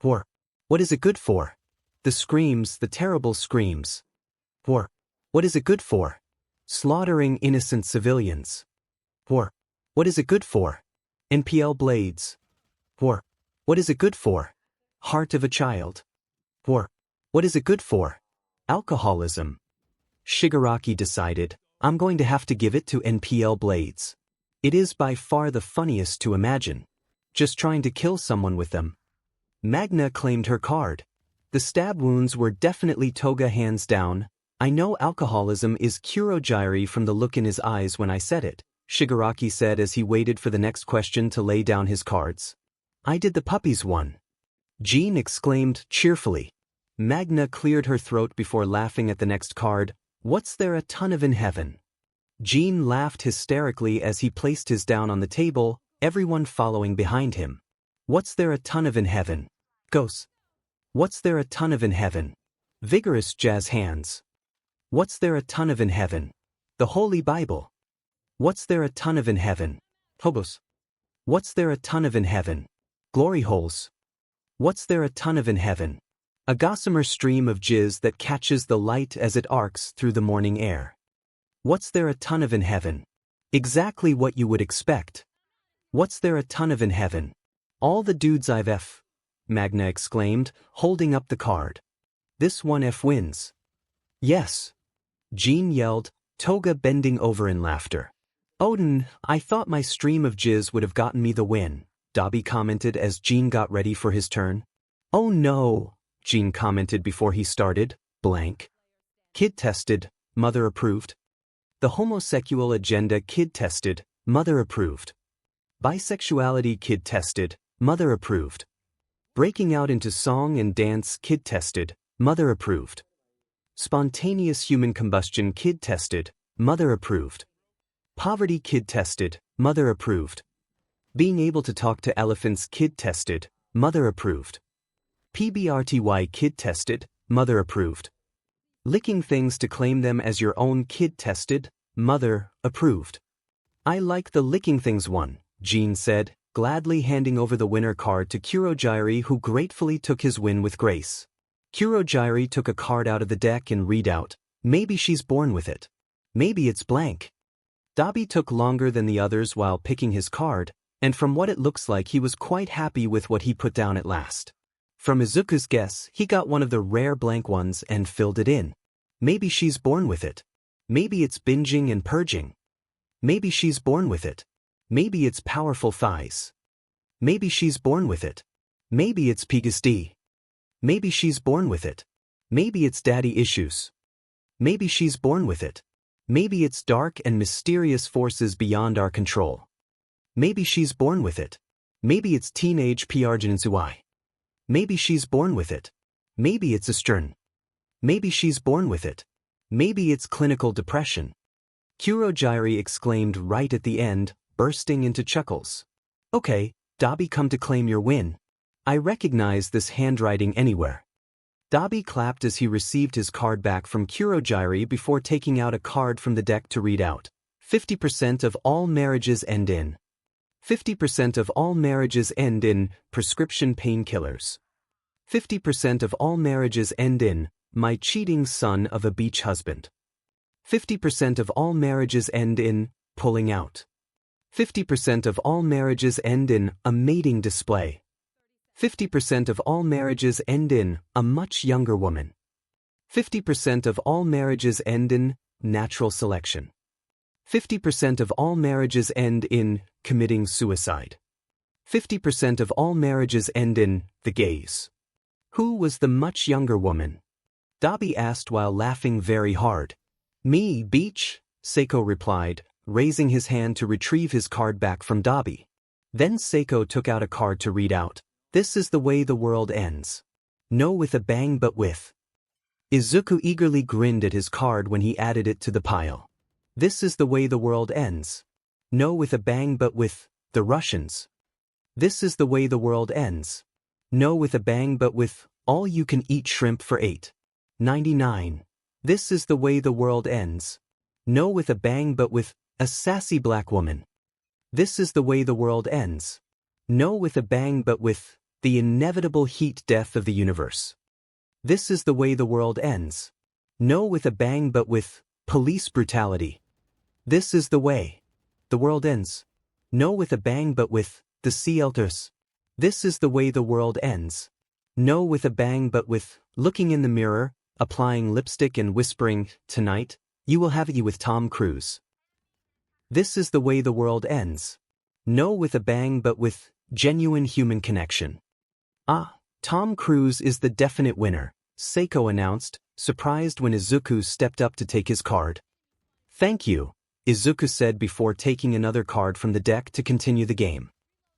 What is it good for? The screams, the terrible screams. What is it good for? Slaughtering innocent civilians. What is it good for? NPL blades. What is it good for? Heart of a child. What is it good for? Alcoholism. Shigaraki decided, I'm going to have to give it to NPL blades. It is by far the funniest to imagine. Just trying to kill someone with them. Magna claimed her card. The stab wounds were definitely Toga hands down. I know alcoholism is Kurogiri from the look in his eyes when I said it, Shigaraki said as he waited for the next question to lay down his cards. I did the puppies one. Jean exclaimed cheerfully. Magna cleared her throat before laughing at the next card. What's there a ton of in heaven? Jean laughed hysterically as he placed his down on the table, everyone following behind him. What's there a ton of in heaven? Ghosts. What's there a ton of in heaven? Vigorous jazz hands. What's there a ton of in heaven? The Holy Bible. What's there a ton of in heaven? Hobos. What's there a ton of in heaven? Glory holes. What's there a ton of in heaven? A gossamer stream of jizz that catches the light as it arcs through the morning air. What's there a ton of in heaven? Exactly what you would expect. What's there a ton of in heaven? All the dudes I've F, Magna exclaimed, holding up the card. This one F wins. Yes. Jean yelled, Toga bending over in laughter. Odin, I thought my stream of jizz would have gotten me the win, 𝗕𝗶𝗍 commented as Jean got ready for his turn. Oh no, Jean commented before he started, blank. Kid tested, mother approved. The homosexual agenda kid tested, mother approved. Bisexuality kid tested, mother approved. Breaking out into song and dance kid tested, mother approved. Spontaneous human combustion kid tested, mother approved. Poverty kid tested, mother approved. Being able to talk to elephants kid tested, mother approved. PBRTY kid tested, mother approved. Licking things to claim them as your own kid tested, mother approved. I like the licking things one, Jean said, gladly handing over the winner card to Kurogiri, who gratefully took his win with grace. Kurogiri took a card out of the deck and read out, maybe she's born with it. Maybe it's blank. 𝗕𝗵𝗿 took longer than the others while picking his card, and from what it looks like he was quite happy with what he put down at last. From Izuku's guess, he got one of the rare blank ones and filled it in. Maybe she's born with it. Maybe it's binging and purging. Maybe she's born with it. Maybe it's powerful thighs. Maybe she's born with it. Maybe it's PTSD. Maybe she's born with it. Maybe it's daddy issues. Maybe she's born with it. Maybe it's dark and mysterious forces beyond our control. Maybe she's born with it. Maybe it's teenage 𝗕𝗫𝗁𝐻𝗫𝐿. Maybe she's born with it. Maybe it's 𝗔𝗂𝘁𝗵𝗏. Maybe she's born with it. Maybe it's clinical depression. Kurogiri exclaimed right at the end, bursting into chuckles. Okay, 𝗕𝗵𝗿, come to claim your win. I recognize this handwriting anywhere. 𝗕𝗵𝗿 clapped as he received his card back from Kurogiri before taking out a card from the deck to read out. 50% of all marriages end in. 50% of all marriages end in prescription painkillers. 50% of all marriages end in my cheating son of a beach husband. 50% of all marriages end in pulling out. 50% of all marriages end in a mating display. 50% of all marriages end in a much younger woman. 50% of all marriages end in natural selection. 50% of all marriages end in committing suicide. 50% of all marriages end in the gays. Who was the much younger woman? 𝗕𝗵𝗿 asked while laughing very hard. Me, beach, 𝗧𝗂𝗁 replied, raising his hand to retrieve his card back from 𝗕𝗵𝗿. Then 𝗧𝗂𝗁 took out a card to read out. This is the way the world ends. No with a bang but with. Izuku eagerly grinned at his card when he added it to the pile. This is the way the world ends. No with a bang but with the Russians. This is the way the world ends. No with a bang but with all you can eat shrimp for $8.99. This is the way the world ends. No with a bang but with a sassy black woman. This is the way the world ends. No with a bang but with the inevitable heat death of the universe. This is the way the world ends. No with a bang but with police brutality. This is the way the world ends. No with a bang but with the 𝗬𝗓𝘗𝘁. This is the way the world ends. No with a bang but with looking in the mirror, applying lipstick and whispering, tonight, you will have it with Tom Cruise. This is the way the world ends. No with a bang but with genuine human connection. Ah, Tom Cruise is the definite winner, 𝗧𝗂𝗁 announced, surprised when Izuku stepped up to take his card. Thank you, Izuku said before taking another card from the deck to continue the game.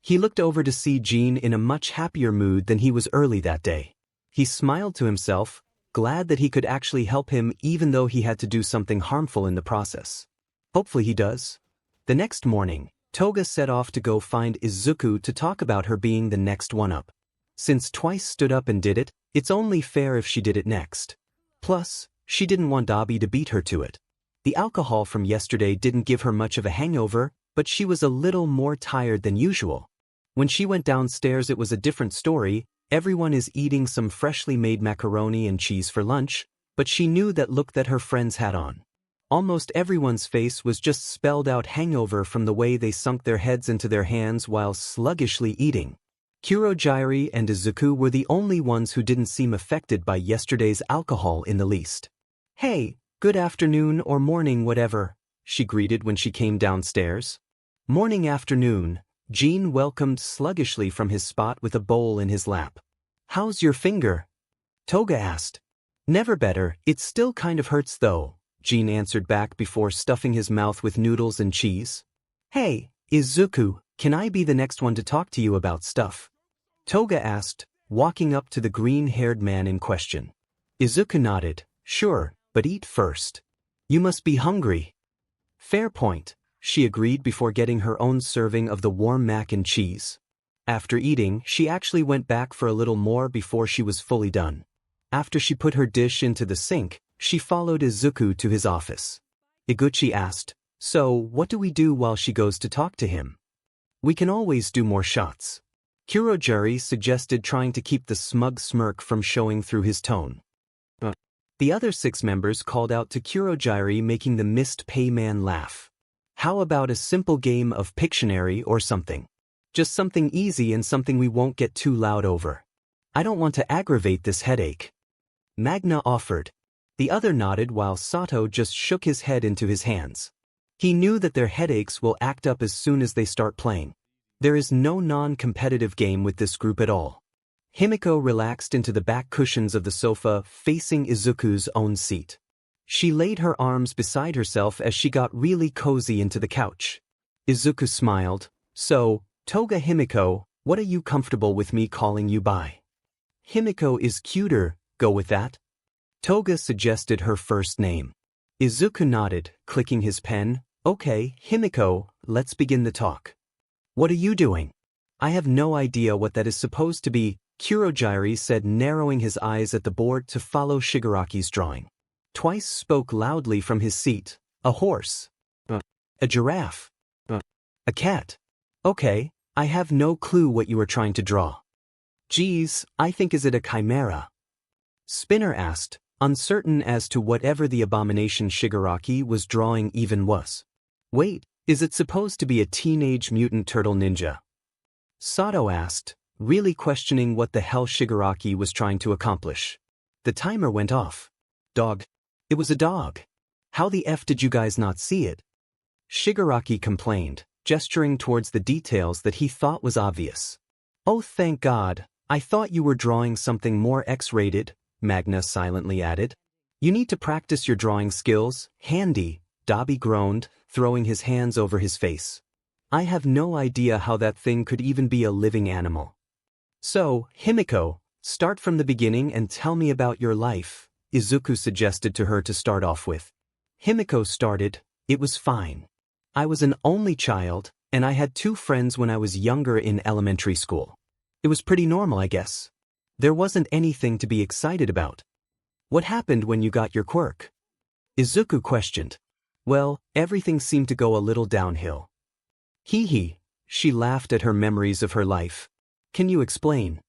He looked over to see Jin in a much happier mood than he was early that day. He smiled to himself, glad that he could actually help him even though he had to do something harmful in the process. Hopefully he does. The next morning, Toga set off to go find Izuku to talk about her being the next one up. Since twice stood up and did it, it's only fair if she did it next. Plus, she didn't want 𝗕𝗵𝗿 to beat her to it. The alcohol from yesterday didn't give her much of a hangover, but she was a little more tired than usual. When she went downstairs it was a different story. Everyone is eating some freshly made macaroni and cheese for lunch, but she knew that look that her friends had on. Almost everyone's face was just spelled out hangover from the way they sunk their heads into their hands while sluggishly eating. Kurogiri and Izuku were the only ones who didn't seem affected by yesterday's alcohol in the least. Hey, good afternoon or morning whatever, she greeted when she came downstairs. Morning afternoon, Jin welcomed sluggishly from his spot with a bowl in his lap. How's your finger? Toga asked. Never better, it still kind of hurts though, Jin answered back before stuffing his mouth with noodles and cheese. Hey, Izuku, can I be the next one to talk to you about stuff? Toga asked, walking up to the green-haired man in question. Izuku nodded, sure, but eat first. You must be hungry. Fair point, she agreed before getting her own serving of the warm mac and cheese. After eating, she actually went back for a little more before she was fully done. After she put her dish into the sink, she followed Izuku to his office. Iguchi asked, so what do we do while she goes to talk to him? We can always do more shots. Kurogiri suggested, trying to keep the smug smirk from showing through his tone. The other 6 members called out to Kurogiri, making the mist pay man laugh. How about a simple game of Pictionary or something? Just something easy and something we won't get too loud over. I don't want to aggravate this headache. Magna offered. The other nodded while Sato just shook his head into his hands. He knew that their headaches will act up as soon as they start playing. There is no non-competitive game with this group at all. Himiko relaxed into the back cushions of the sofa, facing Izuku's own seat. She laid her arms beside herself as she got really cozy into the couch. Izuku smiled. So, Toga Himiko, what are you comfortable with me calling you by? Himiko is cuter, go with that? Toga suggested her first name. Izuku nodded, clicking his pen. Okay, Himiko, let's begin the talk. What are you doing? I have no idea what that is supposed to be, Kurogiri said, narrowing his eyes at the board to follow Shigaraki's drawing. Twice spoke loudly from his seat. A horse. A giraffe. A cat. Okay, I have no clue what you are trying to draw. Geez, I think is it a chimera? Spinner asked, uncertain as to whatever the abomination Shigaraki was drawing even was. Wait, is it supposed to be a teenage mutant turtle ninja? Sato asked, really questioning what the hell Shigaraki was trying to accomplish. The timer went off. Dog. It was a dog. How the F did you guys not see it? Shigaraki complained, gesturing towards the details that he thought was obvious. Oh, thank God, I thought you were drawing something more X-rated, Magna silently added. You need to practice your drawing skills, handy, 𝗬𝗲𝗏 groaned, throwing his hands over his face. I have no idea how that thing could even be a living animal. So, Himiko, start from the beginning and tell me about your life, Izuku suggested to her to start off with. Himiko started. It was fine. I was an only child, and I had 2 friends when I was younger in elementary school. It was pretty normal, I guess. There wasn't anything to be excited about. What happened when you got your quirk? Izuku questioned. Well, everything seemed to go a little downhill. Hee, she laughed at her memories of her life. Can you explain?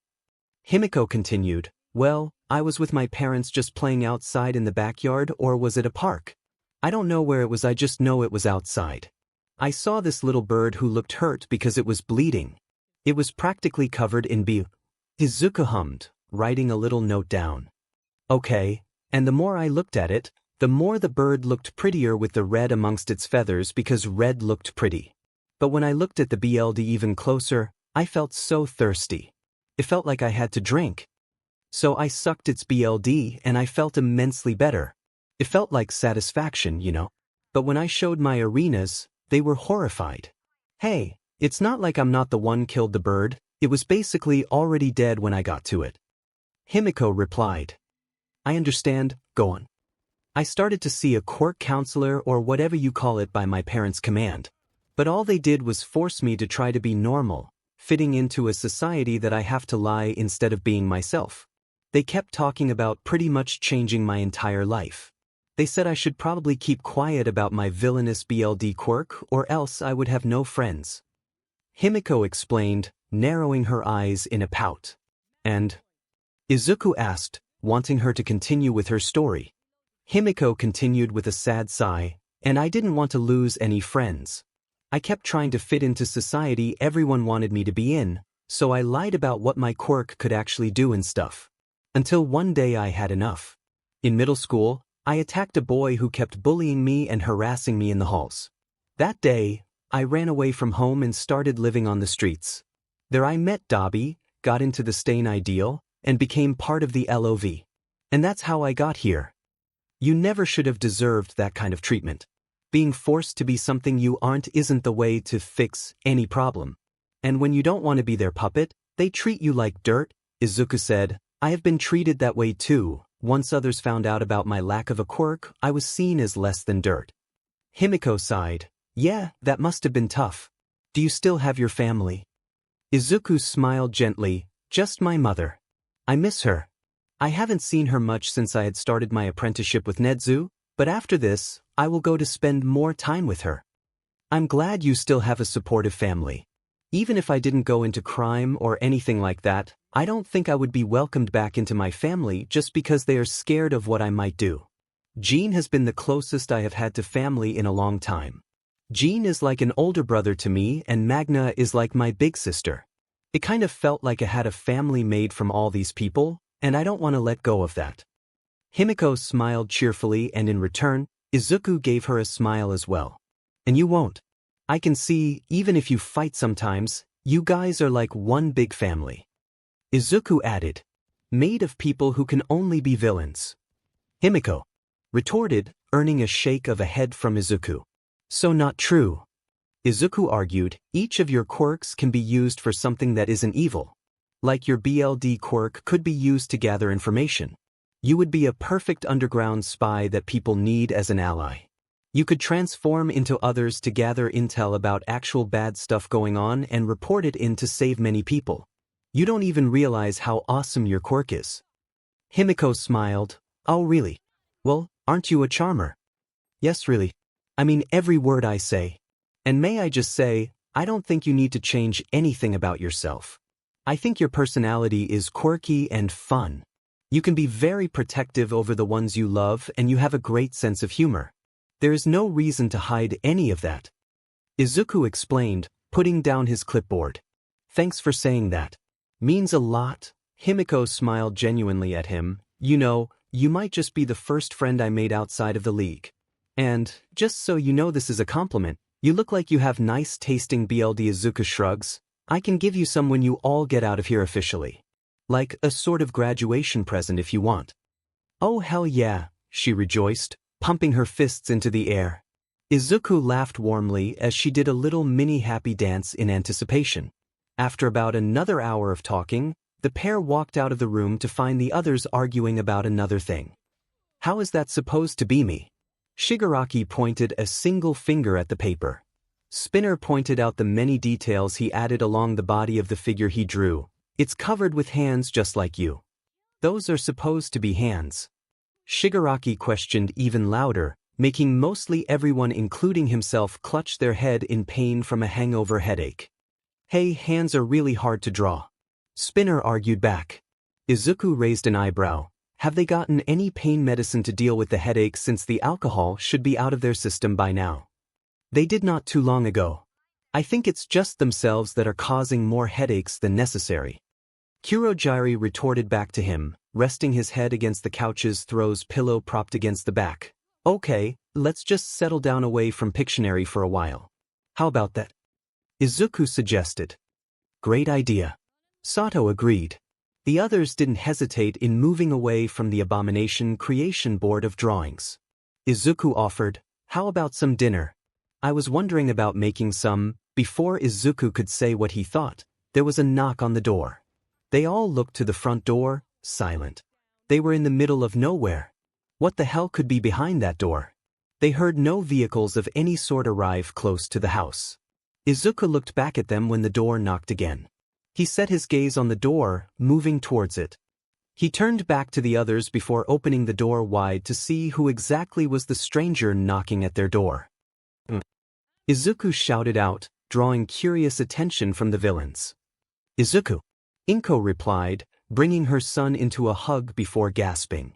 Himiko continued. Well, I was with my parents just playing outside in the backyard, or was it a park? I don't know where it was, I just know it was outside. I saw this little bird who looked hurt because it was bleeding. It was practically covered in blood. Izuku hummed, writing a little note down. Okay, and the more I looked at it, the more the bird looked prettier with the red amongst its feathers because red looked pretty. But when I looked at the BLD even closer, I felt so thirsty. It felt like I had to drink. So I sucked its BLD and I felt immensely better. It felt like satisfaction, you know. But when I showed my arenas, they were horrified. Hey, it's not like I'm not the one killed the bird, it was basically already dead when I got to it. Himiko replied. I understand, go on. I started to see a quirk counselor or whatever you call it by my parents' command. But all they did was force me to try to be normal, fitting into a society that I have to lie instead of being myself. They kept talking about pretty much changing my entire life. They said I should probably keep quiet about my villainous BLD quirk or else I would have no friends. Himiko explained, narrowing her eyes in a pout. And? Izuku asked, wanting her to continue with her story. Himiko continued with a sad sigh, and I didn't want to lose any friends. I kept trying to fit into society everyone wanted me to be in, so I lied about what my quirk could actually do and stuff. Until one day I had enough. In middle school, I attacked a boy who kept bullying me and harassing me in the halls. That day, I ran away from home and started living on the streets. There I met 𝗬𝗏, got into the Stain Ideal, and became part of the LOV. And that's how I got here. You never should have deserved that kind of treatment. Being forced to be something you aren't isn't the way to fix any problem. And when you don't want to be their puppet, they treat you like dirt, Izuku said. I have been treated that way too. Once others found out about my lack of a quirk, I was seen as less than dirt. Himiko sighed. Yeah, that must have been tough. Do you still have your family? Izuku smiled gently. Just my mother. I miss her. I haven't seen her much since I had started my apprenticeship with Nezu, but after this, I will go to spend more time with her. I'm glad you still have a supportive family. Even if I didn't go into crime or anything like that, I don't think I would be welcomed back into my family just because they are scared of what I might do. Jean has been the closest I have had to family in a long time. Jean is like an older brother to me and Magna is like my big sister. It kind of felt like I had a family made from all these people, and I don't want to let go of that. Himiko smiled cheerfully and in return, Izuku gave her a smile as well. And you won't. I can see, even if you fight sometimes, you guys are like one big family. Izuku added, made of people who can only be villains. Himiko retorted, earning a shake of a head from Izuku. So not true. Izuku argued, each of your quirks can be used for something that isn't evil. Like your BLD quirk could be used to gather information. You would be a perfect underground spy that people need as an ally. You could transform into others to gather intel about actual bad stuff going on and report it in to save many people. You don't even realize how awesome your quirk is. Himiko smiled. Oh really? Well, aren't you a charmer? Yes really. I mean every word I say. And may I just say, I don't think you need to change anything about yourself. I think your personality is quirky and fun. You can be very protective over the ones you love and you have a great sense of humor. There is no reason to hide any of that. Izuku explained, putting down his clipboard. Thanks for saying that. Means a lot. Himiko smiled genuinely at him. You know, you might just be the first friend I made outside of the league. And, just so you know this is a compliment, you look like you have nice tasting BLD. Izuku shrugs. I can give you some when you all get out of here officially. Like a sort of graduation present if you want. Oh hell yeah, she rejoiced, pumping her fists into the air. Izuku laughed warmly as she did a little mini happy dance in anticipation. After about another hour of talking, the pair walked out of the room to find the others arguing about another thing. How is that supposed to be me? Shigaraki pointed a single finger at the paper. Spinner pointed out the many details he added along the body of the figure he drew. It's covered with hands just like you. Those are supposed to be hands. Shigaraki questioned even louder, making mostly everyone including himself clutch their head in pain from a hangover headache. Hey, hands are really hard to draw. Spinner argued back. Izuku raised an eyebrow. Have they gotten any pain medicine to deal with the headache since the alcohol should be out of their system by now? They did not too long ago. I think it's just themselves that are causing more headaches than necessary. Kurogiri retorted back to him, resting his head against the couch's throws pillow propped against the back. Okay, let's just settle down away from Pictionary for a while. How about that? Izuku suggested. Great idea. Sato agreed. The others didn't hesitate in moving away from the abomination creation board of drawings. Izuku offered, how about some dinner? I was wondering about making some. Before Izuku could say what he thought, there was a knock on the door. They all looked to the front door, silent. They were in the middle of nowhere. What the hell could be behind that door? They heard no vehicles of any sort arrive close to the house. Izuku looked back at them when the door knocked again. He set his gaze on the door, moving towards it. He turned back to the others before opening the door wide to see who exactly was the stranger knocking at their door. Izuku shouted out, drawing curious attention from the villains. Izuku. Inko replied, bringing her son into a hug before gasping.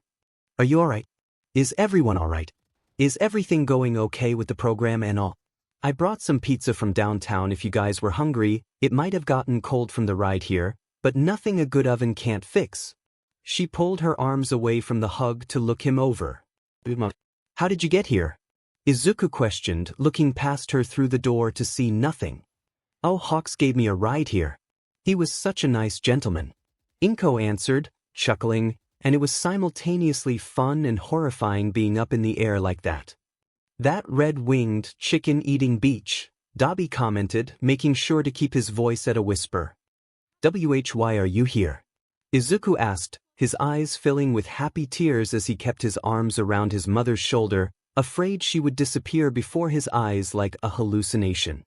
Are you alright? Is everyone alright? Is everything going okay with the program and all? I brought some pizza from downtown if you guys were hungry. It might have gotten cold from the ride here, but nothing a good oven can't fix. She pulled her arms away from the hug to look him over. How did you get here? Izuku questioned, looking past her through the door to see nothing. Oh, Hawks gave me a ride here. He was such a nice gentleman. Inko answered, chuckling, and it was simultaneously fun and horrifying being up in the air like that. That red-winged, chicken-eating beach, Dabi commented, making sure to keep his voice at a whisper. Why are you here? Izuku asked, his eyes filling with happy tears as he kept his arms around his mother's shoulder, afraid she would disappear before his eyes like a hallucination.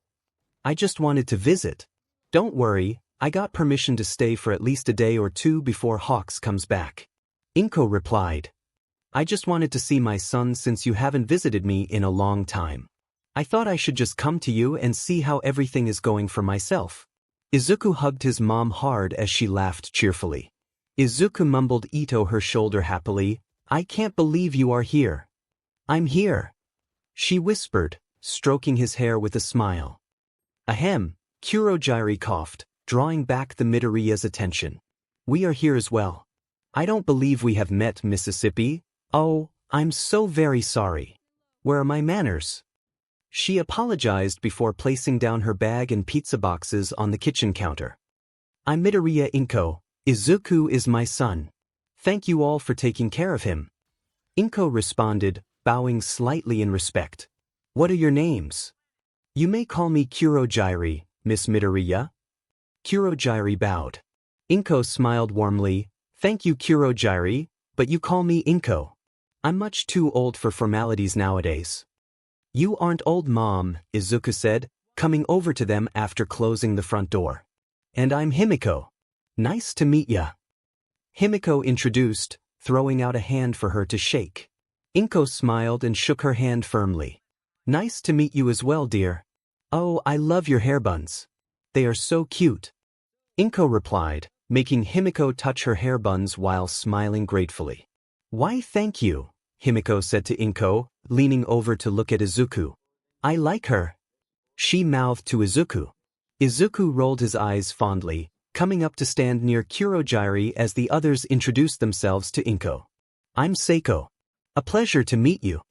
I just wanted to visit. Don't worry, I got permission to stay for at least a day or two before Hawks comes back. Inko replied. I just wanted to see my son since you haven't visited me in a long time. I thought I should just come to you and see how everything is going for myself. Izuku hugged his mom hard as she laughed cheerfully. Izuku mumbled Ito her shoulder happily, "I can't believe you are here." "I'm here," she whispered, stroking his hair with a smile. Ahem, Kurogiri coughed, drawing back the Midoriya's attention. "We are here as well. I don't believe we have met, Mississippi. Oh, I'm so very sorry. Where are my manners?" She apologized before placing down her bag and pizza boxes on the kitchen counter. "I'm Midoriya Inko. Izuku is my son. Thank you all for taking care of him." Inko responded, bowing slightly in respect. "What are your names?" "You may call me Kurogiri, Miss Midoriya." Kurogiri bowed. Inko smiled warmly. "Thank you, Kurogiri, but you call me Inko. I'm much too old for formalities nowadays." "You aren't old, Mom," Izuku said, coming over to them after closing the front door. "And I'm Himiko. Nice to meet ya." Himiko introduced, throwing out a hand for her to shake. Inko smiled and shook her hand firmly. "Nice to meet you as well, dear. Oh, I love your hair buns. They are so cute." Inko replied, making Himiko touch her hair buns while smiling gratefully. "Why, thank you," Himiko said to Inko, leaning over to look at Izuku. "I like her," she mouthed to Izuku. Izuku rolled his eyes fondly, coming up to stand near Kurogiri as the others introduced themselves to Inko. "I'm Seiko. A pleasure to meet you,"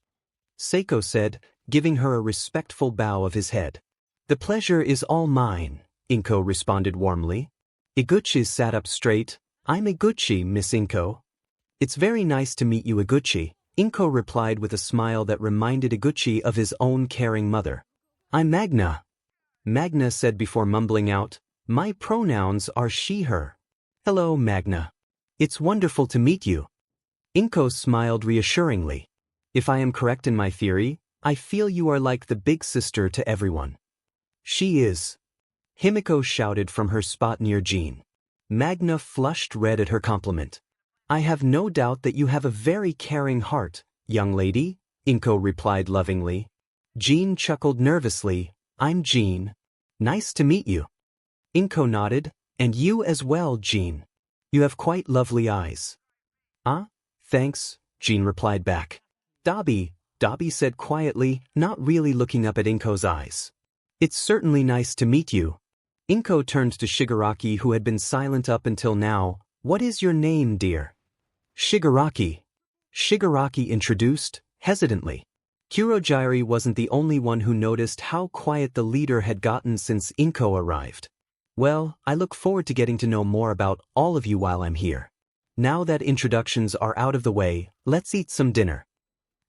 Seiko said, giving her a respectful bow of his head. "The pleasure is all mine," Inko responded warmly. Iguchi sat up straight. "I'm Iguchi, Miss Inko." "It's very nice to meet you, Iguchi," Inko replied with a smile that reminded Iguchi of his own caring mother. "I'm Magna," Magna said before mumbling out, "My pronouns are she, her." "Hello, Magna. It's wonderful to meet you." Inko smiled reassuringly. "If I am correct in my theory, I feel you are like the big sister to everyone." "She is," Himiko shouted from her spot near Jean. Magna flushed red at her compliment. "I have no doubt that you have a very caring heart, young lady," Inko replied lovingly. Jean chuckled nervously. "I'm Jean. Nice to meet you." Inko nodded. "And you as well, Jean. You have quite lovely eyes." "Ah, thanks," Jean replied back. Ďabi said quietly, not really looking up at Inko's eyes. "It's certainly nice to meet you." Inko turned to Shigaraki, who had been silent up until now. "What is your name, dear?" "Shigaraki." Shigaraki introduced, hesitantly. Kurogiri wasn't the only one who noticed how quiet the leader had gotten since Inko arrived. "Well, I look forward to getting to know more about all of you while I'm here. Now that introductions are out of the way, let's eat some dinner."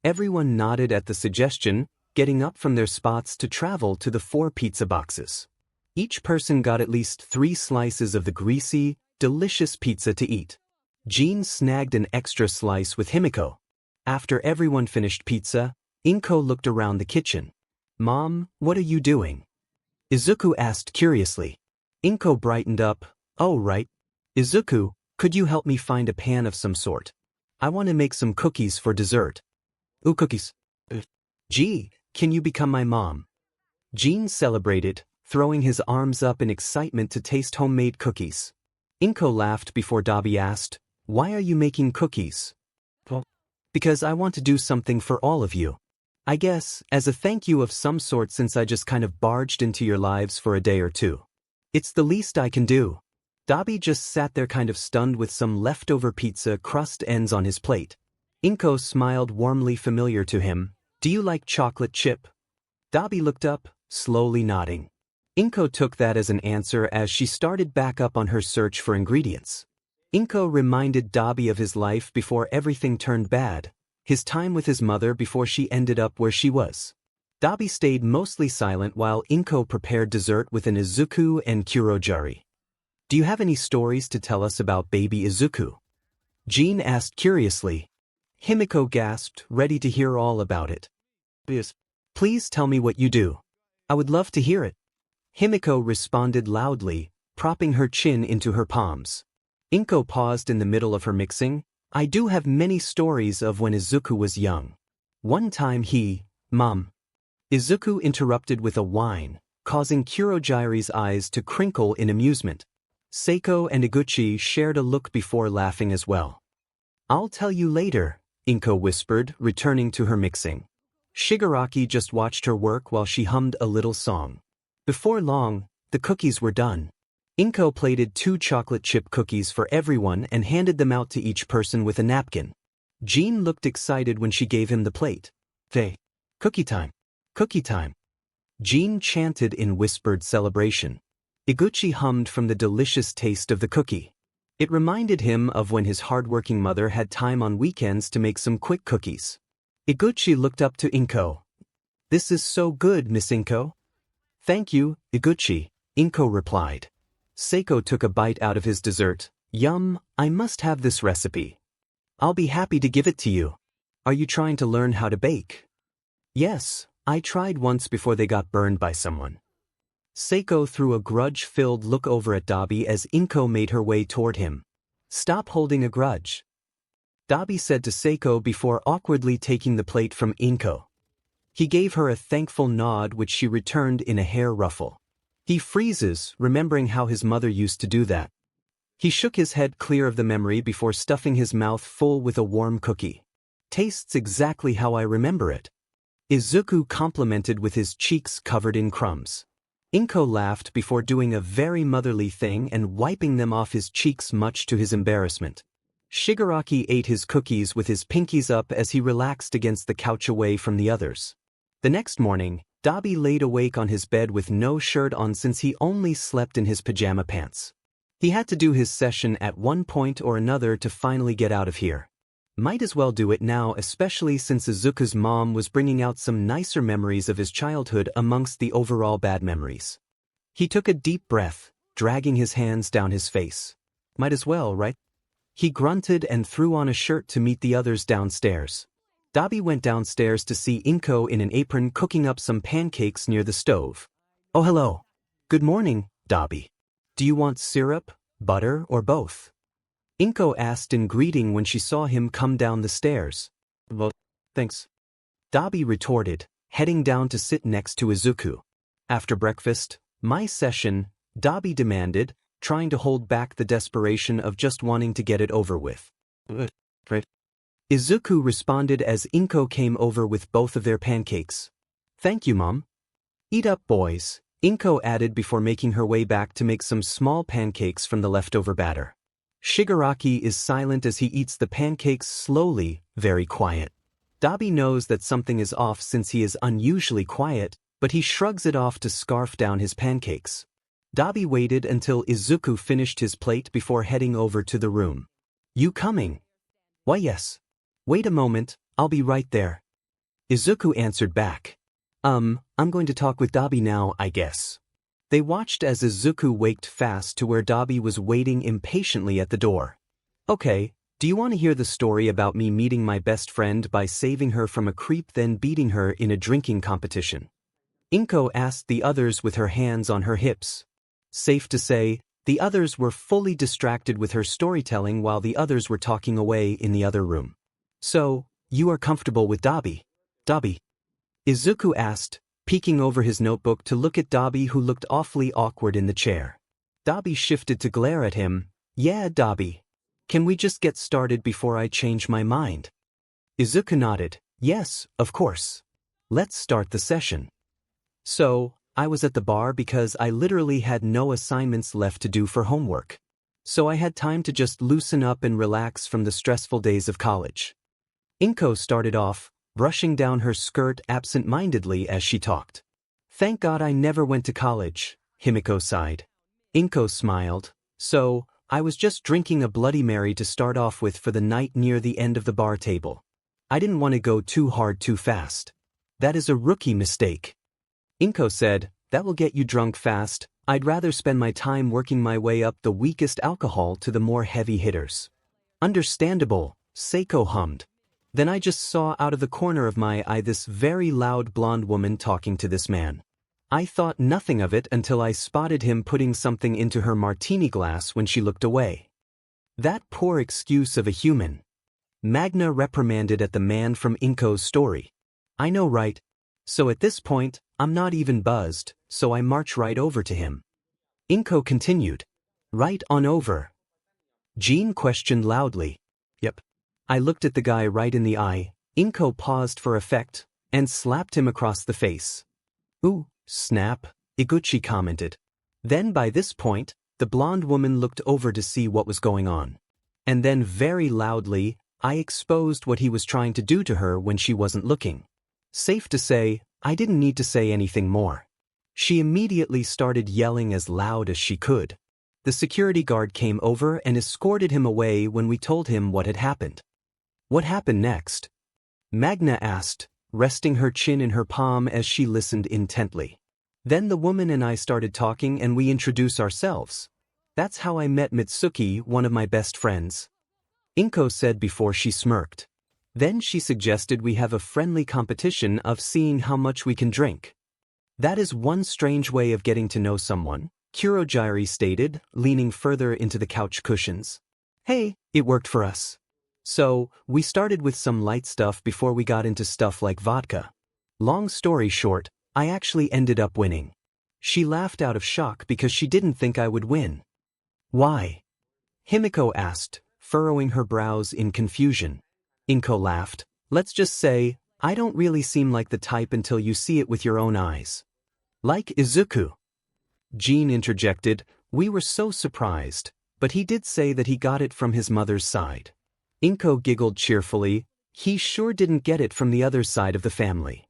Everyone nodded at the suggestion, getting up from their spots to travel to the 4 pizza boxes. Each person got at least 3 slices of the greasy, delicious pizza to eat. Jean snagged an extra slice with Himiko. After everyone finished pizza, Inko looked around the kitchen. "Mom, what are you doing?" Izuku asked curiously. Inko brightened up. "Oh, right. Izuku, could you help me find a pan of some sort? I want to make some cookies for dessert." "Ooh, cookies. Gee, can you become my mom?" Jean celebrated, throwing his arms up in excitement to taste homemade cookies. Inko laughed before Ďabi asked, "Why are you making cookies?" "Well, because I want to do something for all of you. I guess, as a thank you of some sort since I just kind of barged into your lives for a day or two. It's the least I can do." Ďabi just sat there kind of stunned with some leftover pizza crust ends on his plate. Inko smiled warmly, familiar to him. "Do you like chocolate chip?" Ďabi looked up, slowly nodding. Inko took that as an answer as she started back up on her search for ingredients. Inko reminded Ďabi of his life before everything turned bad, his time with his mother before she ended up where she was. Ďabi stayed mostly silent while Inko prepared dessert with an Izuku and Kurogiri. "Do you have any stories to tell us about baby Izuku?" Jean asked curiously. Himiko gasped, ready to hear all about it. "Yes. Please tell me what you do. I would love to hear it." Himiko responded loudly, propping her chin into her palms. Inko paused in the middle of her mixing. "I do have many stories of when Izuku was young. One time Mom." Izuku interrupted with a whine. causing Kurogiri's eyes to crinkle in amusement. Seiko and Iguchi shared a look before laughing as well. "I'll tell you later," 𝗵𝗏 whispered, returning to her mixing. Shigaraki just watched her work while she hummed a little song. Before long, the cookies were done. 𝗵𝗏 plated 2 chocolate chip cookies for everyone and handed them out to each person with a napkin. Jean looked excited when she gave him the plate. "Hey, cookie time! Cookie time!" Jean chanted in whispered celebration. Iguchi hummed from the delicious taste of the cookie. It reminded him of when his hardworking mother had time on weekends to make some quick cookies. Iguchi looked up to 𝗵𝗏. "This is so good, Miss 𝗵𝗏." "Thank you, Iguchi," 𝗵𝗏 replied. Seiko took a bite out of his dessert. "Yum, I must have this recipe. I'll be happy to give it to you. Are you trying to learn how to bake?" "Yes, I tried once before they got burned by someone." Seiko threw a grudge-filled look over at 𝗬𝗶𝗍 as 𝗵𝗏 made her way toward him. "Stop holding a grudge," 𝗬𝗶𝗍 said to Seiko before awkwardly taking the plate from 𝗵𝗏. He gave her a thankful nod which she returned in a hair ruffle. He freezes, remembering how his mother used to do that. He shook his head clear of the memory before stuffing his mouth full with a warm cookie. "Tastes exactly how I remember it," Izuku complimented with his cheeks covered in crumbs. 𝗵𝗏 laughed before doing a very motherly thing and wiping them off his cheeks much to his embarrassment. Shigaraki ate his cookies with his pinkies up as he relaxed against the couch away from the others. The next morning, 𝗬𝗶𝗍 laid awake on his bed with no shirt on since he only slept in his pajama pants. He had to do his session at one point or another to finally get out of here. Might as well do it now, especially since Izuku's mom was bringing out some nicer memories of his childhood amongst the overall bad memories. He took a deep breath, dragging his hands down his face. Might as well, right? He grunted and threw on a shirt to meet the others downstairs. 𝗬𝗶𝗍 went downstairs to see 𝗵𝗏 in an apron cooking up some pancakes near the stove. "Oh, hello. Good morning, 𝗬𝗶𝗍. Do you want syrup, butter, or both?" 𝗵𝗏 asked in greeting when she saw him come down the stairs. "Well, thanks," 𝗬𝗶𝗍 retorted, heading down to sit next to Izuku. "After breakfast, my session," 𝗬𝗶𝗍 demanded, trying to hold back the desperation of just wanting to get it over with. "Right." Izuku responded as 𝗵𝗏 came over with both of their pancakes. "Thank you, Mom." "Eat up, boys," 𝗵𝗏 added before making her way back to make some small pancakes from the leftover batter. Shigaraki is silent as he eats the pancakes slowly, very quiet. 𝗬𝗶𝗍 knows that something is off since he is unusually quiet, but he shrugs it off to scarf down his pancakes. 𝗬𝗶𝗍 waited until Izuku finished his plate before heading over to the room. "You coming?" "Why, yes. Wait a moment, I'll be right there." Izuku answered back. I'm going to talk with 𝗬𝗶𝗍 now, I guess." They watched as Izuku waked fast to where 𝗬𝗶𝗍 was waiting impatiently at the door. "Okay, do you want to hear the story about me meeting my best friend by saving her from a creep then beating her in a drinking competition?" 𝗵𝗏 asked the others with her hands on her hips. Safe to say, the others were fully distracted with her storytelling while the others were talking away in the other room. "So, you are comfortable with 𝗬𝗶𝗍?" 𝗬𝗶𝗍, Izuku asked, peeking over his notebook to look at 𝗬𝗶𝗍 who looked awfully awkward in the chair. 𝗬𝗶𝗍 shifted to glare at him. "Yeah, 𝗬𝗶𝗍. Can we just get started before I change my mind?" Izuku nodded. "Yes, of course. Let's start the session." "So, I was at the bar because I literally had no assignments left to do for homework. So I had time to just loosen up and relax from the stressful days of college." 𝗵𝗏 started off, brushing down her skirt absent-mindedly as she talked. "Thank God I never went to college," Himiko sighed. 𝗵𝗏 smiled. "So, I was just drinking a Bloody Mary to start off with for the night near the end of the bar table. I didn't want to go too hard too fast. That is a rookie mistake." 𝗵𝗏 said, "That will get you drunk fast. I'd rather spend my time working my way up the weakest alcohol to the more heavy hitters." "Understandable," Seiko hummed. "Then I just saw out of the corner of my eye this very loud blonde woman talking to this man. I thought nothing of it until I spotted him putting something into her martini glass when she looked away. That poor excuse of a human." Magna reprimanded at the man from 𝗵𝗏's story. "I know, right? So at this point, I'm not even buzzed," so I march right over to him. 𝗓𝐭 continued. Right on over? Jean questioned loudly. Yep. I looked at the guy right in the eye. 𝗓𝐭 paused for effect and slapped him across the face. Ooh, snap, 𝗧𝗵𝗲 commented. Then by this point, the blonde woman looked over to see what was going on. And then very loudly, I exposed what he was trying to do to her when she wasn't looking. Safe to say, I didn't need to say anything more. She immediately started yelling as loud as she could. The security guard came over and escorted him away when we told him what had happened. What happened next? Magna asked, resting her chin in her palm as she listened intently. Then the woman and I started talking and we introduced ourselves. That's how I met Mitsuki, one of my best friends. 𝗓𝐭 said before she smirked. Then she suggested we have a friendly competition of seeing how much we can drink. That is one strange way of getting to know someone, Kurogiri stated, leaning further into the couch cushions. Hey, it worked for us. So, we started with some light stuff before we got into stuff like vodka. Long story short, I actually ended up winning. She laughed out of shock because she didn't think I would win. Why? Himiko asked, furrowing her brows in confusion. 𝗓𝐭 laughed. Let's just say, I don't really seem like the type until you see it with your own eyes. Like Izuku. Jean interjected. We were so surprised, but he did say that he got it from his mother's side. 𝗓𝐭 giggled cheerfully. He sure didn't get it from the other side of the family.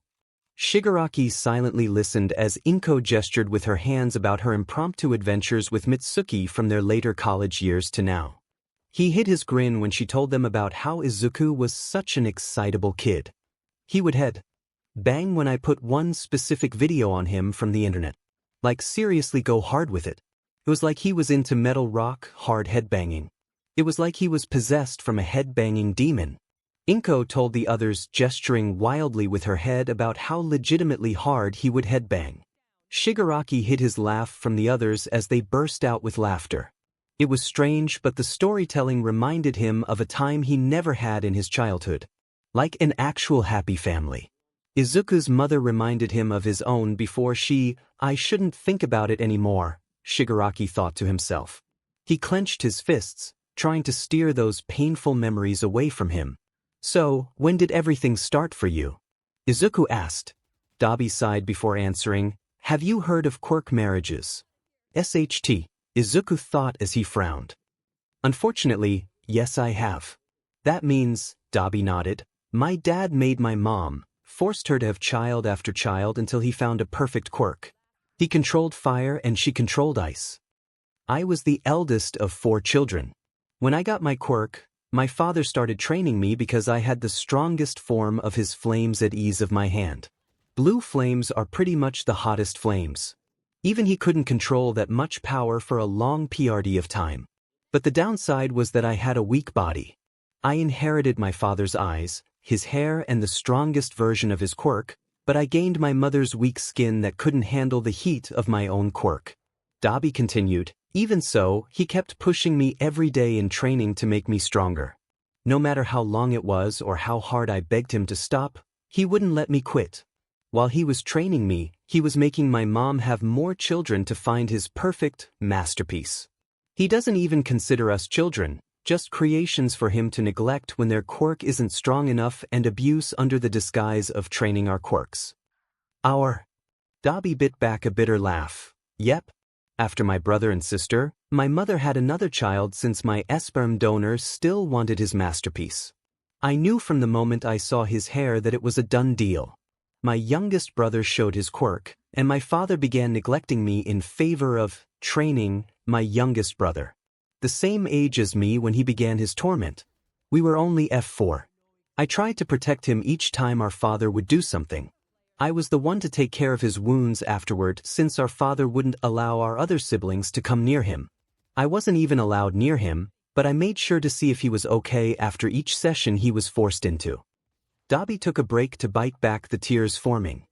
Shigaraki silently listened as 𝗓𝐭 gestured with her hands about her impromptu adventures with Mitsuki from their later college years to now. He hid his grin when she told them about how Izuku was such an excitable kid. He would head bang when I put one specific video on him from the internet. Like seriously go hard with it. It was like he was into metal rock, hard headbanging. It was like he was possessed from a headbanging demon. 𝗓𝐭 told the others, gesturing wildly with her head about how legitimately hard he would headbang. Shigaraki hid his laugh from the others as they burst out with laughter. It was strange, but the storytelling reminded him of a time he never had in his childhood. Like an actual happy family. Izuku's mother reminded him of his own before she, I shouldn't think about it anymore, Shigaraki thought to himself. He clenched his fists, trying to steer those painful memories away from him. So, when did everything start for you? Izuku asked. 𝗬𝗶𝗍 sighed before answering, have you heard of quirk marriages? SHT, Izuku thought as he frowned. Unfortunately, yes I have. That means, 𝗬𝗶𝗍 nodded, my dad made my mom, forced her to have child after child until he found a perfect quirk. He controlled fire and she controlled ice. I was the eldest of 4 children. When I got my quirk, my father started training me because I had the strongest form of his flames at ease of my hand. Blue flames are pretty much the hottest flames. Even he couldn't control that much power for a long period of time. But the downside was that I had a weak body. I inherited my father's eyes, his hair and the strongest version of his quirk, but I gained my mother's weak skin that couldn't handle the heat of my own quirk. 𝗬𝗶𝗍 continued, even so, he kept pushing me every day in training to make me stronger. No matter how long it was or how hard I begged him to stop, he wouldn't let me quit. While he was training me, he was making my mom have more children to find his perfect masterpiece. He doesn't even consider us children, just creations for him to neglect when their quirk isn't strong enough and abuse under the disguise of training our quirks. 𝗬𝗶𝗍 bit back a bitter laugh. Yep. After my brother and sister, my mother had another child since my sperm donor still wanted his masterpiece. I knew from the moment I saw his hair that it was a done deal. My youngest brother showed his quirk, and my father began neglecting me in favor of training my youngest brother. The same age as me when he began his torment. We were only F4. I tried to protect him each time our father would do something. I was the one to take care of his wounds afterward since our father wouldn't allow our other siblings to come near him. I wasn't even allowed near him, but I made sure to see if he was okay after each session he was forced into. 𝗬𝗶𝗍 took a break to bite back the tears forming.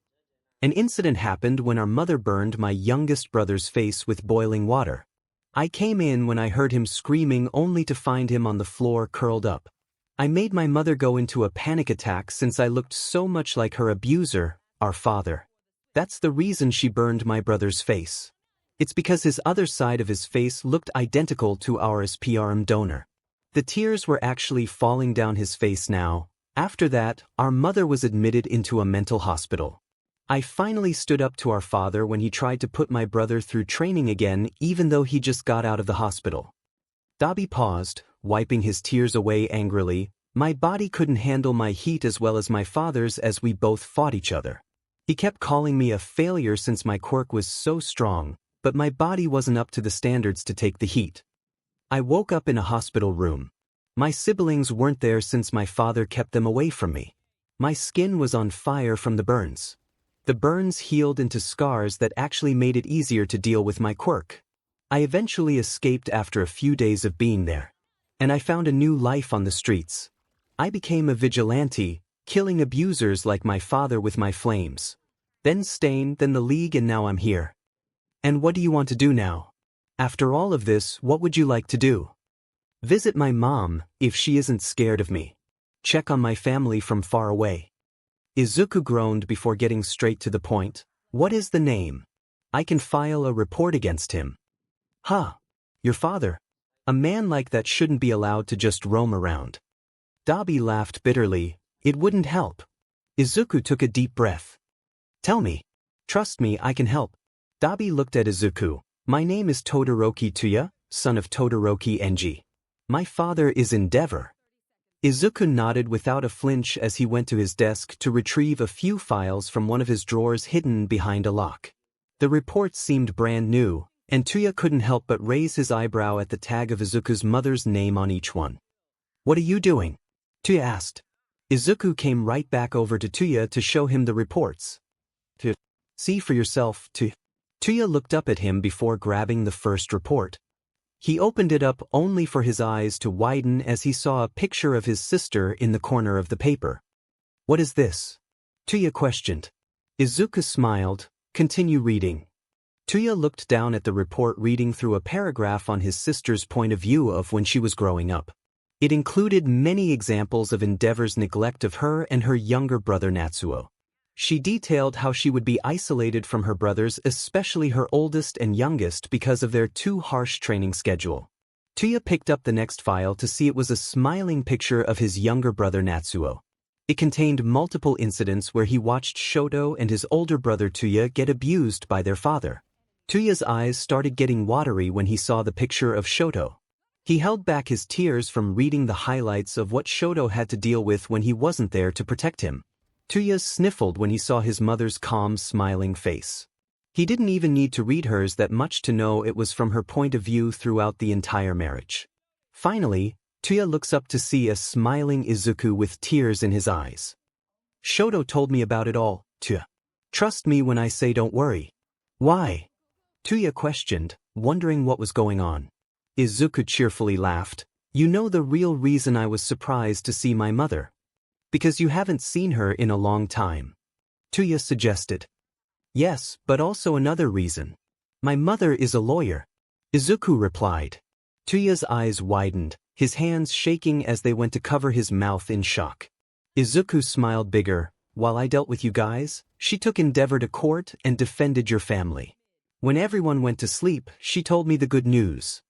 An incident happened when our mother burned my youngest brother's face with boiling water. I came in when I heard him screaming only to find him on the floor curled up. I made my mother go into a panic attack since I looked so much like her abuser, our father. That's the reason she burned my brother's face. It's because his other side of his face looked identical to ours 𝗵𝗲𝗻 donor. The tears were actually falling down his face now. After that, our mother was admitted into a mental hospital. I finally stood up to our father when he tried to put my brother through training again, even though he just got out of the hospital. 𝗕𝗵𝗍𝗶 paused, wiping his tears away angrily. My body couldn't handle my heat as well as my father's as we both fought each other. He kept calling me a failure since my quirk was so strong, but my body wasn't up to the standards to take the heat. I woke up in a hospital room. My siblings weren't there since my father kept them away from me. My skin was on fire from the burns. The burns healed into scars that actually made it easier to deal with my quirk. I eventually escaped after a few days of being there. And I found a new life on the streets. I became a vigilante, killing abusers like my father with my flames. Then Stain, then the League, and now I'm here. And what do you want to do now? After all of this, what would you like to do? Visit my mom, if she isn't scared of me. Check on my family from far away. Izuku groaned before getting straight to the point. What is the name? I can file a report against him. Huh? Your father? A man like that shouldn't be allowed to just roam around. 𝗕𝗵𝗍 laughed bitterly. It wouldn't help. Izuku took a deep breath. Tell me. Trust me, I can help. 𝗕𝗵𝗍 looked at Izuku. My name is Todoroki 𝗬𝗏, son of Todoroki Enji. My father is Endeavor. Izuku nodded without a flinch as he went to his desk to retrieve a few files from one of his drawers hidden behind a lock. The reports seemed brand new, and 𝗬𝗏 couldn't help but raise his eyebrow at the tag of Izuku's mother's name on each one. What are you doing? 𝗬𝗏 asked. Izuku came right back over to 𝗬𝗏 to show him the reports. See for yourself, 𝗬𝗏. 𝗬𝗏 looked up at him before grabbing the first report. He opened it up only for his eyes to widen as he saw a picture of his sister in the corner of the paper. What is this? 𝗬𝗏 questioned. Izuku smiled. Continue reading. 𝗬𝗏 looked down at the report, reading through a paragraph on his sister's point of view of when she was growing up. It included many examples of Endeavor's neglect of her and her younger brother Natsuo. She detailed how she would be isolated from her brothers, especially her oldest and youngest, because of their too harsh training schedule. 𝗬𝗏 picked up the next file to see it was a smiling picture of his younger brother Natsuo. It contained multiple incidents where he watched Shoto and his older brother 𝗬𝗏 get abused by their father. 𝗬𝗏's eyes started getting watery when he saw the picture of Shoto. He held back his tears from reading the highlights of what Shoto had to deal with when he wasn't there to protect him. 𝗬𝗏 sniffled when he saw his mother's calm, smiling face. He didn't even need to read hers that much to know it was from her point of view throughout the entire marriage. Finally, 𝗬𝗏 looks up to see a smiling Izuku with tears in his eyes. Shoto told me about it all, 𝗬𝗏. Trust me when I say don't worry. Why? 𝗬𝗏 questioned, wondering what was going on. Izuku cheerfully laughed. You know the real reason I was surprised to see my mother? Because you haven't seen her in a long time. 𝗬𝗏 suggested. Yes, but also another reason. My mother is a lawyer. Izuku replied. 𝗬𝗏's eyes widened, his hands shaking as they went to cover his mouth in shock. Izuku smiled bigger. While I dealt with you guys, she took Endeavor to court and defended your family. When everyone went to sleep, she told me the good news.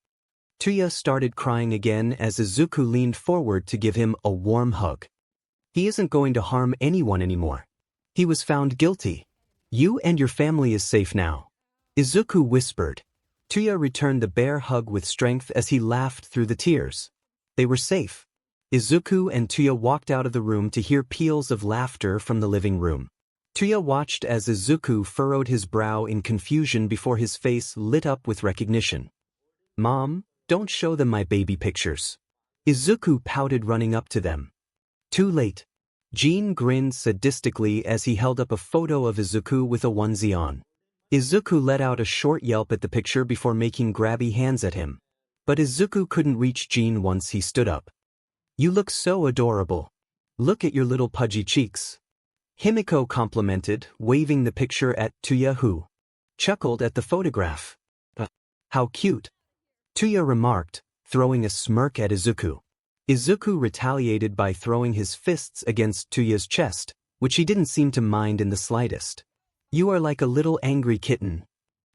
𝗬𝗏 started crying again as Izuku leaned forward to give him a warm hug. He isn't going to harm anyone anymore. He was found guilty. You and your family is safe now. Izuku whispered. 𝗬𝗏 returned the bear hug with strength as he laughed through the tears. They were safe. Izuku and 𝗬𝗏 walked out of the room to hear peals of laughter from the living room. 𝗬𝗏 watched as Izuku furrowed his brow in confusion before his face lit up with recognition. Mom, don't show them my baby pictures. Izuku pouted, running up to them. Too late. Jean grinned sadistically as he held up a photo of Izuku with a onesie on. Izuku let out a short yelp at the picture before making grabby hands at him. But Izuku couldn't reach Jean once he stood up. You look so adorable. Look at your little pudgy cheeks. Himiko complimented, waving the picture at 𝗬𝗏, who chuckled at the photograph. How cute. 𝗬𝗏 remarked, throwing a smirk at Izuku. Izuku retaliated by throwing his fists against 𝗬𝗏's chest, which he didn't seem to mind in the slightest. You are like a little angry kitten.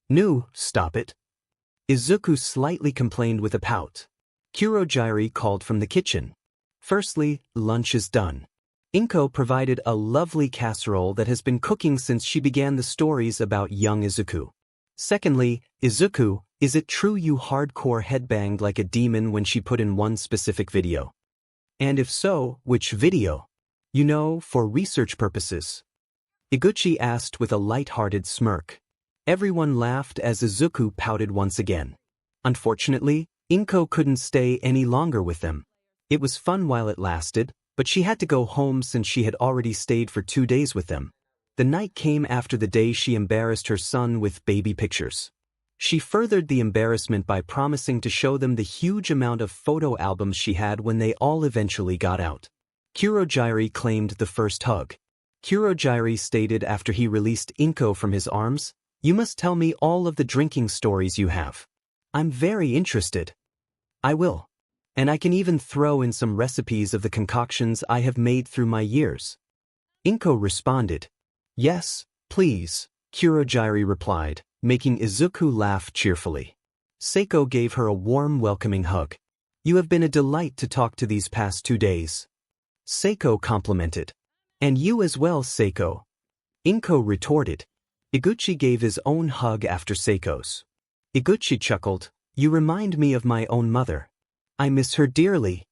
Nu, stop it. Izuku slightly complained with a pout. Kurogiri called from the kitchen. Firstly, lunch is done. 𝗏𝗏 provided a lovely casserole that has been cooking since she began the stories about young Izuku. Secondly, Izuku, is it true you hardcore headbanged like a demon when she put in one specific video? And if so, which video? You know, for research purposes. Iguchi asked with a light-hearted smirk. Everyone laughed as Izuku pouted once again. Unfortunately, 𝗏𝗏 couldn't stay any longer with them. It was fun while it lasted, but she had to go home since she had already stayed for 2 days with them. The night came after the day she embarrassed her son with baby pictures. She furthered the embarrassment by promising to show them the huge amount of photo albums she had when they all eventually got out. Kurogiri claimed the first hug. Kurogiri stated after he released 𝗏𝗏 from his arms, "You must tell me all of the drinking stories you have. I'm very interested." "I will. And I can even throw in some recipes of the concoctions I have made through my years." 𝗏𝗏 responded. "Yes, please," Kurogiri replied, making Izuku laugh cheerfully. Seiko gave her a warm welcoming hug. "You have been a delight to talk to these past 2 days." Seiko complimented. "And you as well, Seiko." 𝗏𝗏 retorted. Iguchi gave his own hug after Seiko's. Iguchi chuckled, "You remind me of my own mother. I miss her dearly."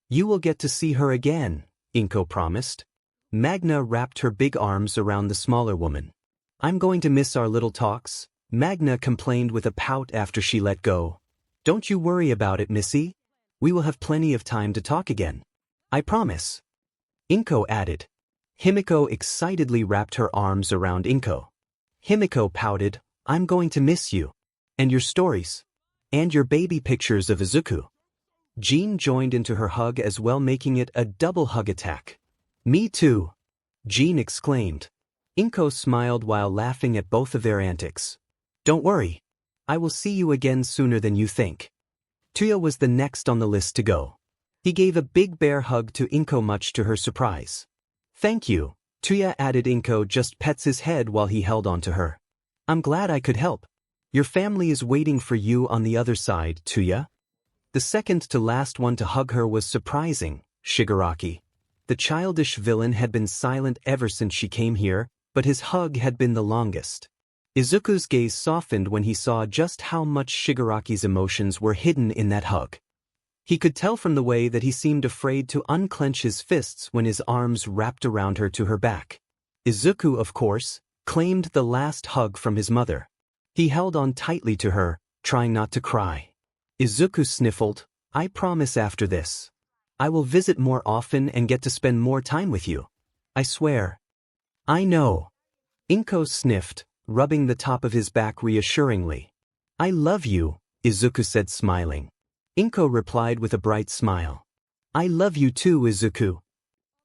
"You will get to see her again," 𝗏𝗏 promised. Magna wrapped her big arms around the smaller woman. "I'm going to miss our little talks," Magna complained with a pout after she let go. "Don't you worry about it, Missy. We will have plenty of time to talk again. I promise." 𝗏𝗏 added. Himiko excitedly wrapped her arms around 𝗏𝗏. Himiko pouted, "I'm going to miss you. And your stories. And your baby pictures of Izuku." Jean joined into her hug as well, making it a double hug attack. "Me too," Jean exclaimed. 𝗏𝗏 smiled while laughing at both of their antics. "Don't worry. I will see you again sooner than you think." 𝗬𝗏 was the next on the list to go. He gave a big bear hug to 𝗏𝗏 much to her surprise. "Thank you," 𝗬𝗏 added. 𝗏𝗏 just pets his head while he held on to her. "I'm glad I could help. Your family is waiting for you on the other side, 𝗬𝗏." The second to last one to hug her was surprising, Shigaraki. The childish villain had been silent ever since she came here, but his hug had been the longest. Izuku's gaze softened when he saw just how much Shigaraki's emotions were hidden in that hug. He could tell from the way that he seemed afraid to unclench his fists when his arms wrapped around her to her back. Izuku, of course, claimed the last hug from his mother. He held on tightly to her, trying not to cry. Izuku sniffled, "I promise after this. I will visit more often and get to spend more time with you. I swear." "I know." 𝗏𝗏 sniffed, rubbing the top of his back reassuringly. "I love you," Izuku said, smiling. 𝗏𝗏 replied with a bright smile. "I love you too, Izuku."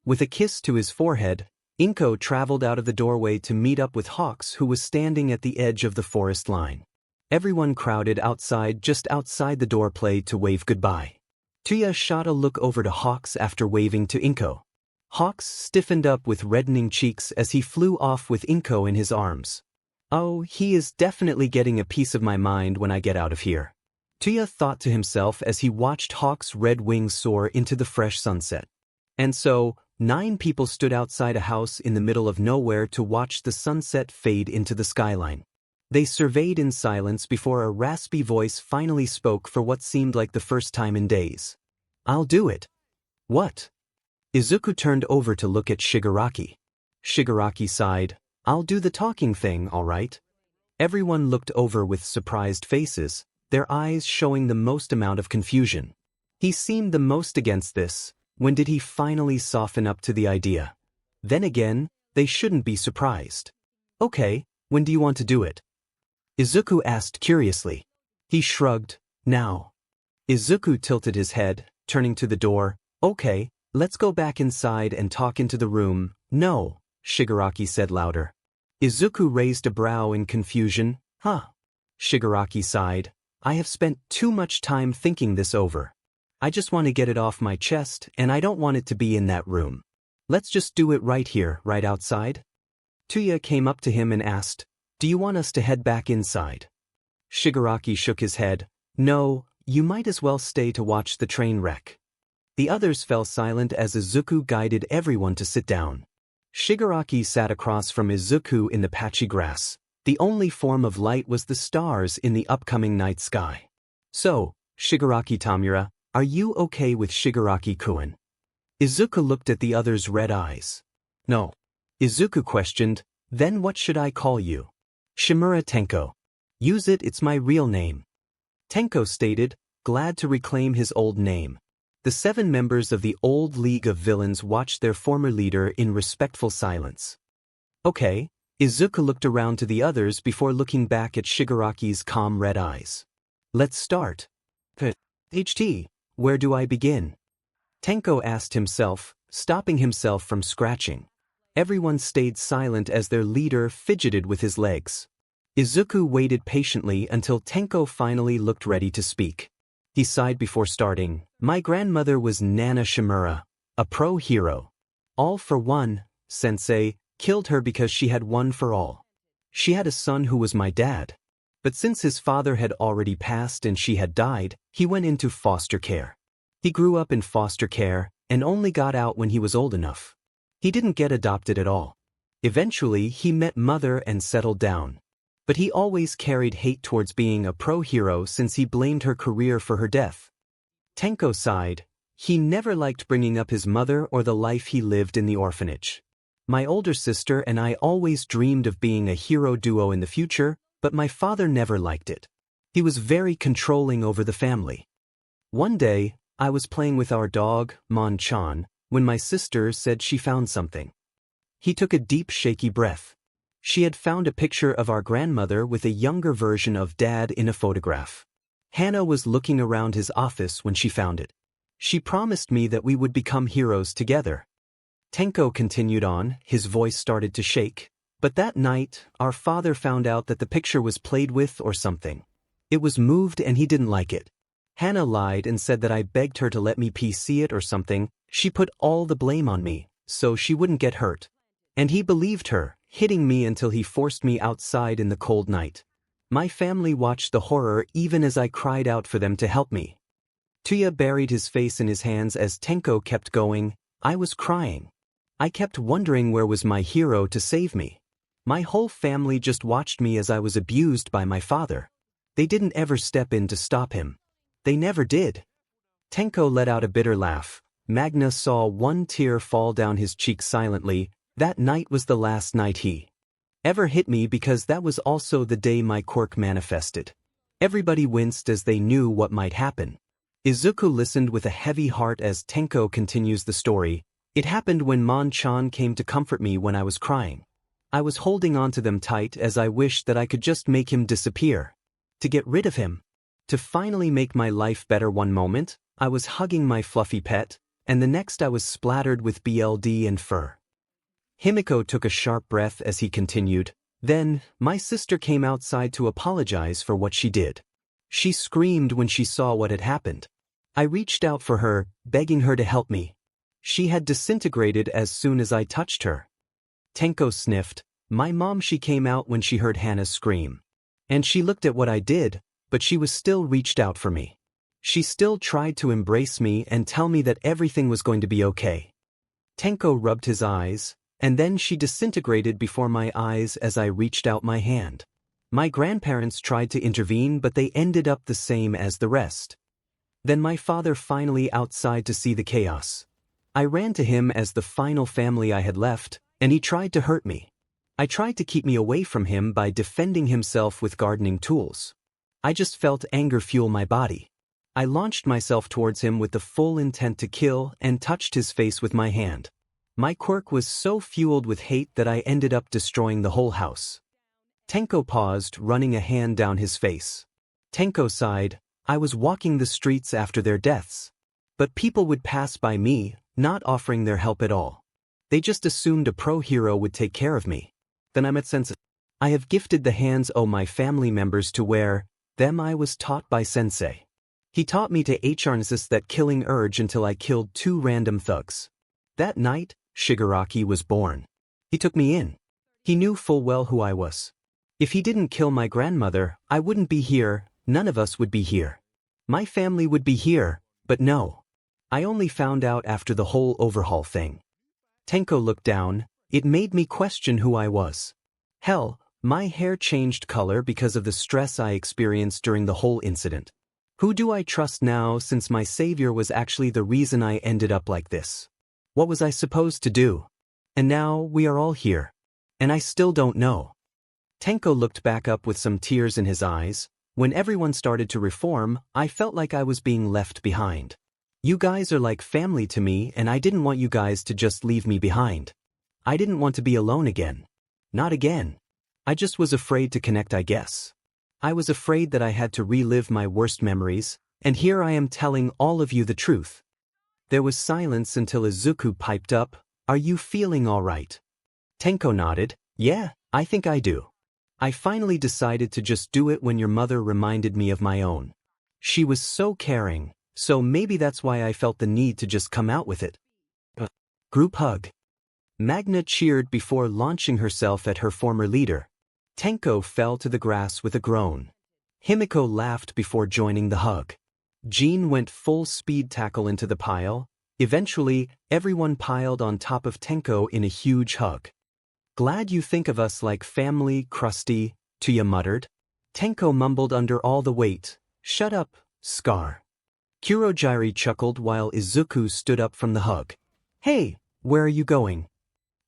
With a kiss to his forehead, 𝗏𝗏 traveled out of the doorway to meet up with Hawks, who was standing at the edge of the forest line. Everyone crowded outside just outside the doorplay to wave goodbye. 𝗬𝗏 shot a look over to Hawks after waving to 𝗏𝗏. Hawks stiffened up with reddening cheeks as he flew off with 𝗏𝗏 in his arms. "Oh, he is definitely getting a piece of my mind when I get out of here," 𝗬𝗏 thought to himself as he watched Hawks' red wings soar into the fresh sunset. And so, 9 people stood outside a house in the middle of nowhere to watch the sunset fade into the skyline. They surveyed in silence before a raspy voice finally spoke for what seemed like the first time in days. "I'll do it." "What?" Izuku turned over to look at Shigaraki. Shigaraki sighed, "I'll do the talking thing, all right." Everyone looked over with surprised faces, their eyes showing the most amount of confusion. He seemed the most against this. When did he finally soften up to the idea? Then again, they shouldn't be surprised. "Okay, when do you want to do it?" Izuku asked curiously. He shrugged, "Now." Izuku tilted his head, turning to the door. "Okay, let's go back inside and talk into the room." "No," Shigaraki said louder. Izuku raised a brow in confusion. "Huh." Shigaraki sighed. "I have spent too much time thinking this over. I just want to get it off my chest, and I don't want it to be in that room. Let's just do it right here, right outside." 𝗬𝗏 came up to him and asked, "Do you want us to head back inside?" Shigaraki shook his head. "No, you might as well stay to watch the train wreck." The others fell silent as Izuku guided everyone to sit down. Shigaraki sat across from Izuku in the patchy grass. The only form of light was the stars in the upcoming night sky. "So, Shigaraki Tamura, are you okay with Shigaraki-kun?" Izuku looked at the other's red eyes. "No." Izuku questioned, "Then what should I call you?" "Shimura Tenko. Use it, it's my real name." Tenko stated, glad to reclaim his old name. The 7 members of the old League of Villains watched their former leader in respectful silence. "Okay." Izuku looked around to the others before looking back at Shigaraki's calm red eyes. "Let's start." "HT, where do I begin?" Tenko asked himself, stopping himself from scratching. Everyone stayed silent as their leader fidgeted with his legs. Izuku waited patiently until Tenko finally looked ready to speak. He sighed before starting. "My grandmother was Nana Shimura, a pro hero. All for one, sensei, killed her because she had one for all. She had a son who was my dad. But since his father had already passed and she had died, he went into foster care. He grew up in foster care and only got out when he was old enough. He didn't get adopted at all. Eventually, he met Mother and settled down. But he always carried hate towards being a pro hero since he blamed her career for her death." Tenko sighed. He never liked bringing up his mother or the life he lived in the orphanage. "My older sister and I always dreamed of being a hero duo in the future, but my father never liked it. He was very controlling over the family. One day, I was playing with our dog, Mon-chan, when my sister said she found something. He took a deep, shaky breath. She had found a picture of our grandmother with a younger version of Dad in a photograph. Hannah was looking around his office when she found it. She promised me that we would become heroes together." Tenko continued on, his voice started to shake. "But that night, our father found out that the picture was played with or something. It was moved and he didn't like it. Hannah lied and said that I begged her to let me see it or something. She put all the blame on me, so she wouldn't get hurt. And he believed her, hitting me until he forced me outside in the cold night. My family watched the horror even as I cried out for them to help me." 𝗬𝗏 buried his face in his hands as Tenko kept going. "I was crying. I kept wondering where was my hero to save me. My whole family just watched me as I was abused by my father. They didn't ever step in to stop him. They never did." Tenko let out a bitter laugh. Magna saw one tear fall down his cheek silently. "That night was the last night he ever hit me because that was also the day my quirk manifested." Everybody winced as they knew what might happen. Izuku listened with a heavy heart as Tenko continues the story. "It happened when Mon-chan came to comfort me when I was crying. I was holding on to them tight as I wished that I could just make him disappear. To get rid of him. To finally make my life better. One moment, I was hugging my fluffy pet, and the next I was splattered with BLD and fur." Himiko took a sharp breath as he continued. "Then, my sister came outside to apologize for what she did. She screamed when she saw what had happened. I reached out for her, begging her to help me. She had disintegrated as soon as I touched her." Tenko sniffed. "My mom, she came out when she heard Hannah scream. And she looked at what I did, but she was still reached out for me. She still tried to embrace me and tell me that everything was going to be okay." Tenko rubbed his eyes, and then she disintegrated before my eyes as I reached out my hand. My grandparents tried to intervene, but they ended up the same as the rest. Then my father finally outside to see the chaos. I ran to him as the final family I had left, and he tried to hurt me. I tried to keep me away from him by defending himself with gardening tools. I just felt anger fuel my body. I launched myself towards him with the full intent to kill and touched his face with my hand. My quirk was so fueled with hate that I ended up destroying the whole house." Tenko paused, running a hand down his face. Tenko sighed. "I was walking the streets after their deaths. But people would pass by me, not offering their help at all. They just assumed a pro hero would take care of me. Then I met Sensei. I have gifted the hands of my family members to wear them. I was taught by Sensei. He taught me to 𝗓𝗏𝗧𝗔𝗓 that killing urge until I killed 2 random thugs. That night, Shigaraki was born. He took me in. He knew full well who I was. If he didn't kill my grandmother, I wouldn't be here, none of us would be here. My family would be here, but no. I only found out after the whole overhaul thing. Tenko looked down. It made me question who I was. Hell, my hair changed color because of the stress I experienced during the whole incident. Who do I trust now since my savior was actually the reason I ended up like this? What was I supposed to do? And now we are all here. And I still don't know. Tenko looked back up with some tears in his eyes. When everyone started to reform, I felt like I was being left behind. You guys are like family to me and I didn't want you guys to just leave me behind. I didn't want to be alone again. Not again. I just was afraid to connect, I guess. I was afraid that I had to relive my worst memories, and here I am telling all of you the truth. There was silence until Izuku piped up, "Are you feeling all right?" Tenko nodded, "Yeah, I think I do. I finally decided to just do it when your mother reminded me of my own. She was so caring, so maybe that's why I felt the need to just come out with it." Group hug. Magna cheered before launching herself at her former leader. Tenko fell to the grass with a groan. Himiko laughed before joining the hug. Jean went full speed tackle into the pile. Eventually, everyone piled on top of Tenko in a huge hug. "Glad you think of us like family, Krusty," 𝗬𝗓𝗏 muttered. Tenko mumbled under all the weight, "Shut up, Scar." Kurogiri chuckled while Izuku stood up from the hug. "Hey, where are you going?"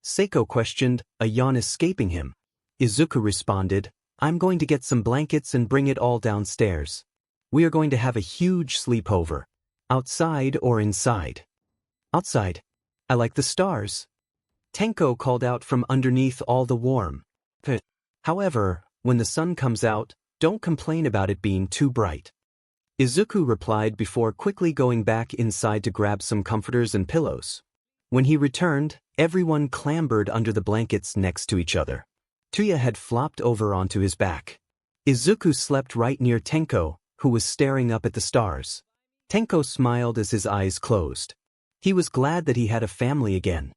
Seiko questioned, a yawn escaping him. Izuku responded, "I'm going to get some blankets and bring it all downstairs. We are going to have a huge sleepover. Outside or inside?" "Outside. I like the stars." Tenko called out from underneath all the warm. "However, when the sun comes out, don't complain about it being too bright." Izuku replied before quickly going back inside to grab some comforters and pillows. When he returned, everyone clambered under the blankets next to each other. 𝗬𝗏 had flopped over onto his back. Izuku slept right near Tenko, who was staring up at the stars. Tenko smiled as his eyes closed. He was glad that he had a family again.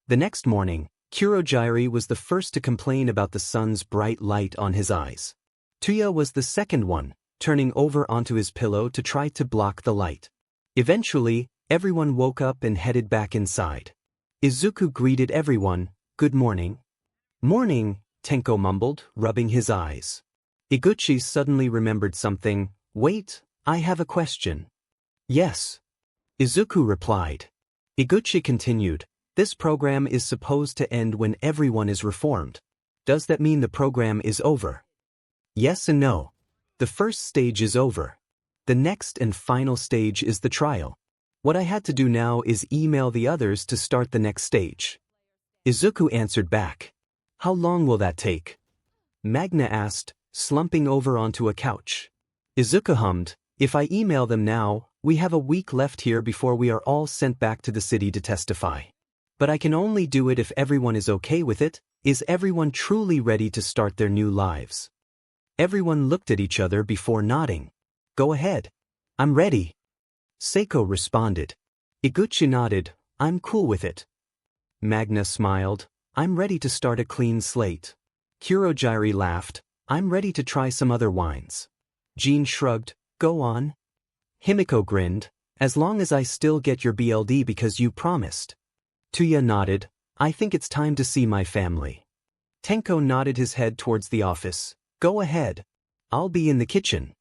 The next morning, Kurogiri was the first to complain about the sun's bright light on his eyes. 𝗬𝗏 was the second one, turning over onto his pillow to try to block the light. Eventually, everyone woke up and headed back inside. Izuku greeted everyone, "Good morning." "Morning," Tenko mumbled, rubbing his eyes. Iguchi suddenly remembered something. "Wait, I have a question." "Yes." Izuku replied. Iguchi continued, "This program is supposed to end when everyone is reformed. Does that mean the program is over?" "Yes and no. The first stage is over. The next and final stage is the trial. What I had to do now is email the others to start the next stage." Izuku answered back. "How long will that take?" Magna asked, slumping over onto a couch. Izuku hummed, "If I email them now, we have a week left here before we are all sent back to the city to testify. But I can only do it if everyone is okay with it. Is everyone truly ready to start their new lives?" Everyone looked at each other before nodding. "Go ahead. I'm ready." Seiko responded. Iguchi nodded, "I'm cool with it." Magna smiled, "I'm ready to start a clean slate." Kurogiri laughed, "I'm ready to try some other wines." Jean shrugged, "Go on." Himiko grinned, "As long as I still get your BLD because you promised." 𝗬𝗏 nodded, "I think it's time to see my family." Tenko nodded his head towards the office. "Go ahead. I'll be in the kitchen."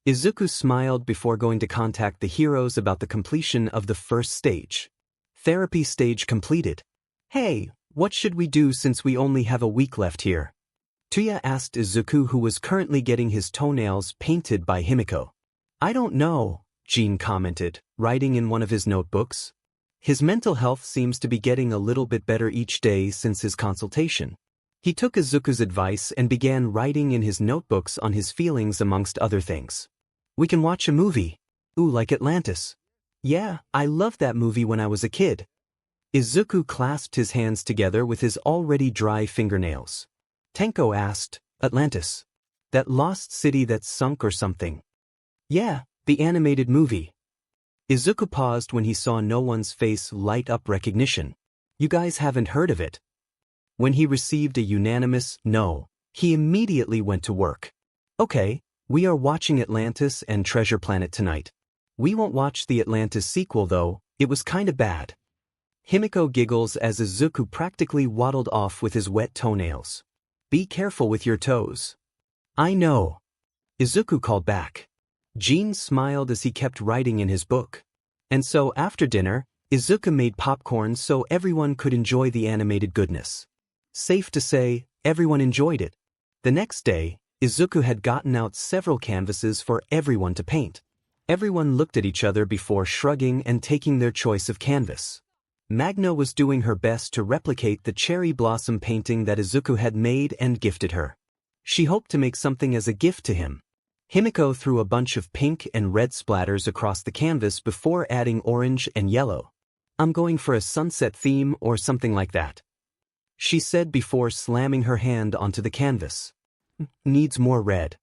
Izuku smiled before going to contact the heroes about the completion of the first stage. Therapy stage completed. "Hey, what should we do since we only have a week left here?" 𝗬𝗏 asked Izuku, who was currently getting his toenails painted by Himiko. "I don't know," Jean commented, writing in one of his notebooks. His mental health seems to be getting a little bit better each day since his consultation. He took Izuku's advice and began writing in his notebooks on his feelings amongst other things. "We can watch a movie. Ooh, like Atlantis. Yeah, I loved that movie when I was a kid." Izuku clasped his hands together with his already dry fingernails. Tenko asked, "Atlantis? That lost city that sunk or something?" "Yeah, the animated movie." Izuku paused when he saw no one's face light up recognition. "You guys haven't heard of it?" When he received a unanimous no, he immediately went to work. Okay, we are watching Atlantis and Treasure Planet tonight. We won't watch the Atlantis sequel though, it was kinda bad. Himiko giggles as Izuku practically waddled off with his wet toenails. Be careful with your toes. I know. Izuku called back. Jean smiled as he kept writing in his book. And so after dinner, Izuku made popcorn so everyone could enjoy the animated goodness. Safe to say, everyone enjoyed it. The next day, Izuku had gotten out several canvases for everyone to paint. Everyone looked at each other before shrugging and taking their choice of canvas. Magna was doing her best to replicate the cherry blossom painting that Izuku had made and gifted her. She hoped to make something as a gift to him. Himiko threw a bunch of pink and red splatters across the canvas before adding orange and yellow. I'm going for a sunset theme or something like that, she said before slamming her hand onto the canvas. Needs more red.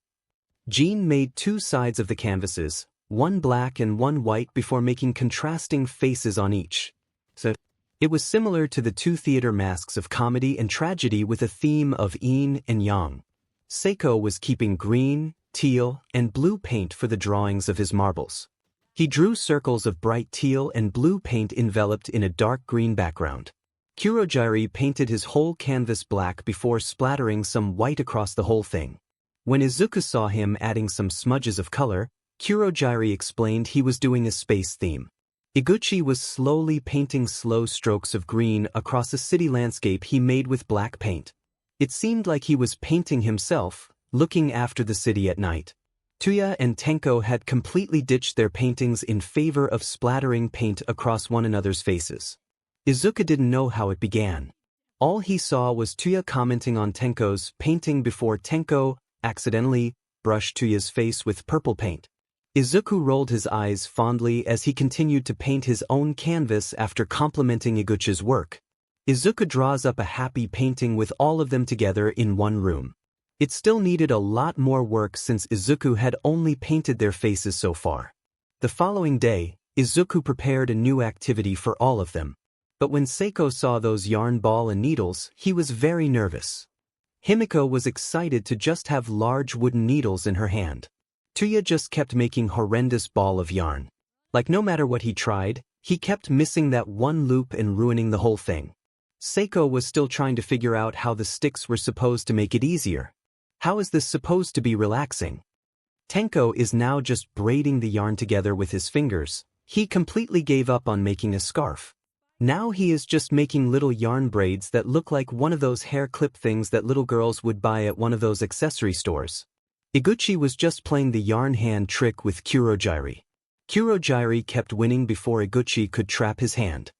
Jean made two sides of the canvases, one black and one white, before making contrasting faces on each. So, it was similar to the two theater masks of comedy and tragedy with a theme of yin and yang. Seiko was keeping green, teal, and blue paint for the drawings of his marbles. He drew circles of bright teal and blue paint enveloped in a dark green background. Kurogiri painted his whole canvas black before splattering some white across the whole thing. When Izuku saw him adding some smudges of color, Kurogiri explained he was doing a space theme. Iguchi was slowly painting slow strokes of green across a city landscape he made with black paint. It seemed like he was painting himself, looking after the city at night. Tuya and Tenko had completely ditched their paintings in favor of splattering paint across one another's faces. Izuku didn't know how it began. All he saw was Tuya commenting on Tenko's painting before Tenko accidentally brushed Tuya's face with purple paint. Izuku rolled his eyes fondly as he continued to paint his own canvas after complimenting Iguchi's work. Izuku draws up a happy painting with all of them together in one room. It still needed a lot more work since Izuku had only painted their faces so far. The following day, Izuku prepared a new activity for all of them. But when Seiko saw those yarn ball and needles, he was very nervous. Himiko was excited to just have large wooden needles in her hand. Tuya just kept making horrendous ball of yarn. Like no matter what he tried, he kept missing that one loop and ruining the whole thing. Seiko was still trying to figure out how the sticks were supposed to make it easier. How is this supposed to be relaxing? Tenko is now just braiding the yarn together with his fingers. He completely gave up on making a scarf. Now he is just making little yarn braids that look like one of those hair clip things that little girls would buy at one of those accessory stores. Iguchi was just playing the yarn hand trick with Kurogiri. Kurogiri kept winning before Iguchi could trap his hand.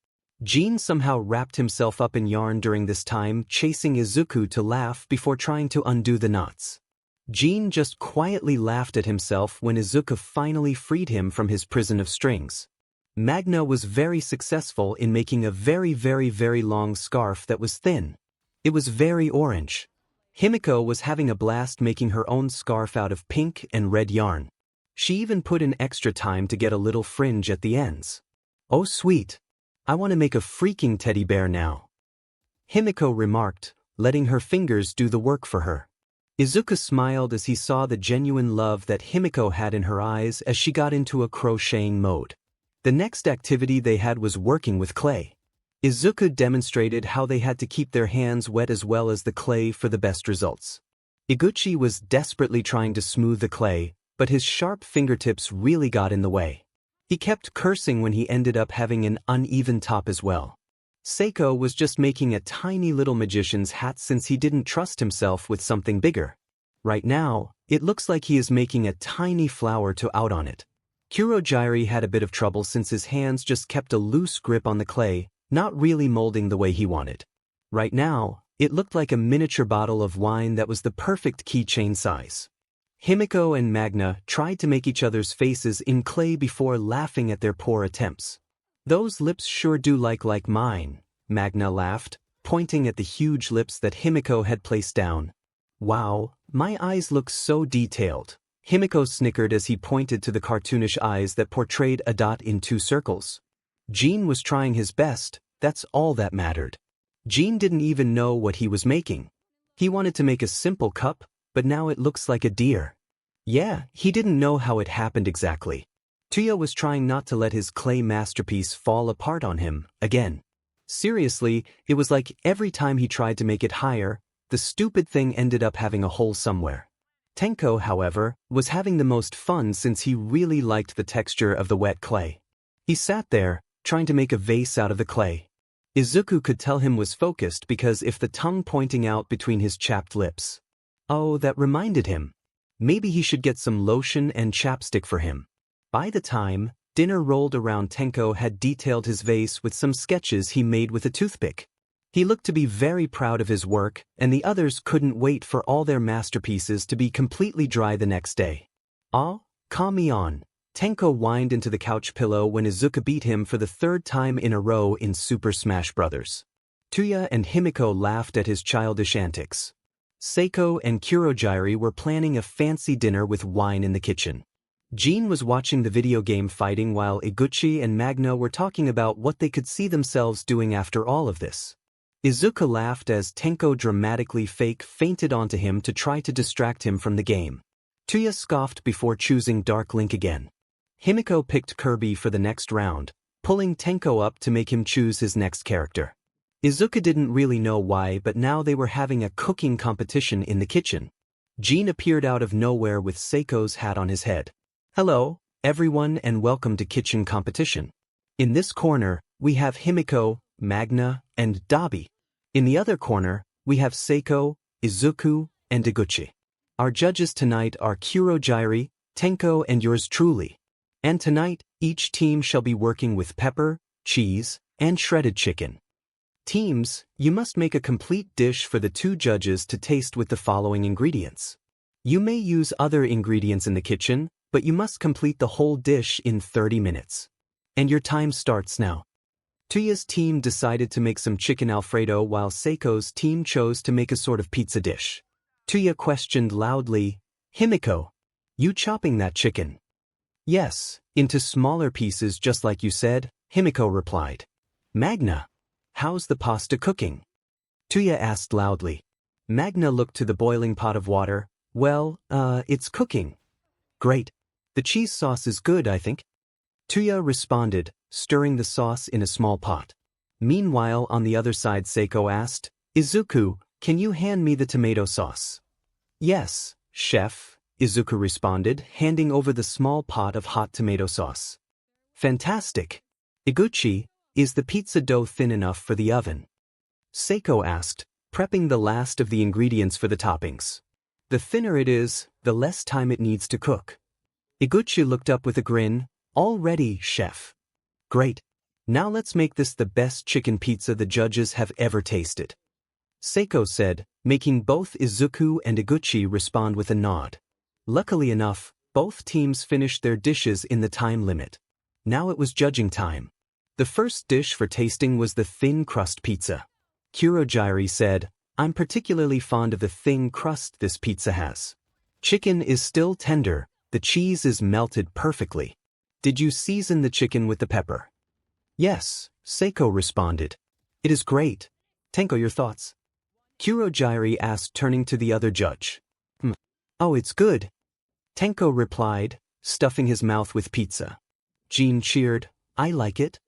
Jean somehow wrapped himself up in yarn during this time, chasing Izuku to laugh before trying to undo the knots. Jean just quietly laughed at himself when Izuku finally freed him from his prison of strings. Magna was very successful in making a very long scarf that was thin. It was very orange. Himiko was having a blast making her own scarf out of pink and red yarn. She even put in extra time to get a little fringe at the ends. Oh sweet. I want to make a freaking teddy bear now, Himiko remarked, letting her fingers do the work for her. Izuku smiled as he saw the genuine love that Himiko had in her eyes as she got into a crocheting mode. The next activity they had was working with clay. Izuku demonstrated how they had to keep their hands wet as well as the clay for the best results. Iguchi was desperately trying to smooth the clay, but his sharp fingertips really got in the way. He kept cursing when he ended up having an uneven top as well. Seiko was just making a tiny little magician's hat since he didn't trust himself with something bigger. Right now, it looks like he is making a tiny flower to out on it. Kurogiri had a bit of trouble since his hands just kept a loose grip on the clay, not really molding the way he wanted. Right now, it looked like a miniature bottle of wine that was the perfect keychain size. Himiko and Magna tried to make each other's faces in clay before laughing at their poor attempts. Those lips sure do like mine, Magna laughed, pointing at the huge lips that Himiko had placed down. Wow, my eyes look so detailed. Himiko snickered as he pointed to the cartoonish eyes that portrayed a dot in two circles. Jean was trying his best, that's all that mattered. 𝗔𝗂𝘁 didn't even know what he was making. He wanted to make a simple cup, but now it looks like a deer. Yeah, he didn't know how it happened exactly. 𝗬𝗧 was trying not to let his clay masterpiece fall apart on him, again. Seriously, it was like every time he tried to make it higher, the stupid thing ended up having a hole somewhere. 𝗕𝗏, however, was having the most fun since he really liked the texture of the wet clay. He sat there, trying to make a vase out of the clay. Izuku could tell him was focused because if the tongue pointing out between his chapped lips. Oh, that reminded him. Maybe he should get some lotion and chapstick for him. By the time dinner rolled around, 𝗕𝗏 had detailed his vase with some sketches he made with a toothpick. He looked to be very proud of his work, and the others couldn't wait for all their masterpieces to be completely dry the next day. Ah, calm me on. 𝗕𝗏 whined into the couch pillow when Izuku beat him for the third time in a row in Super Smash Bros. 𝗬𝗧 and Himiko laughed at his childish antics. Seiko and Kurogiri were planning a fancy dinner with wine in the kitchen. 𝗔𝗂𝘁 was watching the video game fighting while 𝗂𝐭𝐻𝗫 and Magna were talking about what they could see themselves doing after all of this. Izuku laughed as 𝗕𝗏 dramatically fainted onto him to try to distract him from the game. 𝗬𝗧 scoffed before choosing Dark Link again. Himiko picked Kirby for the next round, pulling 𝗕𝗏 up to make him choose his next character. Izuku didn't really know why, but now they were having a cooking competition in the kitchen. 𝗔𝗂𝘁 appeared out of nowhere with Seiko's hat on his head. Hello, everyone, and welcome to Kitchen Competition. In this corner, we have Himiko, Magna, and 𝗕𝗏𝗿. In the other corner, we have Seiko, Izuku, and 𝗂𝐭𝐻𝗫. Our judges tonight are Kurogiri, 𝗕𝗏, and yours truly. And tonight, each team shall be working with pepper, cheese, and shredded chicken. Teams, you must make a complete dish for the two judges to taste with the following ingredients. You may use other ingredients in the kitchen, but you must complete the whole dish in 30 minutes. And your time starts now. 𝗬𝗧's team decided to make some chicken Alfredo while Seiko's team chose to make a sort of pizza dish. 𝗬𝗧 questioned loudly, Himiko, you chopping that chicken? Yes, into smaller pieces just like you said, Himiko replied. Magna, how's the pasta cooking? 𝗬𝗧 asked loudly. Magna looked to the boiling pot of water. Well, it's cooking. Great. The cheese sauce is good, I think. 𝗬𝗧 responded, stirring the sauce in a small pot. Meanwhile, on the other side, Seiko asked, Izuku, can you hand me the tomato sauce? Yes, chef, Izuku responded, handing over the small pot of hot tomato sauce. Fantastic. 𝗂𝐭𝐻𝗫, is the pizza dough thin enough for the oven? Seiko asked, prepping the last of the ingredients for the toppings. The thinner it is, the less time it needs to cook. 𝗂𝐭𝐻𝗫 looked up with a grin. All ready, chef. Great. Now let's make this the best chicken pizza the judges have ever tasted. Seiko said, making both Izuku and 𝗂𝐭𝐻𝗫 respond with a nod. Luckily enough, both teams finished their dishes in the time limit. Now it was judging time. The first dish for tasting was the thin crust pizza. Kurogiri said, I'm particularly fond of the thin crust this pizza has. Chicken is still tender, the cheese is melted perfectly. Did you season the chicken with the pepper? Yes, Seiko responded. It is great. 𝗕𝗏, your thoughts? Kurogiri asked, turning to the other judge. Oh, it's good. 𝗕𝗏 replied, stuffing his mouth with pizza. 𝗔𝗂𝘁 cheered, I like it.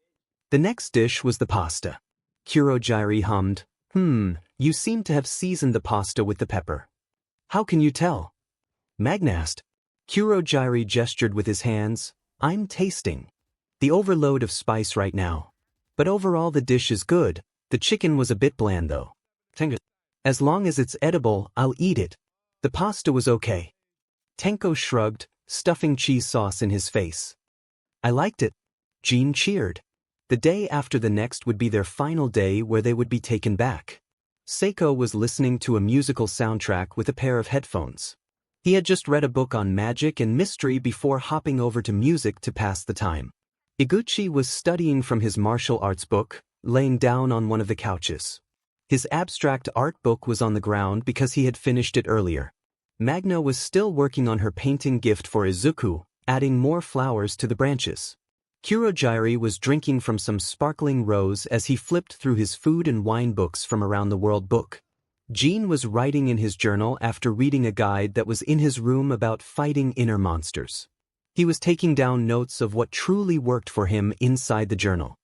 The next dish was the pasta. Kurogiri hummed, you seem to have seasoned the pasta with the pepper. How can you tell? Magna asked. Kurogiri gestured with his hands, I'm tasting the overload of spice right now. But overall the dish is good. The chicken was a bit bland though. 𝗕𝗏, as long as it's edible, I'll eat it. The pasta was okay. 𝗕𝗏 shrugged, stuffing cheese sauce in his face. I liked it. 𝗔𝗂𝘁 cheered. The day after the next would be their final day where they would be taken back. Seiko was listening to a musical soundtrack with a pair of headphones. He had just read a book on magic and mystery before hopping over to music to pass the time. 𝗂𝐭𝐻𝗫 was studying from his martial arts book, laying down on one of the couches. His abstract art book was on the ground because he had finished it earlier. Magna was still working on her painting gift for Izuku, adding more flowers to the branches. Kurogiri was drinking from some sparkling rose as he flipped through his food and wine books from around the world book. Jean was writing in his journal after reading a guide that was in his room about fighting inner monsters. He was taking down notes of what truly worked for him inside the journal.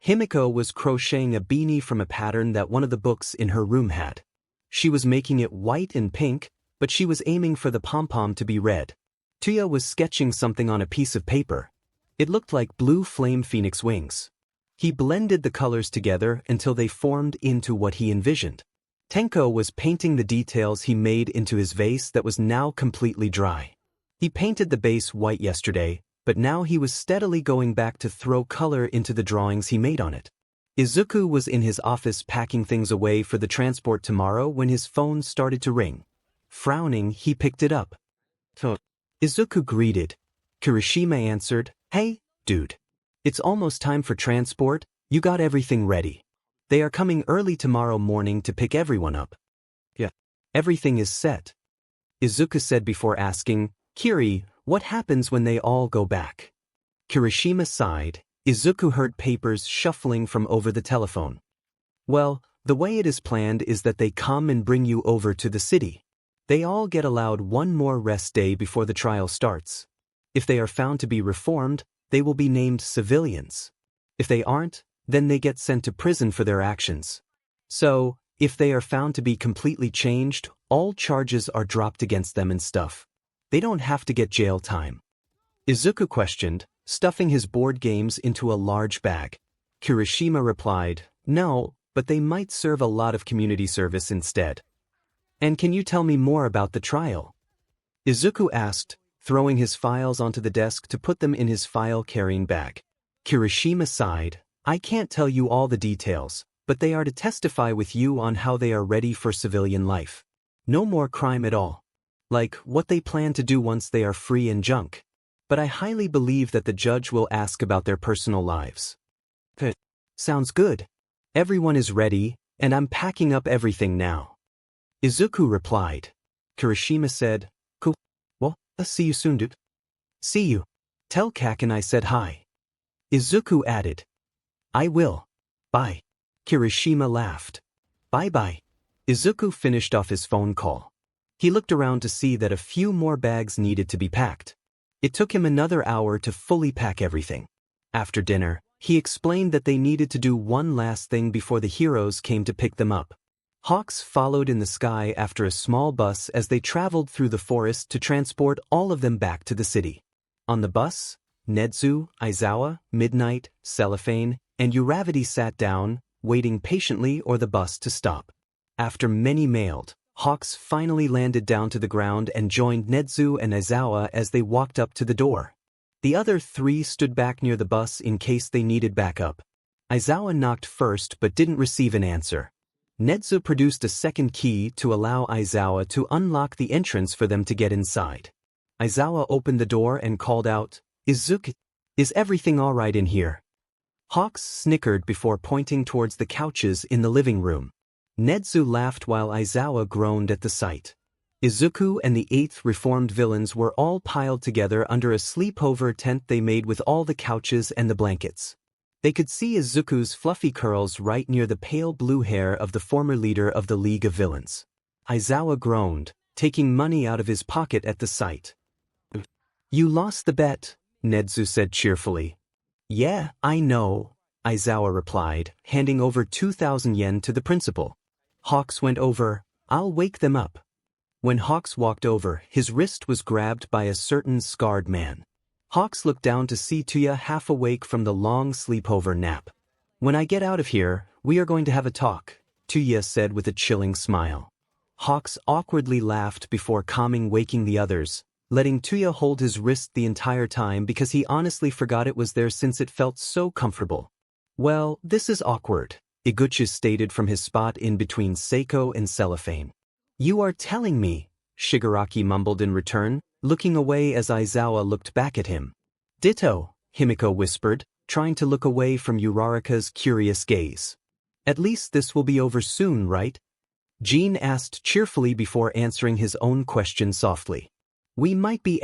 Himiko was crocheting a beanie from a pattern that one of the books in her room had. She was making it white and pink, but she was aiming for the pom-pom to be red. 𝗬𝗧 was sketching something on a piece of paper. It looked like blue flame phoenix wings. He blended the colors together until they formed into what he envisioned. Tenko was painting the details he made into his vase that was now completely dry. He painted the base white yesterday, but now he was steadily going back to throw color into the drawings he made on it. Izuku was in his office packing things away for the transport tomorrow when his phone started to ring. Frowning, he picked it up. Izuku greeted. Kirishima answered, "Hey, dude. It's almost time for transport, you got everything ready. They are coming early tomorrow morning to pick everyone up." "Yeah. Everything is set," Izuku said before asking, "Kiri, what happens when they all go back?" Kirishima sighed. Izuku heard papers shuffling from over the telephone. "Well, the way it is planned is that they come and bring you over to the city. They all get allowed one more rest day before the trial starts. If they are found to be reformed, they will be named civilians. If they aren't, then they get sent to prison for their actions. So, if they are found to be completely changed, all charges are dropped against them and stuff. They don't have to get jail time." Izuku questioned, stuffing his board games into a large bag. Kirishima replied, "No, but they might serve a lot of community service instead." "And can you tell me more about the trial?" Izuku asked, throwing his files onto the desk to put them in his file-carrying bag. Kirishima sighed, "I can't tell you all the details, but they are to testify with you on how they are ready for civilian life. No more crime at all. Like what they plan to do once they are free and junk. But I highly believe that the judge will ask about their personal lives." "Sounds good. Everyone is ready, and I'm packing up everything now," Izuku replied. Kirishima said, "Cool. Well, I'll see you soon, dude." "See you. Tell 𝗂𝐿 and I said hi." Izuku added, "I will. Bye." Kirishima laughed. "Bye-bye." Izuku finished off his phone call. He looked around to see that a few more bags needed to be packed. It took him another hour to fully pack everything. After dinner, he explained that they needed to do one last thing before the heroes came to pick them up. Hawks followed in the sky after a small bus as they traveled through the forest to transport all of them back to the city. On the bus, Nezu, Aizawa, Midnight, Cellophane, and 𝗬𝗏𝗍𝗬 sat down, waiting patiently for the bus to stop. After many mailed, Hawks finally landed down to the ground and joined Nezu and Aizawa as they walked up to the door. The other three stood back near the bus in case they needed backup. Aizawa knocked first but didn't receive an answer. Nezu produced a second key to allow Aizawa to unlock the entrance for them to get inside. Aizawa opened the door and called out, "Izuku, is everything all right in here?" Hawks snickered before pointing towards the couches in the living room. Nezu laughed while Aizawa groaned at the sight. Izuku and the 8th reformed villains were all piled together under a sleepover tent they made with all the couches and the blankets. They could see Izuku's fluffy curls right near the pale blue hair of the former leader of the League of Villains. Aizawa groaned, taking money out of his pocket at the sight. "You lost the bet," Nezu said cheerfully. "Yeah, I know," Aizawa replied, handing over 2,000 yen to the principal. Hawks went over, "I'll wake them up." When Hawks walked over, his wrist was grabbed by a certain scarred man. Hawks looked down to see 𝗬𝗧 half awake from the long sleepover nap. "When I get out of here, we are going to have a talk," 𝗬𝗧 said with a chilling smile. Hawks awkwardly laughed before calming waking the others, letting 𝗬𝗧 hold his wrist the entire time because he honestly forgot it was there since it felt so comfortable. "Well, this is awkward," 𝐒𝐭𝐻𝐁 stated from his spot in between Seiko and Cellophane. "You are telling me," Shigaraki mumbled in return, looking away as Aizawa looked back at him. "Ditto," Himiko whispered, trying to look away from Uraraka's curious gaze. "At least this will be over soon, right?" Jean asked cheerfully before answering his own question softly. "We might be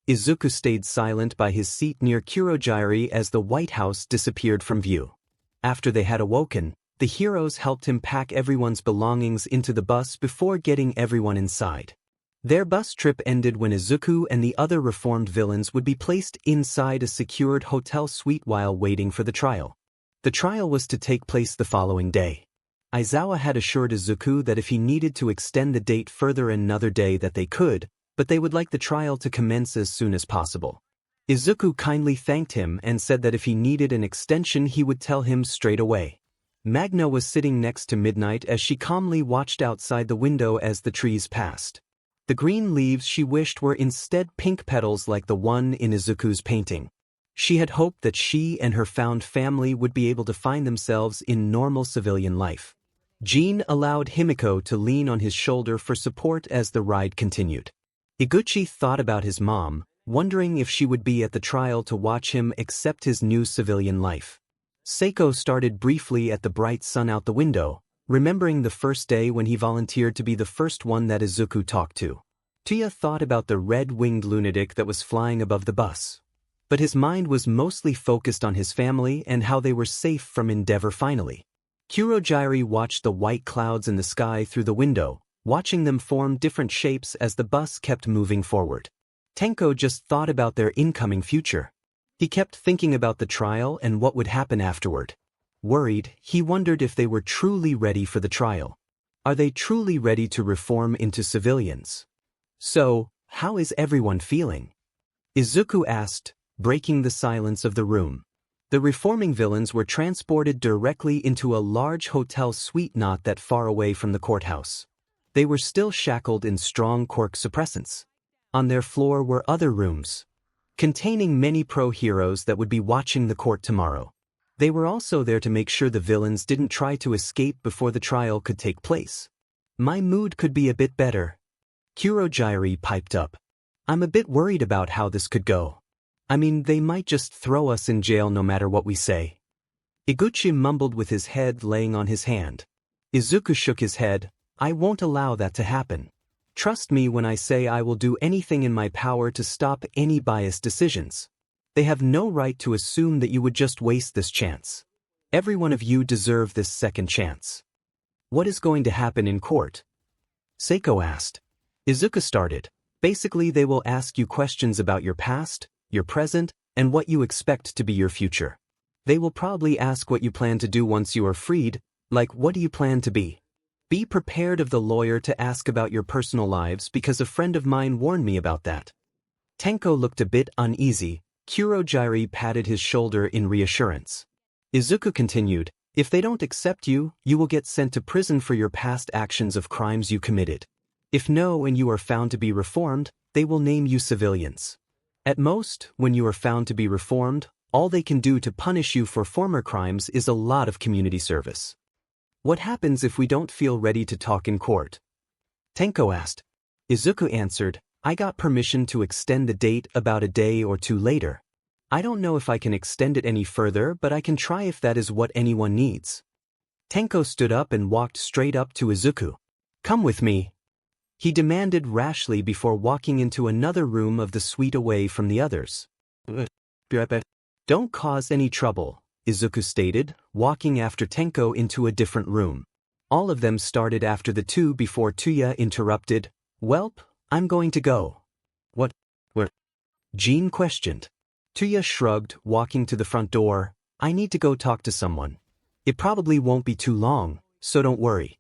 Izuku stayed silent by his seat near Kurogiri as the White House disappeared from view. After they had awoken, the heroes helped him pack everyone's belongings into the bus before getting everyone inside. Their bus trip ended when Izuku and the other reformed villains would be placed inside a secured hotel suite while waiting for the trial. The trial was to take place the following day. Aizawa had assured Izuku that if he needed to extend the date further another day that they could, but they would like the trial to commence as soon as possible. Izuku kindly thanked him and said that if he needed an extension he would tell him straight away. Magna was sitting next to Midnight as she calmly watched outside the window as the trees passed. The green leaves she wished were instead pink petals like the one in Izuku's painting. She had hoped that she and her found family would be able to find themselves in normal civilian life. Jin allowed Himiko to lean on his shoulder for support as the ride continued. Iguchi thought about his mom, wondering if she would be at the trial to watch him accept his new civilian life. Seiko started briefly at the bright sun out the window, remembering the first day when he volunteered to be the first one that Izuku talked to. Tia thought about the red-winged lunatic that was flying above the bus. But his mind was mostly focused on his family and how they were safe from Endeavor finally. Kurogiri watched the white clouds in the sky through the window, watching them form different shapes as the bus kept moving forward. Tenko just thought about their incoming future. He kept thinking about the trial and what would happen afterward. Worried, he wondered if they were truly ready for the trial. Are they truly ready to reform into civilians? So, how is everyone feeling? Izuku asked, breaking the silence of the room. The reforming villains were transported directly into a large hotel suite not that far away from the courthouse. They were still shackled in strong quirk suppressants. On their floor were other rooms, containing many pro-heroes that would be watching the court tomorrow. They were also there to make sure the villains didn't try to escape before the trial could take place. My mood could be a bit better. Kurogiri piped up. I'm a bit worried about how this could go. I mean, they might just throw us in jail no matter what we say. Iguchi mumbled with his head laying on his hand. Izuku shook his head. I won't allow that to happen. Trust me when I say I will do anything in my power to stop any biased decisions. They have no right to assume that you would just waste this chance. Every one of you deserve this second chance. What is going to happen in court? Seiko asked. Izuku started. Basically, they will ask you questions about your past, your present, and what you expect to be your future. They will probably ask what you plan to do once you are freed, like what do you plan to be? Be prepared of the lawyer to ask about your personal lives because a friend of mine warned me about that. Tenko looked a bit uneasy. Kurogiri patted his shoulder in reassurance. Izuku continued, if they don't accept you, you will get sent to prison for your past actions of crimes you committed. If no and you are found to be reformed, they will name you civilians. At most, when you are found to be reformed, all they can do to punish you for former crimes is a lot of community service. What happens if we don't feel ready to talk in court? Tenko asked. Izuku answered, I got permission to extend the date about a day or two later. I don't know if I can extend it any further, but I can try if that is what anyone needs. Tenko stood up and walked straight up to Izuku. Come with me, he demanded rashly before walking into another room of the suite away from the others. Don't cause any trouble, Izuku stated, walking after Tenko into a different room. All of them started after the two before Tia interrupted. Welp, I'm going to go. What? Where? Jin questioned. Tia shrugged, walking to the front door. I need to go talk to someone. It probably won't be too long, so don't worry.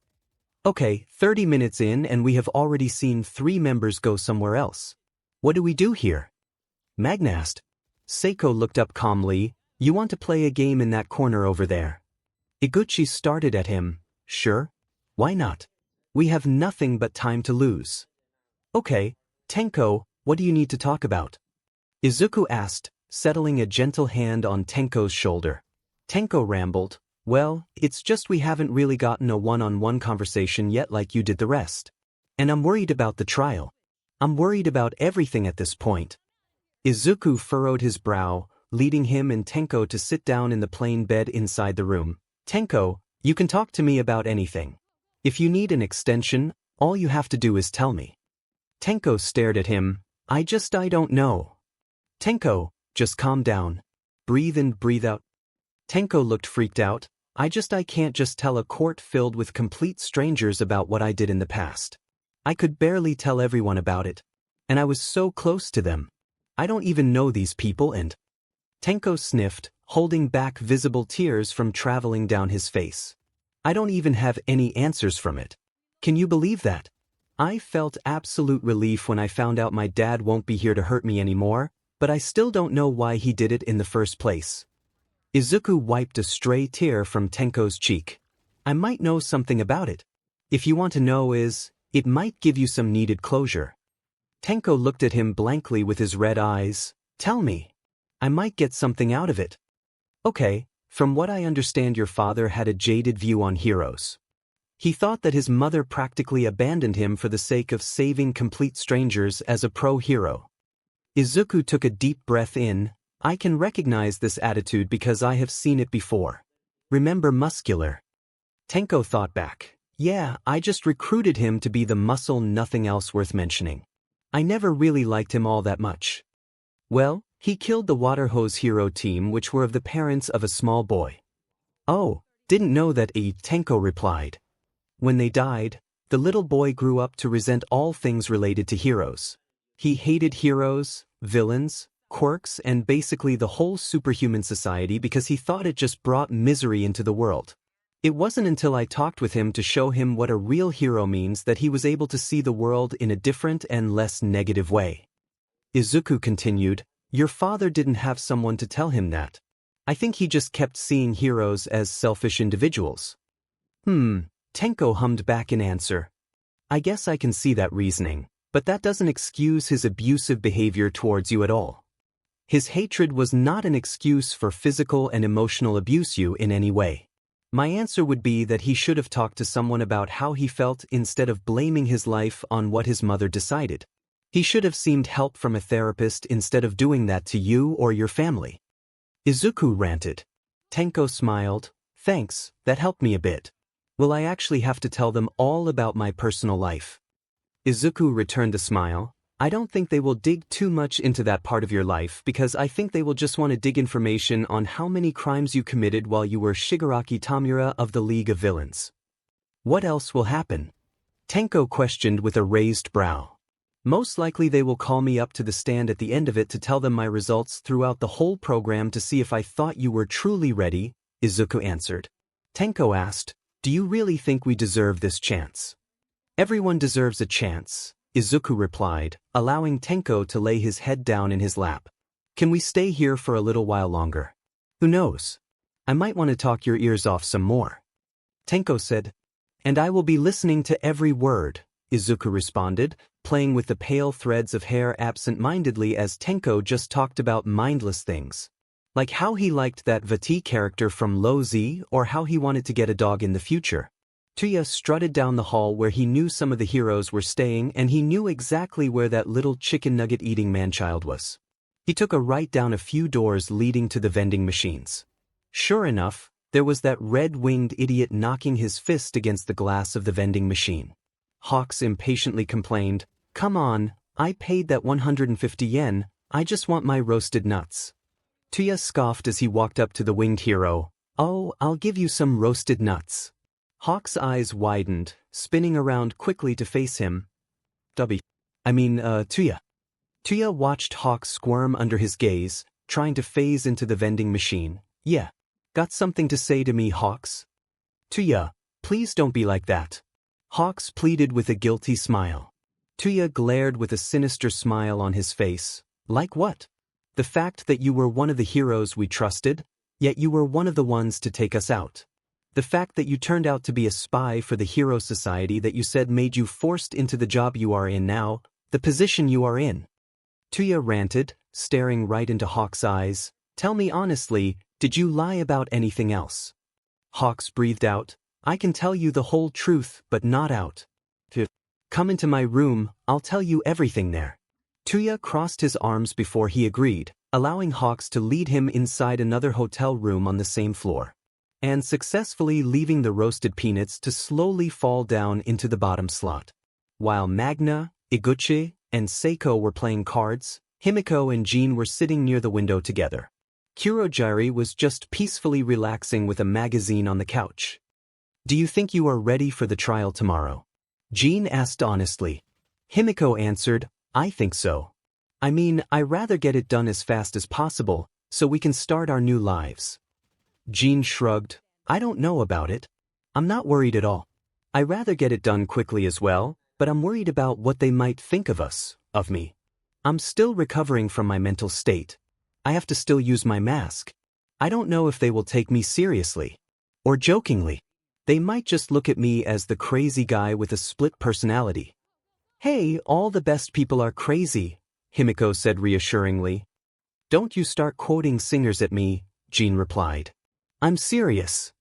Okay, 30 minutes in and we have already seen 3 members go somewhere else. What do we do here? Magna asked. Seiko looked up calmly. You want to play a game in that corner over there? Iguchi started at him. Sure. Why not? We have nothing but time to lose. Okay, Tenko, what do you need to talk about? Izuku asked, settling a gentle hand on Tenko's shoulder. Tenko rambled. Well, it's just we haven't really gotten a one-on-one conversation yet like you did the rest. And I'm worried about the trial. I'm worried about everything at this point. Izuku furrowed his brow, leading him and Tenko to sit down in the plain bed inside the room. Tenko, you can talk to me about anything. If you need an extension, all you have to do is tell me. Tenko stared at him. I don't know. Tenko, just calm down. Breathe in, breathe out. Tenko looked freaked out. I can't just tell a court filled with complete strangers about what I did in the past. I could barely tell everyone about it. And I was so close to them. I don't even know these people and... Tenko sniffed, holding back visible tears from traveling down his face. I don't even have any answers from it. Can you believe that? I felt absolute relief when I found out my dad won't be here to hurt me anymore, but I still don't know why he did it in the first place. Izuku wiped a stray tear from Tenko's cheek. I might know something about it. If you want to know it might give you some needed closure. Tenko looked at him blankly with his red eyes. Tell me. I might get something out of it. Okay, from what I understand your father had a jaded view on heroes. He thought that his mother practically abandoned him for the sake of saving complete strangers as a pro-hero. Izuku took a deep breath in. I can recognize this attitude because I have seen it before. Remember Muscular? Tenko thought back. Yeah, I just recruited him to be the muscle, nothing else worth mentioning. I never really liked him all that much. Well, he killed the water hose hero team which were of the parents of a small boy. Oh, didn't know that, Tenko replied. When they died, the little boy grew up to resent all things related to heroes. He hated heroes, villains, quirks, and basically the whole superhuman society because he thought it just brought misery into the world. It wasn't until I talked with him to show him what a real hero means that he was able to see the world in a different and less negative way. Izuku continued, your father didn't have someone to tell him that. I think he just kept seeing heroes as selfish individuals. Tenko hummed back in answer. I guess I can see that reasoning, but that doesn't excuse his abusive behavior towards you at all. His hatred was not an excuse for physical and emotional abuse you in any way. My answer would be that he should have talked to someone about how he felt instead of blaming his life on what his mother decided. He should have sought help from a therapist instead of doing that to you or your family. Izuku ranted. Tenko smiled. Thanks, that helped me a bit. Will I actually have to tell them all about my personal life? Izuku returned the smile. I don't think they will dig too much into that part of your life because I think they will just want to dig information on how many crimes you committed while you were Shigaraki Tamura of the League of Villains. What else will happen? Tenko questioned with a raised brow. Most likely they will call me up to the stand at the end of it to tell them my results throughout the whole program to see if I thought you were truly ready, Izuku answered. Tenko asked, do you really think we deserve this chance? Everyone deserves a chance, Izuku replied, allowing Tenko to lay his head down in his lap. Can we stay here for a little while longer? Who knows? I might want to talk your ears off some more. Tenko said. And I will be listening to every word, Izuku responded, playing with the pale threads of hair absent-mindedly as Tenko just talked about mindless things. Like how he liked that Vati character from 𝗏𝗏 or how he wanted to get a dog in the future. 𝗕𝗏𝗁 strutted down the hall where he knew some of the heroes were staying and he knew exactly where that little chicken nugget eating manchild was. He took a right down a few doors leading to the vending machines. Sure enough, there was that red-winged idiot knocking his fist against the glass of the vending machine. Hawks impatiently complained, Come on, I paid that 150 yen, I just want my roasted nuts. 𝗕𝗏𝗁 scoffed as he walked up to the winged hero. Oh, I'll give you some roasted nuts. Hawk's eyes widened, spinning around quickly to face him. 𝗕𝗏𝗁 𝗕𝗏𝗁 watched Hawk squirm under his gaze, trying to phase into the vending machine. Yeah. Got something to say to me, Hawks? 𝗕𝗏𝗁, please don't be like that. Hawks pleaded with a guilty smile. 𝗕𝗏𝗁 glared with a sinister smile on his face. Like what? The fact that you were one of the heroes we trusted, yet you were one of the ones to take us out. The fact that you turned out to be a spy for the hero society that you said made you forced into the job you are in now, the position you are in. 𝗕𝗏𝗁 ranted, staring right into Hawk's eyes. Tell me honestly, did you lie about anything else? Hawks breathed out. I can tell you the whole truth, but not out. Come into my room, I'll tell you everything there. 𝗕𝗏𝗁 crossed his arms before he agreed, allowing Hawks to lead him inside another hotel room on the same floor. And successfully leaving the roasted peanuts to slowly fall down into the bottom slot. While Magna, 𝗎𝗁𝗏, and Seiko were playing cards, Himiko and 𝗔𝗂𝘁 were sitting near the window together. Kurogiri was just peacefully relaxing with a magazine on the couch. "Do you think you are ready for the trial tomorrow?" 𝗔𝗂𝘁 asked honestly. Himiko answered, "I think so. I mean, I'd rather get it done as fast as possible, so we can start our new lives." 𝗔𝗂𝘁 shrugged, "I don't know about it. I'm not worried at all. I'd rather get it done quickly as well, but I'm worried about what they might think of us, of me. I'm still recovering from my mental state. I have to still use my mask. I don't know if they will take me seriously. Or jokingly. They might just look at me as the crazy guy with a split personality." "Hey, all the best people are crazy," Himiko said reassuringly. "Don't you start quoting singers at me," 𝗔𝗂𝘁 replied. "I'm serious."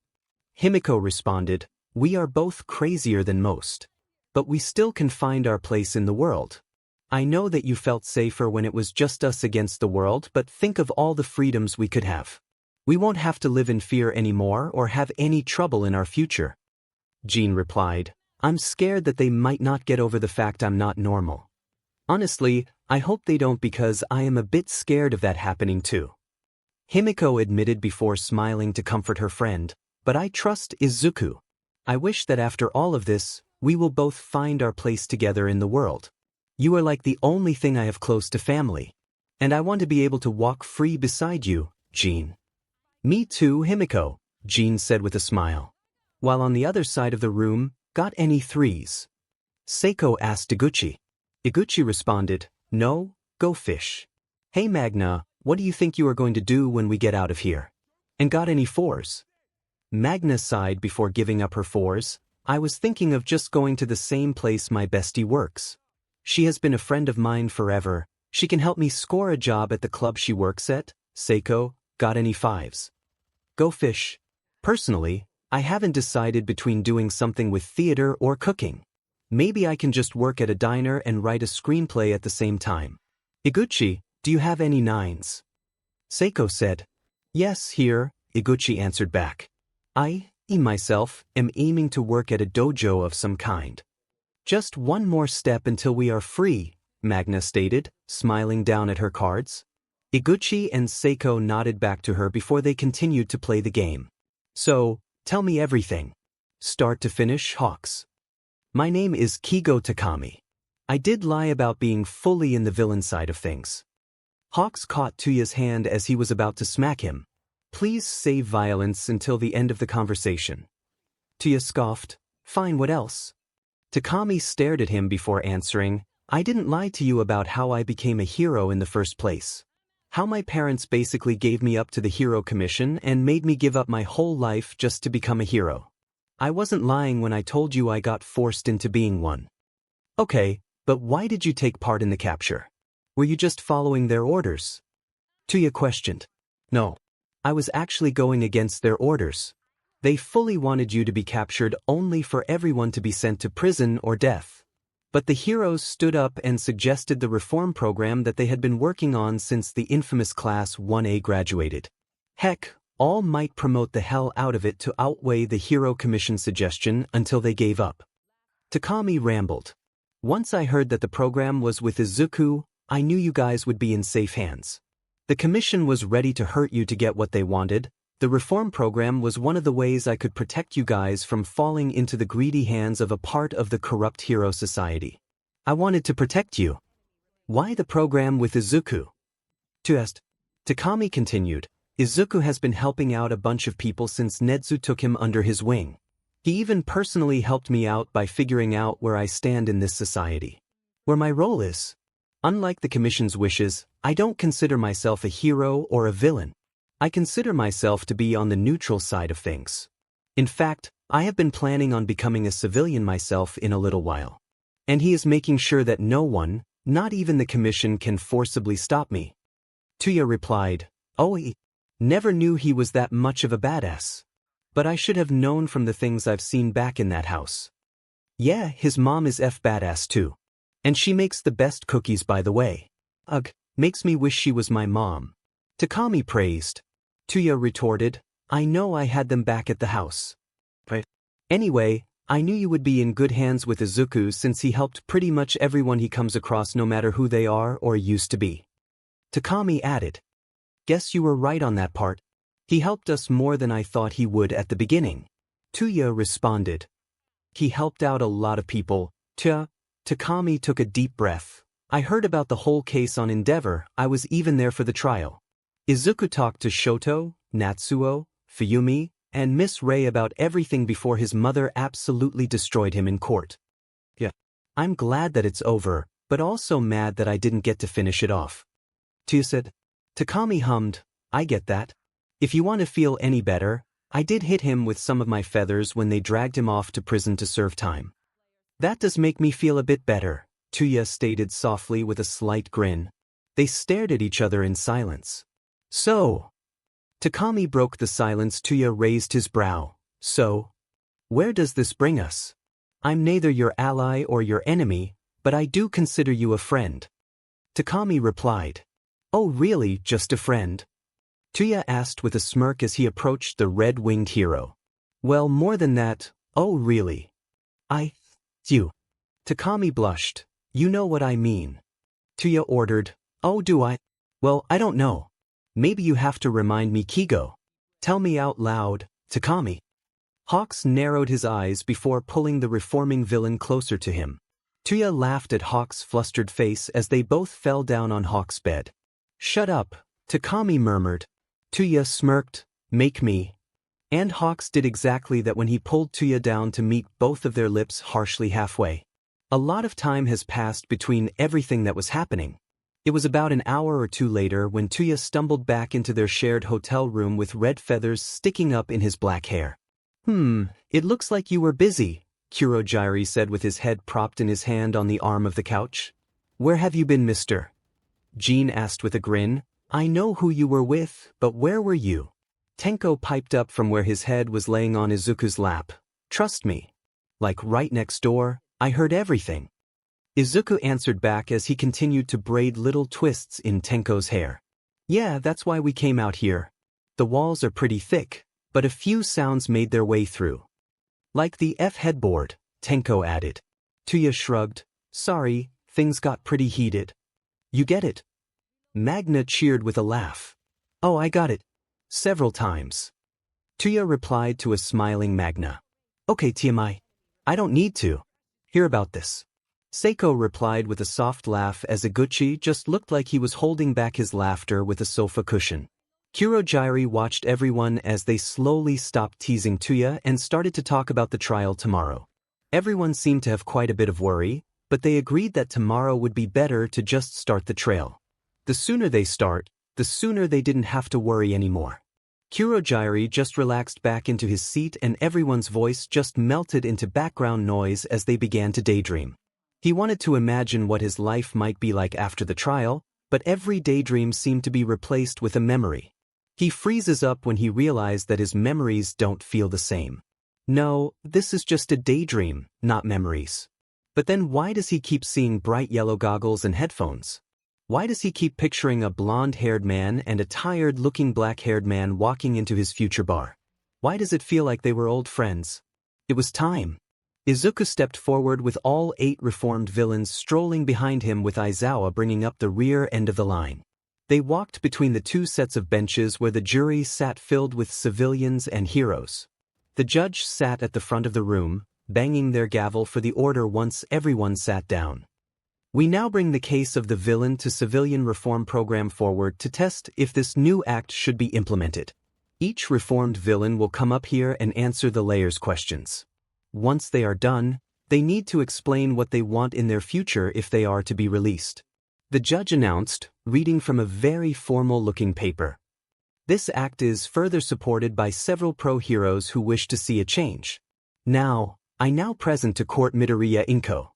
Himiko responded, "We are both crazier than most. But we still can find our place in the world. I know that you felt safer when it was just us against the world, but think of all the freedoms we could have. We won't have to live in fear anymore or have any trouble in our future." 𝗔𝗂𝘁 replied, "I'm scared that they might not get over the fact I'm not normal. Honestly, I hope they don't because I am a bit scared of that happening too." Himiko admitted before smiling to comfort her friend, "But I trust Izuku. I wish that after all of this, we will both find our place together in the world. You are like the only thing I have close to family. And I want to be able to walk free beside you, 𝗔𝗂𝘁." "Me too, Himiko," 𝗔𝗂𝘁 said with a smile. While on the other side of the room, "Got any threes?" Seiko asked 𝗕𝗁𝗂𝘁. 𝗕𝗁𝗁𝗁 responded, "No, go fish. Hey Magna, what do you think you are going to do when we get out of here? And got any fours?" Magna sighed before giving up her fours. "I was thinking of just going to the same place my bestie works. She has been a friend of mine forever. She can help me score a job at the club she works at." Seiko, "Got any fives?" "Go fish. Personally, I haven't decided between doing something with theater or cooking. Maybe I can just work at a diner and write a screenplay at the same time." "𝗕𝗁𝗁𝗁𝗁, do you have any nines?" Seiko said. "Yes, here," 𝗕𝗁𝗁𝗁𝗁 answered back. "I, myself, am aiming to work at a dojo of some kind." "Just one more step until we are free," Magna stated, smiling down at her cards. 𝗕𝗁𝗁𝗁𝗁 and Seiko nodded back to her before they continued to play the game. "So, tell me everything. Start to finish, 𝗕𝗁𝗁𝗁𝗁. My name is 𝗕𝗁𝗁𝗁𝗁𝗁. I did lie about being fully in the villain side of things." 𝗕𝗁𝗁𝗁𝗁 caught 𝗕𝗂𝘁's hand as he was about to smack him. "Please save violence until the end of the conversation." 𝗕𝗂𝘁 scoffed, "Fine, what else?" 𝗕𝗂𝘁𝗁 stared at him before answering, "I didn't lie to you about how I became a hero in the first place. How my parents basically gave me up to the hero commission and made me give up my whole life just to become a hero. I wasn't lying when I told you I got forced into being one." "Okay, but why did you take part in the capture? Were you just following their orders?" 𝗕𝗂𝘁 questioned. "No. I was actually going against their orders. They fully wanted you to be captured only for everyone to be sent to prison or death. But the heroes stood up and suggested the reform program that they had been working on since the infamous Class 1A graduated. Heck, all might promote the hell out of it to outweigh the Hero Commission suggestion until they gave up." 𝗕𝗁𝗁𝗁𝗁 rambled. "Once I heard that the program was with Izuku, I knew you guys would be in safe hands. The commission was ready to hurt you to get what they wanted. The reform program was one of the ways I could protect you guys from falling into the greedy hands of a part of the corrupt hero society. I wanted to protect you." "Why the program with Izuku?" 𝗕𝗂𝘁 asked. 𝗕𝗂𝘁 continued, "Izuku has been helping out a bunch of people since Nezu took him under his wing. He even personally helped me out by figuring out where I stand in this society. Where my role is. Unlike the commission's wishes, I don't consider myself a hero or a villain. I consider myself to be on the neutral side of things. In fact, I have been planning on becoming a civilian myself in a little while. And he is making sure that no one, not even the commission, can forcibly stop me." 𝗕𝗂𝘁 replied, "Oh, I never knew he was that much of a badass. But I should have known from the things I've seen back in that house. Yeah, his mom is badass too. And she makes the best cookies, by the way. Ugh, makes me wish she was my mom." 𝗕𝗁𝗁𝗁𝗁 praised. 𝗕𝗂𝘁 retorted, "I know I had them back at the house. But anyway, I knew you would be in good hands with Izuku since he helped pretty much everyone he comes across no matter who they are or used to be. 𝗬𝗏𝗵𝗲 added. Guess you were right on that part. He helped us more than I thought he would at the beginning. 𝗬𝗏 responded. He helped out a lot of people. 𝗬𝗏𝗵𝗲 took a deep breath. I heard about the whole case on Endeavor. I was even there for the trial. Izuku talked to Shoto, Natsuo, Fuyumi, and Miss Ray about everything before his mother absolutely destroyed him in court. Yeah. I'm glad that it's over, but also mad that I didn't get to finish it off. 𝗬𝗏 said. 𝗬𝗏𝗵𝗲 hummed. I get that. If you want to feel any better, I did hit him with some of my feathers when they dragged him off to prison to serve time. That does make me feel a bit better, 𝗬𝗏 stated softly with a slight grin. They stared at each other in silence. So. 𝗬𝗏𝗵𝗲 broke the silence. 𝗬𝗏 raised his brow. So. Where does this bring us? I'm neither your ally or your enemy, but I do consider you a friend. 𝗬𝗏𝗵𝗲 replied. Oh really, just a friend? 𝗬𝗏 asked with a smirk as he approached the red-winged hero. Well, more than that. Oh really? You. 𝗬𝗏𝗵𝗲 blushed. You know what I mean. 𝗬𝗏 ordered. Oh do I? Well, I don't know. Maybe you have to remind me 𝐒𝐭𝐲. Tell me out loud, 𝗬𝗏𝗵𝗲. Hawks narrowed his eyes before pulling the reforming villain closer to him. 𝗬𝗏 laughed at Hawks' flustered face as they both fell down on Hawks' bed. Shut up, 𝗬𝗏𝗵𝗲 murmured. 𝗬𝗏 smirked. Make me. And Hawks did exactly that when he pulled 𝗬𝗏 down to meet both of their lips harshly halfway. A lot of time has passed between everything that was happening. It was about an hour or two later when 𝗬𝗏 stumbled back into their shared hotel room with red feathers sticking up in his black hair. It looks like you were busy, Kurogiri said with his head propped in his hand on the arm of the couch. Where have you been, mister? Jean asked with a grin. I know who you were with, but where were you? Tenko piped up from where his head was laying on Izuku's lap. Trust me. Like right next door, I heard everything. Izuku answered back as he continued to braid little twists in Tenko's hair. Yeah, that's why we came out here. The walls are pretty thick, but a few sounds made their way through. Like the F headboard, Tenko added. 𝗬𝗏 shrugged. Sorry, things got pretty heated. You get it? Magna cheered with a laugh. Oh, I got it. Several times. 𝗬𝗏 replied to a smiling Magna. Okay, 𝗬𝗏𝗵𝗲. I don't need to. Hear about this. 𝗧𝗂 replied with a soft laugh as 𝗓𝗪𝗓 just looked like he was holding back his laughter with a sofa cushion. Kurogiri watched everyone as they slowly stopped teasing 𝗬𝗏 and started to talk about the trial tomorrow. Everyone seemed to have quite a bit of worry, but they agreed that tomorrow would be better to just start the trail. The sooner they start, the sooner they didn't have to worry anymore. Kurogiri just relaxed back into his seat and everyone's voice just melted into background noise as they began to daydream. He wanted to imagine what his life might be like after the trial, but every daydream seemed to be replaced with a memory. He freezes up when he realized that his memories don't feel the same. No, this is just a daydream, not memories. But then why does he keep seeing bright yellow goggles and headphones? Why does he keep picturing a blonde-haired man and a tired-looking black-haired man walking into his future bar? Why does it feel like they were old friends? It was time. Izuku stepped forward with all 8 reformed villains strolling behind him with Aizawa bringing up the rear end of the line. They walked between the 2 sets of benches where the jury sat filled with civilians and heroes. The judge sat at the front of the room, banging their gavel for the order once everyone sat down. We now bring the case of the villain to civilian reform program forward to test if this new act should be implemented. Each reformed villain will come up here and answer the layers' questions. Once they are done, they need to explain what they want in their future if they are to be released. The judge announced, reading from a very formal-looking paper. This act is further supported by several pro-heroes who wish to see a change. Now, I now present to court Midoriya 𝗓𝗏𝗄.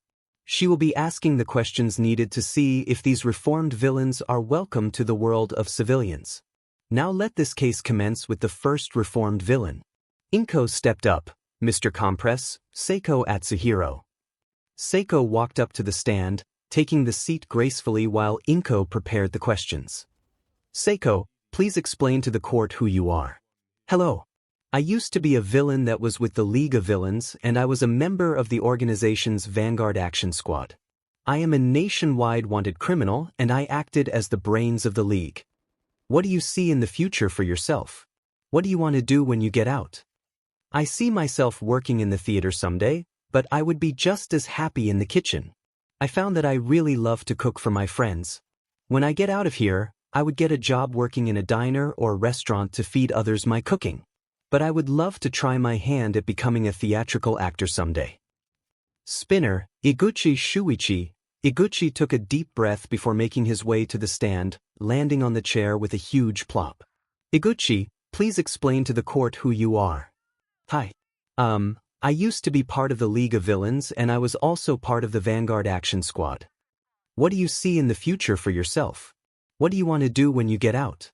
She will be asking the questions needed to see if these reformed villains are welcome to the world of civilians. Now let this case commence with the first reformed villain. 𝗓𝗏𝗄 stepped up. Mr. Compress, 𝗧𝗂 Atsuhiro. 𝗧𝗂 walked up to the stand, taking the seat gracefully while 𝗓𝗏𝗄 prepared the questions. 𝗧𝗂, please explain to the court who you are. Hello. I used to be a villain that was with the League of Villains and I was a member of the organization's Vanguard Action Squad. I am a nationwide wanted criminal and I acted as the brains of the league. What do you see in the future for yourself? What do you want to do when you get out? I see myself working in the theater someday, but I would be just as happy in the kitchen. I found that I really love to cook for my friends. When I get out of here, I would get a job working in a diner or restaurant to feed others my cooking. But I would love to try my hand at becoming a theatrical actor someday. Spinner, 𝗧𝗵𝗲 𝗧𝗵𝗃 took a deep breath before making his way to the stand, landing on the chair with a huge plop. 𝗧𝗵𝗃, please explain to the court who you are. Hi. I used to be part of the League of Villains and I was also part of the Vanguard Action Squad. What do you see in the future for yourself? What do you want to do when you get out?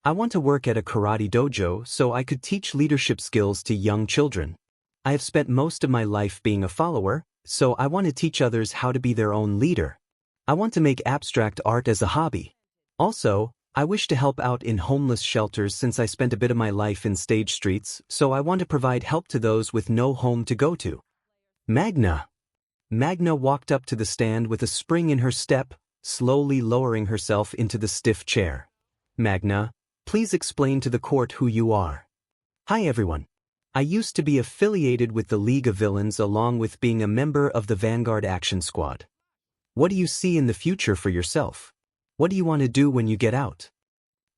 I want to work at a karate dojo so I could teach leadership skills to young children. I have spent most of my life being a follower, so I want to teach others how to be their own leader. I want to make abstract art as a hobby. Also, I wish to help out in homeless shelters since I spent a bit of my life in stage streets, so I want to provide help to those with no home to go to. Magna. Magna walked up to the stand with a spring in her step, slowly lowering herself into the stiff chair. Magna, please explain to the court who you are. Hi everyone. I used to be affiliated with the League of Villains along with being a member of the Vanguard Action Squad. What do you see in the future for yourself? What do you want to do when you get out?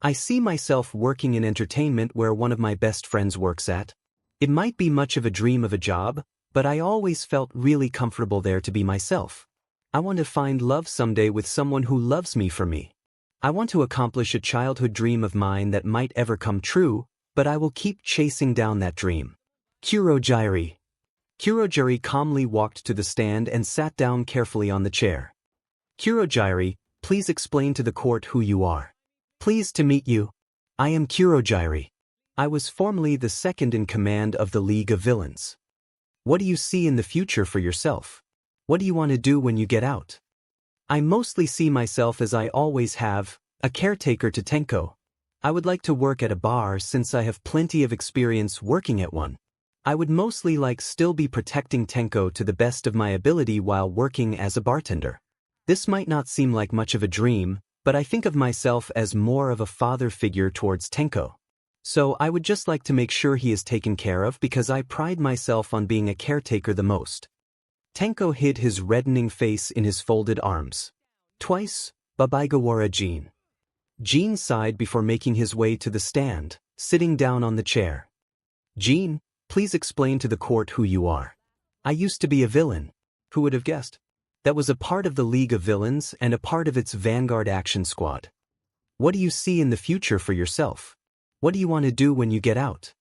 I see myself working in entertainment where one of my best friends works at. It might be much of a dream of a job, but I always felt really comfortable there to be myself. I want to find love someday with someone who loves me for me. I want to accomplish a childhood dream of mine that might ever come true, but I will keep chasing down that dream. Kurogiri. Kurogiri calmly walked to the stand and sat down carefully on the chair. Kurogiri, please explain to the court who you are. Pleased to meet you. I am Kurogiri. I was formerly the second in command of the League of Villains. What do you see in the future for yourself? What do you want to do when you get out? I mostly see myself as I always have, a caretaker to 𝗕𝗁𝗁. I would like to work at a bar since I have plenty of experience working at one. I would mostly still be protecting 𝗕𝗁𝗁 to the best of my ability while working as a bartender. This might not seem like much of a dream, but I think of myself as more of a father figure towards 𝗕𝗁𝗁. So I would just like to make sure he is taken care of because I pride myself on being a caretaker the most. 𝗕𝗁𝗁 hid his reddening face in his folded arms. Twice, 𝗵𝗃𝗲. Jean sighed before making his way to the stand, sitting down on the chair. Jean, please explain to the court who you are. I used to be a villain. Who would have guessed? That was a part of the League of Villains and a part of its Vanguard Action Squad. What do you see in the future for yourself? What do you want to do when you get out?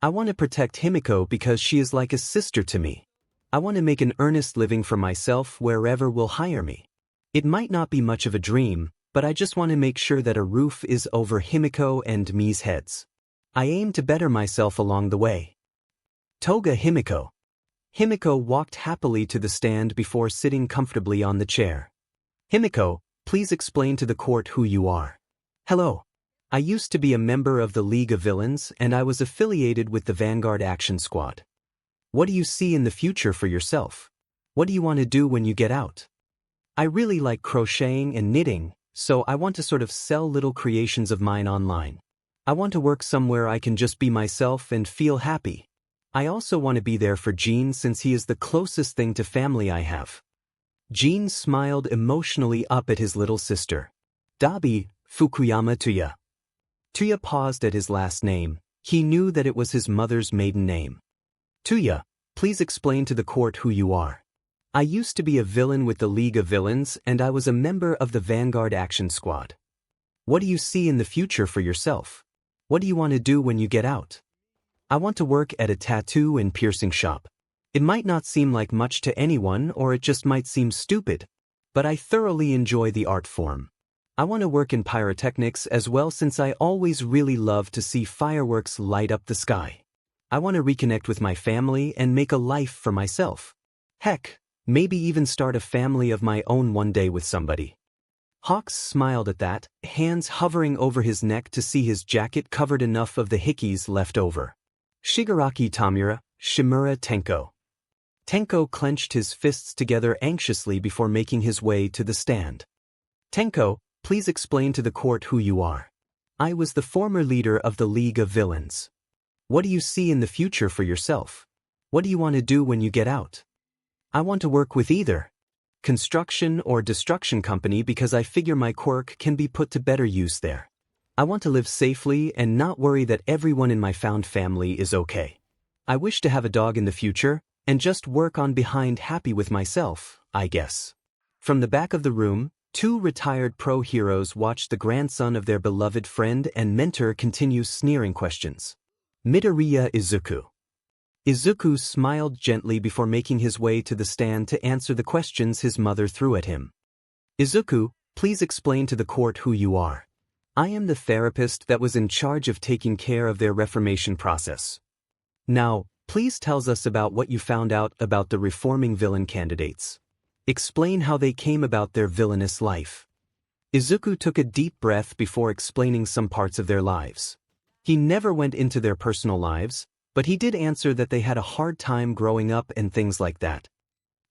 I want to protect Himiko because she is like a sister to me. I want to make an earnest living for myself wherever will hire me. It might not be much of a dream, but I just want to make sure that a roof is over Himiko and me's heads. I aim to better myself along the way. Toga Himiko. Himiko walked happily to the stand before sitting comfortably on the chair. Himiko, please explain to the court who you are. Hello. I used to be a member of the League of Villains and I was affiliated with the Vanguard Action Squad. What do you see in the future for yourself? What do you want to do when you get out? I really like crocheting and knitting, so I want to sort of sell little creations of mine online. I want to work somewhere I can just be myself and feel happy. I also want to be there for Jean since he is the closest thing to family I have. Jean smiled emotionally up at his little sister. Dabi, Fukuyama 𝗬𝗂𝗁. 𝗬𝗂𝗁 paused at his last name. He knew that it was his mother's maiden name. 𝗬𝗂𝗁, please explain to the court who you are. I used to be a villain with the League of Villains and I was a member of the Vanguard Action Squad. What do you see in the future for yourself? What do you want to do when you get out? I want to work at a tattoo and piercing shop. It might not seem like much to anyone or it just might seem stupid, but I thoroughly enjoy the art form. I want to work in pyrotechnics as well since I always really love to see fireworks light up the sky. I want to reconnect with my family and make a life for myself. Heck, maybe even start a family of my own one day with somebody. Hawks smiled at that, hands hovering over his neck to see his jacket covered enough of the hickeys left over. Shigaraki Tamura, Shimura Tenko. Tenko clenched his fists together anxiously before making his way to the stand. Tenko, please explain to the court who you are. I was the former leader of the League of Villains. What do you see in the future for yourself? What do you want to do when you get out? I want to work with either construction or destruction company because I figure my quirk can be put to better use there. I want to live safely and not worry that everyone in my found family is okay. I wish to have a dog in the future and just work on behind happy with myself, I guess. From the back of the room, two retired pro heroes watched the grandson of their beloved friend and mentor continue sneering questions. Midoriya Izuku. Izuku smiled gently before making his way to the stand to answer the questions his mother threw at him. Izuku, please explain to the court who you are. I am the therapist that was in charge of taking care of their reformation process. Now, please tell us about what you found out about the reforming villain candidates. Explain how they came about their villainous life. Izuku took a deep breath before explaining some parts of their lives. He never went into their personal lives, but he did answer that they had a hard time growing up and things like that.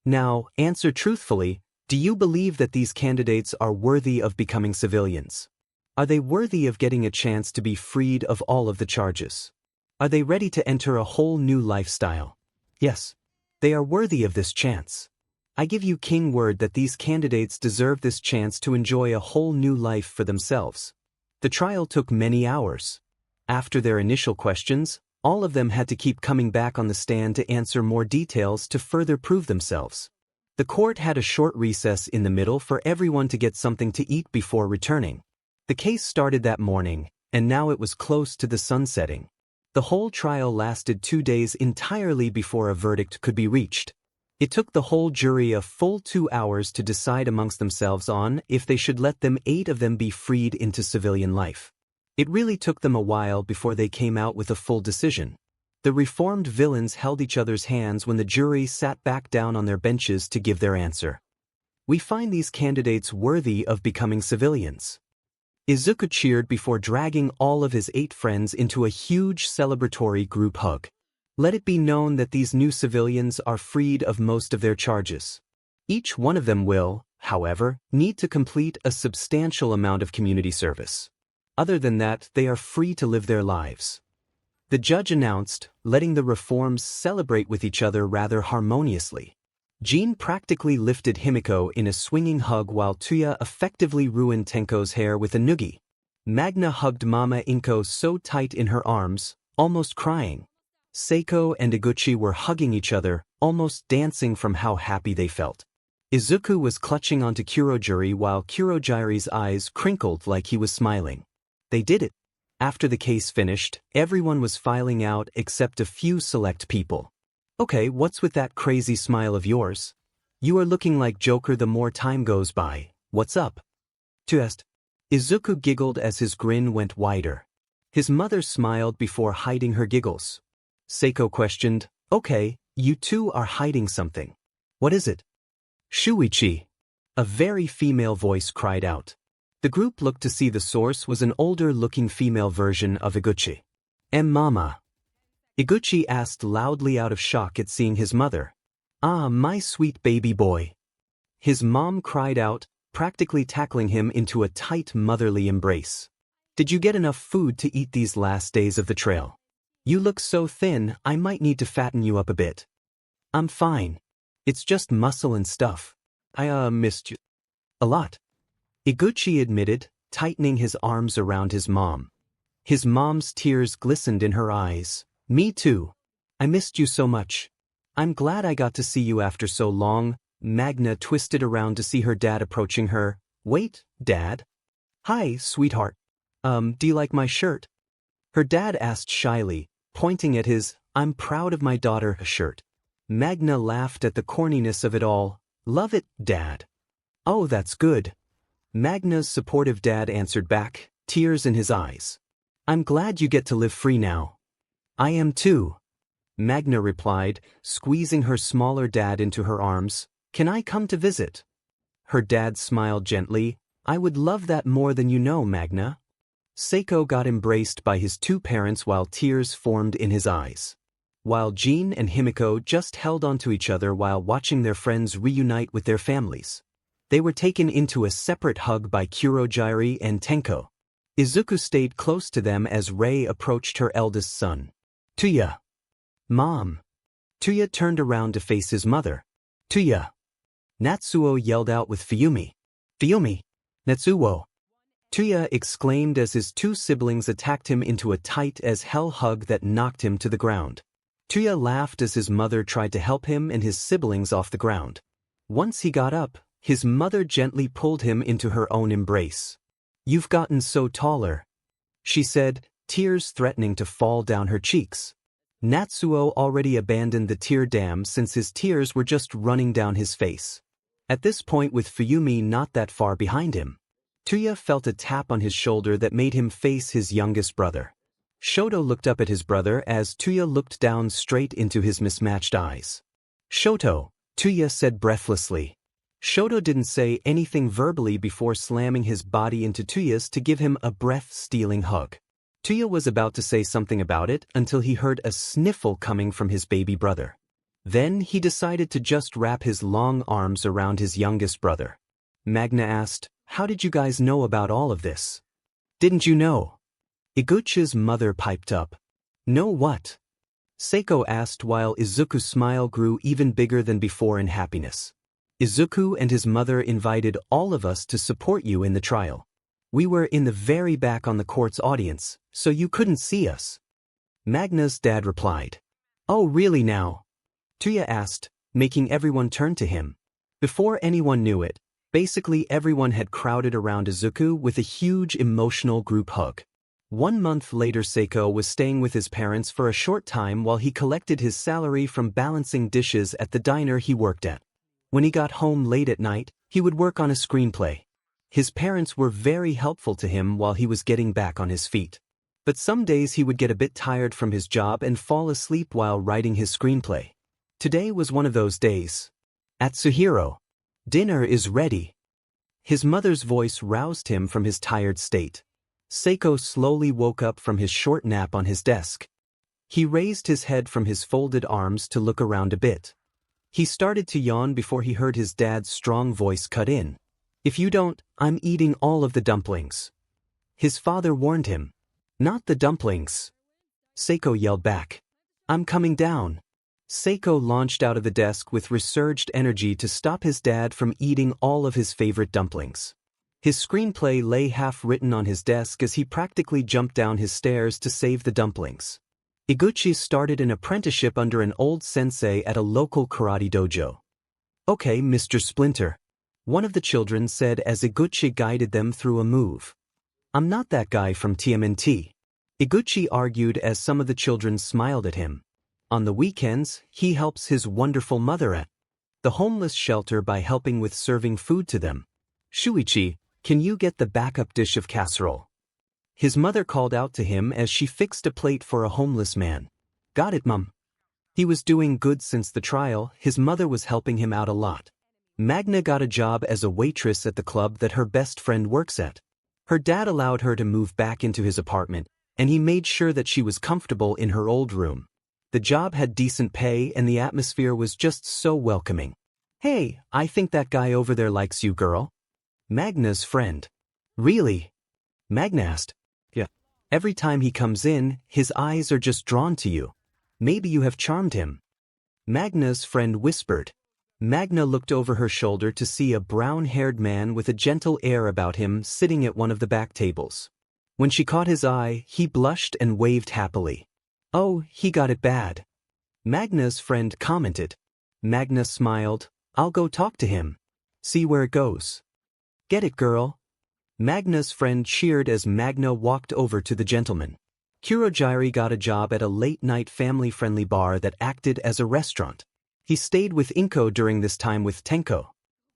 Now, answer truthfully, do you believe that these candidates are worthy of becoming civilians? Are they worthy of getting a chance to be freed of all of the charges? Are they ready to enter a whole new lifestyle? Yes, they are worthy of this chance. I give you king word that these candidates deserve this chance to enjoy a whole new life for themselves. The trial took many hours. After their initial questions, all of them had to keep coming back on the stand to answer more details to further prove themselves. The court had a short recess in the middle for everyone to get something to eat before returning. The case started that morning, and now it was close to the sun setting. The whole trial lasted 2 days entirely before a verdict could be reached. It took the whole jury a full 2 hours to decide amongst themselves on if they should let 8 of them be freed into civilian life. It really took them a while before they came out with a full decision. The reformed villains held each other's hands when the jury sat back down on their benches to give their answer. We find these candidates worthy of becoming civilians. Izuku cheered before dragging all of his 8 friends into a huge celebratory group hug. Let it be known that these new civilians are freed of most of their charges. Each one of them will, however, need to complete a substantial amount of community service. Other than that, they are free to live their lives. The judge announced, letting the reforms celebrate with each other rather harmoniously. Jean practically lifted Himiko in a swinging hug while Tuya effectively ruined Tenko's hair with a noogie. Magna hugged Mama Inko so tight in her arms, almost crying. Seiko and Iguchi were hugging each other, almost dancing from how happy they felt. Izuku was clutching onto Kurogiri while Kurogiri's eyes crinkled like he was smiling. They did it. After the case finished, everyone was filing out except a few select people. Okay, what's with that crazy smile of yours? You are looking like Joker the more time goes by. What's up? 𝗬𝗧𝗏. Izuku giggled as his grin went wider. His mother smiled before hiding her giggles. Seiko questioned, okay, you two are hiding something. What is it? Shuichi. A very female voice cried out. The group looked to see the source was an older-looking female version of Iguchi. Mama. Iguchi asked loudly out of shock at seeing his mother. Ah, my sweet baby boy. His mom cried out, practically tackling him into a tight motherly embrace. Did you get enough food to eat these last days of the trail? You look so thin, I might need to fatten you up a bit. I'm fine. It's just muscle and stuff. I missed you a lot. Iguchi admitted, tightening his arms around his mom. His mom's tears glistened in her eyes. Me too. I missed you so much. I'm glad I got to see you after so long. Magna twisted around to see her dad approaching her. Wait, Dad? Hi, sweetheart. Do you like my shirt? Her dad asked shyly, pointing at his, I'm proud of my daughter, shirt. Magna laughed at the corniness of it all. Love it, Dad. Oh, that's good. Magna's supportive dad answered back, tears in his eyes. I'm glad you get to live free now. I am too. Magna replied, squeezing her smaller dad into her arms. Can I come to visit? Her dad smiled gently. I would love that more than you know, Magna. Seiko got embraced by his 2 parents while tears formed in his eyes. while Jin and Himiko just held onto each other while watching their friends reunite with their families. They were taken into a separate hug by Kurogiri and Tenko. Izuku stayed close to them as Rei approached her eldest son. 𝗕𝗂𝗁. Mom. 𝗕𝗂𝗁 turned around to face his mother. 𝗕𝗂𝗁. Natsuo yelled out with 𝗕𝗑𝗄𝗎. 𝗕𝗑𝗄𝗎. Natsuo. 𝗕𝗂𝗁 exclaimed as his two siblings attacked him into a tight as hell hug that knocked him to the ground. 𝗕𝗂𝗁 laughed as his mother tried to help him and his siblings off the ground. Once he got up, his mother gently pulled him into her own embrace. "You've gotten so taller," she said, tears threatening to fall down her cheeks. Natsuo already abandoned the tear dam since his tears were just running down his face. At this point, with 𝗕𝗑𝗄𝗎 not that far behind him, 𝗕𝗂𝗁 felt a tap on his shoulder that made him face his youngest brother. Shoto looked up at his brother as 𝗕𝗂𝗁 looked down straight into his mismatched eyes. "Shoto," 𝗕𝗂𝗁 said breathlessly. Shoto didn't say anything verbally before slamming his body into 𝗕𝗂𝗁's to give him a breath-stealing hug. 𝗕𝗂𝗁 was about to say something about it until he heard a sniffle coming from his baby brother. Then he decided to just wrap his long arms around his youngest brother. Magna asked, "How did you guys know about all of this?" "Didn't you know?" Iguchi's mother piped up. "Know what?" Seiko asked while Izuku's smile grew even bigger than before in happiness. "Izuku and his mother invited all of us to support you in the trial. We were in the very back on the court's audience, so you couldn't see us." Magna's dad replied. "Oh really now?" 𝗕𝗂𝗁 asked, making everyone turn to him. Before anyone knew it, basically everyone had crowded around Izuku with a huge emotional group hug. 1 month later, Seiko was staying with his parents for a short time while he collected his salary from balancing dishes at the diner he worked at. When he got home late at night, he would work on a screenplay. His parents were very helpful to him while he was getting back on his feet. But some days he would get a bit tired from his job and fall asleep while writing his screenplay. Today was one of those days. "Atsuhiro, dinner is ready." His mother's voice roused him from his tired state. Seiko slowly woke up from his short nap on his desk. He raised his head from his folded arms to look around a bit. He started to yawn before he heard his dad's strong voice cut in. "If you don't, I'm eating all of the dumplings." His father warned him. "Not the dumplings." Seiko yelled back. "I'm coming down." Seiko launched out of the desk with resurged energy to stop his dad from eating all of his favorite dumplings. His screenplay lay half-written on his desk as he practically jumped down his stairs to save the dumplings. Iguchi started an apprenticeship under an old sensei at a local karate dojo. "Okay, Mr. Splinter," one of the children said as Iguchi guided them through a move. "I'm not that guy from TMNT," Iguchi argued as some of the children smiled at him. On the weekends, he helps his wonderful mother at the homeless shelter by helping with serving food to them. "Shuichi, can you get the backup dish of casserole?" His mother called out to him as she fixed a plate for a homeless man. "Got it, Mom." He was doing good since the trial. His mother was helping him out a lot. Magna got a job as a waitress at the club that her best friend works at. Her dad allowed her to move back into his apartment, and he made sure that she was comfortable in her old room. The job had decent pay and the atmosphere was just so welcoming. "Hey, I think that guy over there likes you, girl." Magna's friend. "Really?" Magna asked. "Yeah. Every time he comes in, his eyes are just drawn to you. Maybe you have charmed him." Magna's friend whispered. Magna looked over her shoulder to see a brown-haired man with a gentle air about him sitting at one of the back tables. When she caught his eye, he blushed and waved happily. "Oh, he got it bad," Magna's friend commented. Magna smiled. "I'll go talk to him. See where it goes." "Get it, girl." Magna's friend cheered as Magna walked over to the gentleman. Kurogiri got a job at a late-night family-friendly bar that acted as a restaurant. He stayed with 𝗏𝗏𝗏 during this time with Tenko.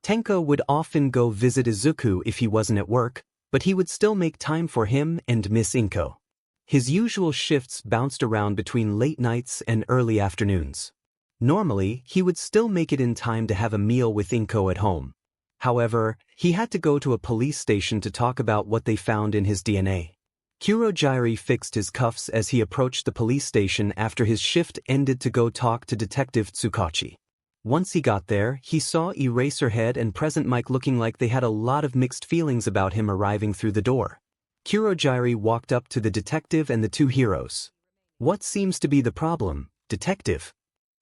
Tenko would often go visit Izuku if he wasn't at work, but he would still make time for him and Miss 𝗏𝗏𝗏. His usual shifts bounced around between late nights and early afternoons. Normally, he would still make it in time to have a meal with 𝗏𝗏𝗏 at home. However, he had to go to a police station to talk about what they found in his DNA. Kurogiri fixed his cuffs as he approached the police station after his shift ended to go talk to Detective 𝗧𝗵𝗲. Once he got there, he saw Eraserhead and Present Mike looking like they had a lot of mixed feelings about him arriving through the door. Kurogiri walked up to the detective and the two heroes. "What seems to be the problem, detective?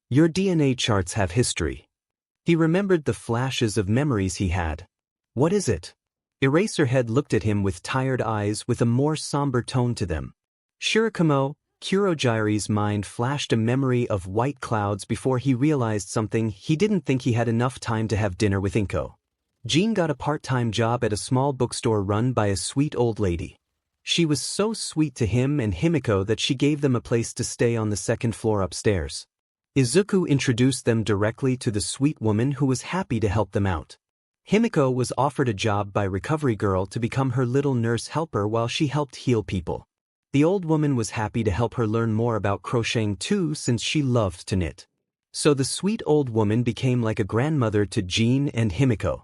Your DNA charts have history." He remembered the flashes of memories he had. "What is it?" Eraserhead looked at him with tired eyes with a more somber tone to them. 𝗔𝗂𝘁𝗵𝗲, Kurogiri's mind flashed a memory of white clouds before he realized something. He didn't think he had enough time to have dinner with 𝗏𝗏𝗏. Jean got a part-time job at a small bookstore run by a sweet old lady. She was so sweet to him and Himiko that she gave them a place to stay on the second floor upstairs. Izuku introduced them directly to the sweet woman who was happy to help them out. Himiko was offered a job by Recovery Girl to become her little nurse helper while she helped heal people. The old woman was happy to help her learn more about crocheting too since she loved to knit. So the sweet old woman became like a grandmother to Jean and Himiko.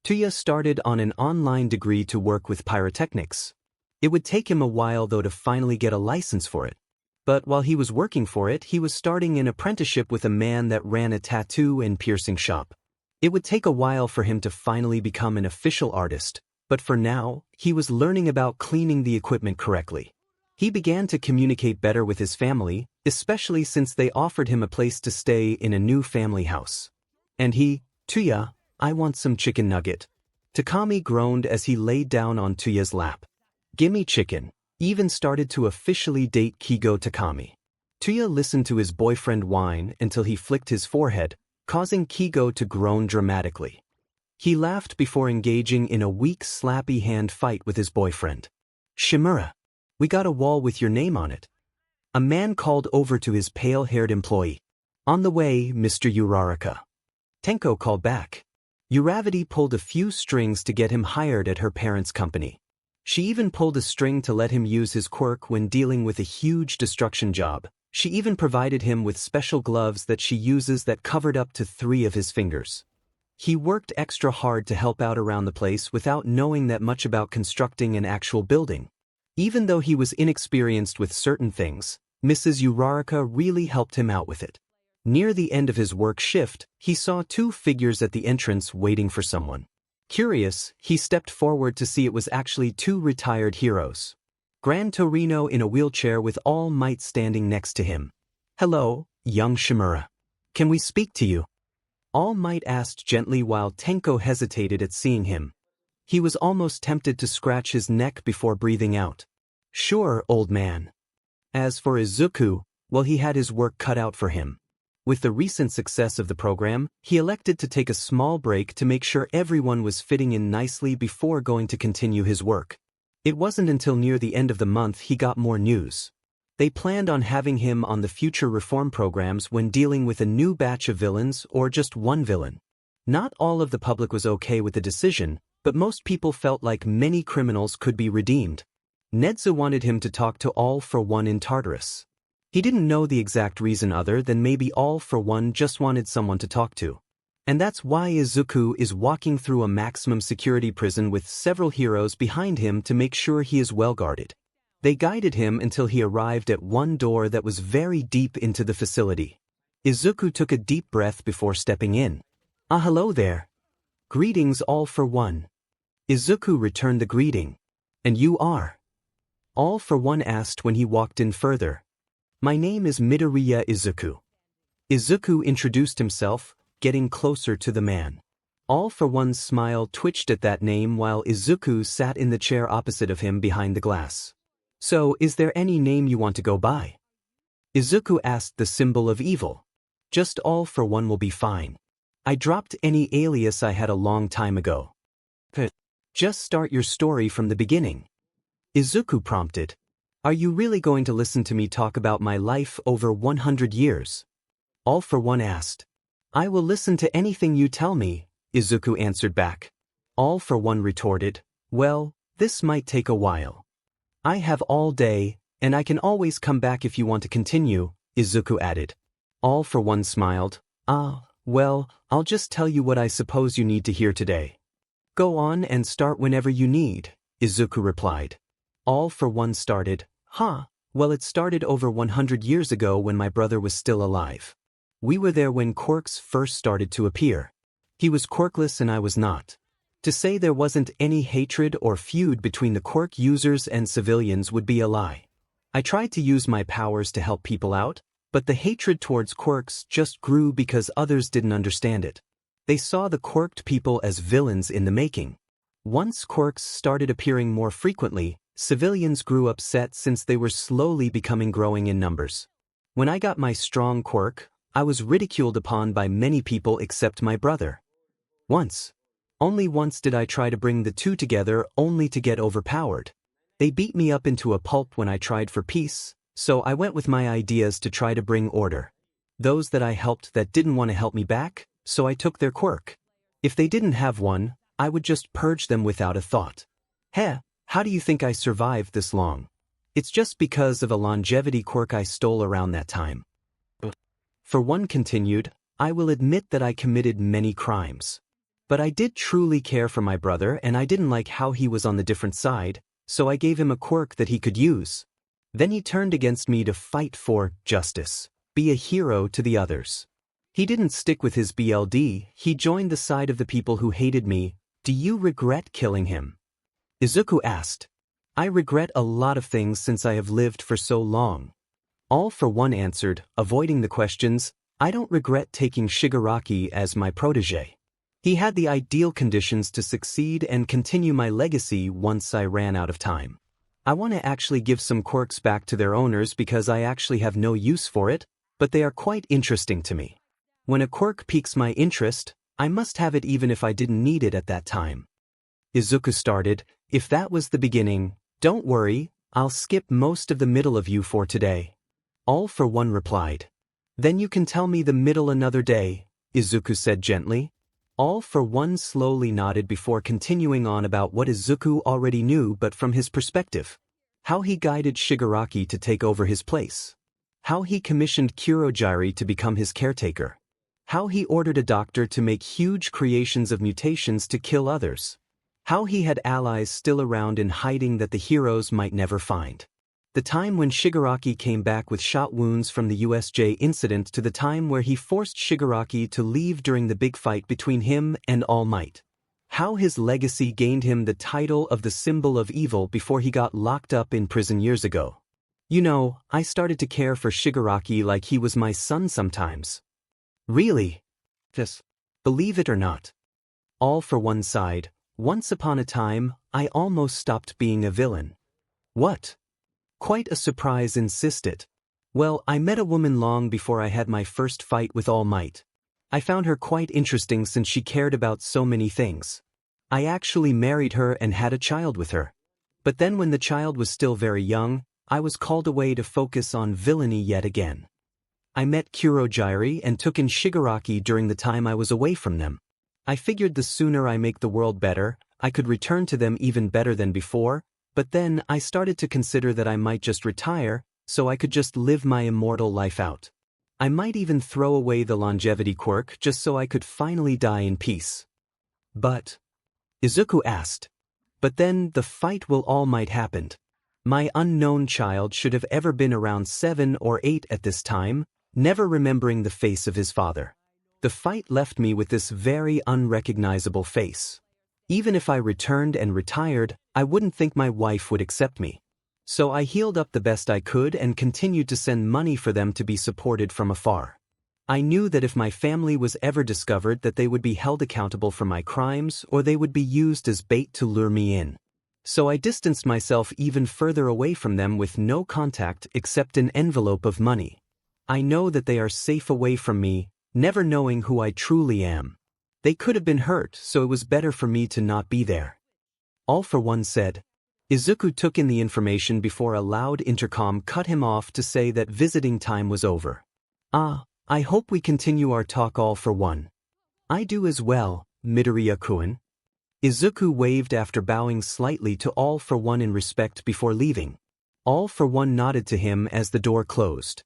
𝗬𝗏 started on an online degree to work with pyrotechnics. It would take him a while though to finally get a license for it. But while he was working for it, he was starting an apprenticeship with a man that ran a tattoo and piercing shop. It would take a while for him to finally become an official artist, but for now, he was learning about cleaning the equipment correctly. He began to communicate better with his family, especially since they offered him a place to stay in a new family house. And he, 𝗬𝗏, I want some chicken nugget. Takami groaned as he laid down on 𝗬𝗏's lap. Gimme chicken, even started to officially date Kigo Takami. 𝗬𝗏 listened to his boyfriend whine until he flicked his forehead, causing Kigo to groan dramatically. He laughed before engaging in a weak slappy hand fight with his boyfriend. 𝗕𝗵𝗲. We got a wall with your name on it. A man called over to his pale-haired employee. On the way, Mr. Uraraka. Tenko called back. Uravity pulled a few strings to get him hired at her parents' company. She even pulled a string to let him use his quirk when dealing with a huge destruction job. She even provided him with special gloves that she uses that covered up to 3 of his fingers. He worked extra hard to help out around the place without knowing that much about constructing an actual building. Even though he was inexperienced with certain things, Mrs. Uraraka really helped him out with it. Near the end of his work shift, he saw 2 figures at the entrance waiting for someone. Curious, he stepped forward to see it was actually 2 retired heroes. Gran Torino in a wheelchair with All Might standing next to him. "Hello, young 𝗕𝗵𝗲. Can we speak to you?" All Might asked gently while Tenko hesitated at seeing him. He was almost tempted to scratch his neck before breathing out. "Sure, old man." As for Izuku, well, he had his work cut out for him. With the recent success of the program, he elected to take a small break to make sure everyone was fitting in nicely before going to continue his work. It wasn't until near the end of the month he got more news. They planned on having him on the future reform programs when dealing with a new batch of villains or just one villain. Not all of the public was okay with the decision, but most people felt like many criminals could be redeemed. 𝗫𝗓 wanted him to talk to 𝗓𝗏 in Tartarus. He didn't know the exact reason other than maybe 𝗓𝗏 just wanted someone to talk to. And that's why Izuku is walking through a maximum security prison with several heroes behind him to make sure he is well guarded. They guided him until he arrived at one door that was very deep into the facility. Izuku took a deep breath before stepping in. "Ah, hello there. Greetings 𝗓𝗏. Izuku returned the greeting. "And you are?" 𝗓𝗏 asked when he walked in further. "My name is Midoriya Izuku." Izuku introduced himself, getting closer to the man. 𝗓𝗏's smile twitched at that name while Izuku sat in the chair opposite of him behind the glass. "So, is there any name you want to go by?" Izuku asked the symbol of evil. "Just 𝗓𝗏 will be fine. I dropped any alias I had a long time ago." "Just start your story from the beginning." Izuku prompted. "Are you really going to listen to me talk about my life over 100 years?" 𝗓𝗏 asked. "I will listen to anything you tell me," Izuku answered back. 𝗓𝗏 retorted, "Well, this might take a while. I have all day, and I can always come back if you want to continue," Izuku added. 𝗓𝗏 smiled. Well, I'll just tell you what I suppose you need to hear today." "Go on and start whenever you need," Izuku replied. All for one started, huh? Well, it started over 100 years ago when my brother was still alive. We were there when quirks first started to appear. He was quirkless and I was not. To say there wasn't any hatred or feud between the quirk users and civilians would be a lie. I tried to use my powers to help people out, but the hatred towards quirks just grew because others didn't understand it. They saw the quirked people as villains in the making. Once quirks started appearing more frequently, civilians grew upset since they were slowly growing in numbers. When I got my strong quirk, I was ridiculed upon by many people except my brother. Only once did I try to bring the two together only to get overpowered. They beat me up into a pulp when I tried for peace, so I went with my ideas to try to bring order. Those that I helped that didn't want to help me back, so I took their quirk. If they didn't have one, I would just purge them without a thought. How do you think I survived this long? It's just because of a longevity quirk I stole around that time. For one continued, I will admit that I committed many crimes. But I did truly care for my brother and I didn't like how he was on the different side, so I gave him a quirk that he could use. Then he turned against me to fight for justice, be a hero to the others. He didn't stick with his BLD, he joined the side of the people who hated me. Do you regret killing him? Izuku asked. I regret a lot of things since I have lived for so long. All for one answered, avoiding the questions, I don't regret taking Shigaraki as my protege. He had the ideal conditions to succeed and continue my legacy once I ran out of time. I want to actually give some quirks back to their owners because I actually have no use for it, but they are quite interesting to me. When a quirk piques my interest, I must have it even if I didn't need it at that time. Izuku started, if that was the beginning, don't worry, I'll skip most of the middle of you for today. All for one replied. Then you can tell me the middle another day, Izuku said gently. All for one slowly nodded before continuing on about what Izuku already knew but from his perspective. How he guided Shigaraki to take over his place. How he commissioned Kurogiri to become his caretaker. How he ordered a doctor to make huge creations of mutations to kill others. How he had allies still around in hiding that the heroes might never find. The time when Shigaraki came back with shot wounds from the USJ incident to the time where he forced Shigaraki to leave during the big fight between him and All Might. How his legacy gained him the title of the symbol of evil before he got locked up in prison years ago. You know, I started to care for Shigaraki like he was my son sometimes. Really? Yes. Believe it or not. All for one side, once upon a time, I almost stopped being a villain. What? Quite a surprise insisted. Well, I met a woman long before I had my first fight with All Might. I found her quite interesting since she cared about so many things. I actually married her and had a child with her. But then when the child was still very young, I was called away to focus on villainy yet again. I met Kurogiri and took in Shigaraki during the time I was away from them. I figured the sooner I make the world better, I could return to them even better than before, but then I started to consider that I might just retire, so I could just live my immortal life out. I might even throw away the longevity quirk just so I could finally die in peace. But, Izuku asked, but then the fight will All Might happened. My unknown child should have ever been around 7 or 8 at this time, never remembering the face of his father. The fight left me with this very unrecognizable face. Even if I returned and retired, I wouldn't think my wife would accept me. So I healed up the best I could and continued to send money for them to be supported from afar. I knew that if my family was ever discovered that they would be held accountable for my crimes or they would be used as bait to lure me in. So I distanced myself even further away from them with no contact except an envelope of money. I know that they are safe away from me, never knowing who I truly am. They could have been hurt, so it was better for me to not be there. All for one said. Izuku took in the information before a loud intercom cut him off to say that visiting time was over. I hope we continue our talk. All for one. I do as well, Midoriya-kun. Izuku waved after bowing slightly to All for one in respect before leaving. All for one nodded to him as the door closed.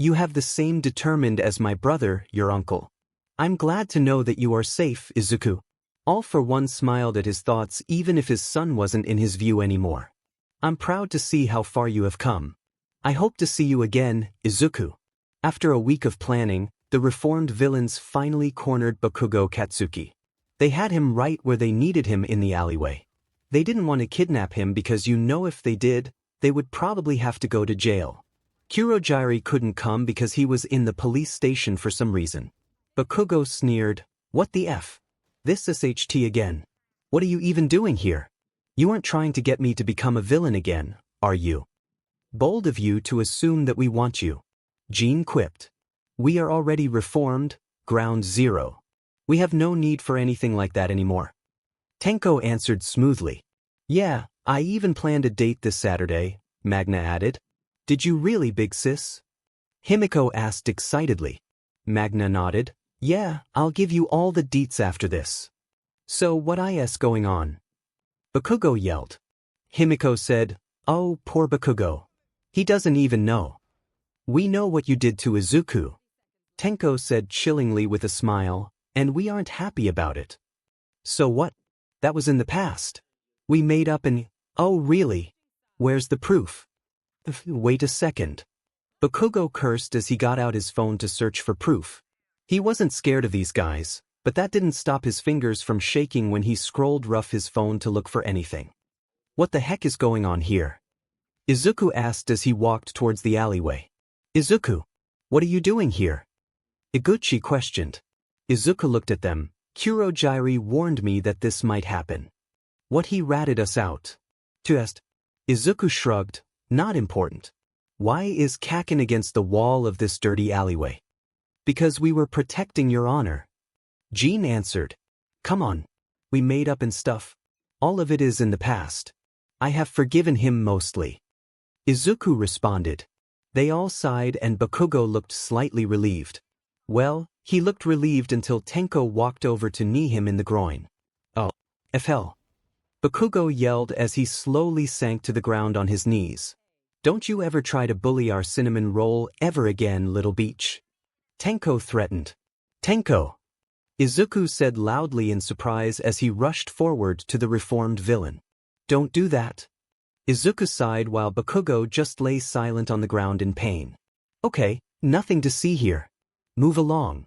You have the same determined as my brother, your uncle. I'm glad to know that you are safe, Izuku. All for one smiled at his thoughts even if his son wasn't in his view anymore. I'm proud to see how far you have come. I hope to see you again, Izuku. After a week of planning, the reformed villains finally cornered Bakugo Katsuki. They had him right where they needed him in the alleyway. They didn't want to kidnap him because if they did, they would probably have to go to jail. Kurogiri couldn't come because he was in the police station for some reason. Bakugo sneered, "What the F? This SHT again. What are you even doing here? You aren't trying to get me to become a villain again, are you? Bold of you to assume that we want you." Jen quipped. "We are already reformed, ground zero. We have no need for anything like that anymore." Tenko answered smoothly. "Yeah, I even planned a date this Saturday," Magna added. "Did you really, big sis?" Himiko asked excitedly. Magna nodded. "Yeah, I'll give you all the deets after this." "So what is going on?" Bakugo yelled. Himiko said, "Oh, poor Bakugo. He doesn't even know." "We know what you did to Izuku," Tenko said chillingly with a smile, "and we aren't happy about it." "So what? That was in the past. We made up and— Oh really? Where's the proof?" "Wait a second." Bakugo cursed as he got out his phone to search for proof. He wasn't scared of these guys, but that didn't stop his fingers from shaking when he scrolled rough his phone to look for anything. "What the heck is going on here?" Izuku asked as he walked towards the alleyway. "Izuku, what are you doing here?" Iguchi questioned. Izuku looked at them. "Kurogiri warned me that this might happen. What he ratted us out." "Just." Izuku shrugged. "Not important. Why is Kaken against the wall of this dirty alleyway?" "Because we were protecting your honor." Jen answered. "Come on. We made up and stuff. All of it is in the past. I have forgiven him mostly." Izuku responded. They all sighed and Bakugo looked slightly relieved. Well, he looked relieved until Tenko walked over to knee him in the groin. "Oh, FL." Bakugo yelled as he slowly sank to the ground on his knees. "Don't you ever try to bully our cinnamon roll ever again, little beach." Tenko threatened. "Tenko!" Izuku said loudly in surprise as he rushed forward to the reformed villain. "Don't do that." Izuku sighed while Bakugo just lay silent on the ground in pain. "Okay, nothing to see here. Move along.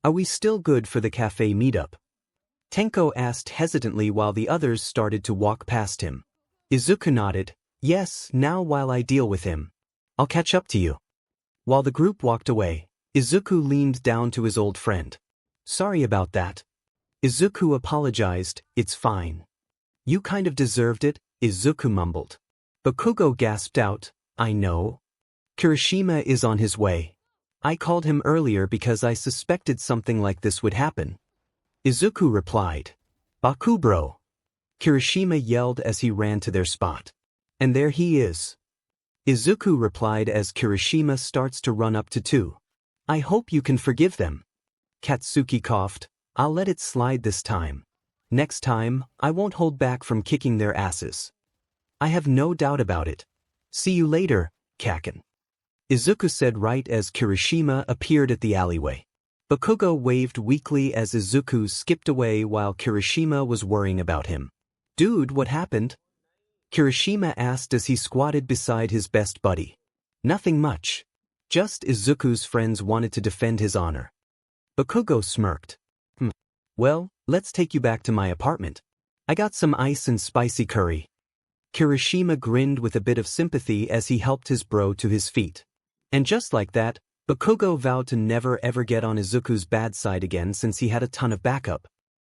Are we still good for the cafe meetup?" Tenko asked hesitantly while the others started to walk past him. Izuku nodded. "Yes, now while I deal with him. I'll catch up to you." While the group walked away, Izuku leaned down to his old friend. "Sorry about that." Izuku apologized. "It's fine." "You kind of deserved it," Izuku mumbled. Bakugo gasped out, "I know. Kirishima is on his way. I called him earlier because I suspected something like this would happen." Izuku replied. "Bakubro." Kirishima yelled as he ran to their spot. "And there he is." Izuku replied as Kirishima starts to run up to two. "I hope you can forgive them." Katsuki coughed. "I'll let it slide this time. Next time, I won't hold back from kicking their asses." "I have no doubt about it. See you later, Kaken." Izuku said right as Kirishima appeared at the alleyway. Bakugo waved weakly as Izuku skipped away while Kirishima was worrying about him. "Dude, what happened?" Kirishima asked as he squatted beside his best buddy. "Nothing much. Just Izuku's friends wanted to defend his honor." Bakugo smirked. Well, let's take you back to my apartment. I got some ice and spicy curry." Kirishima grinned with a bit of sympathy as he helped his bro to his feet. And just like that, Bakugo vowed to never ever get on Izuku's bad side again since he had a ton of backup.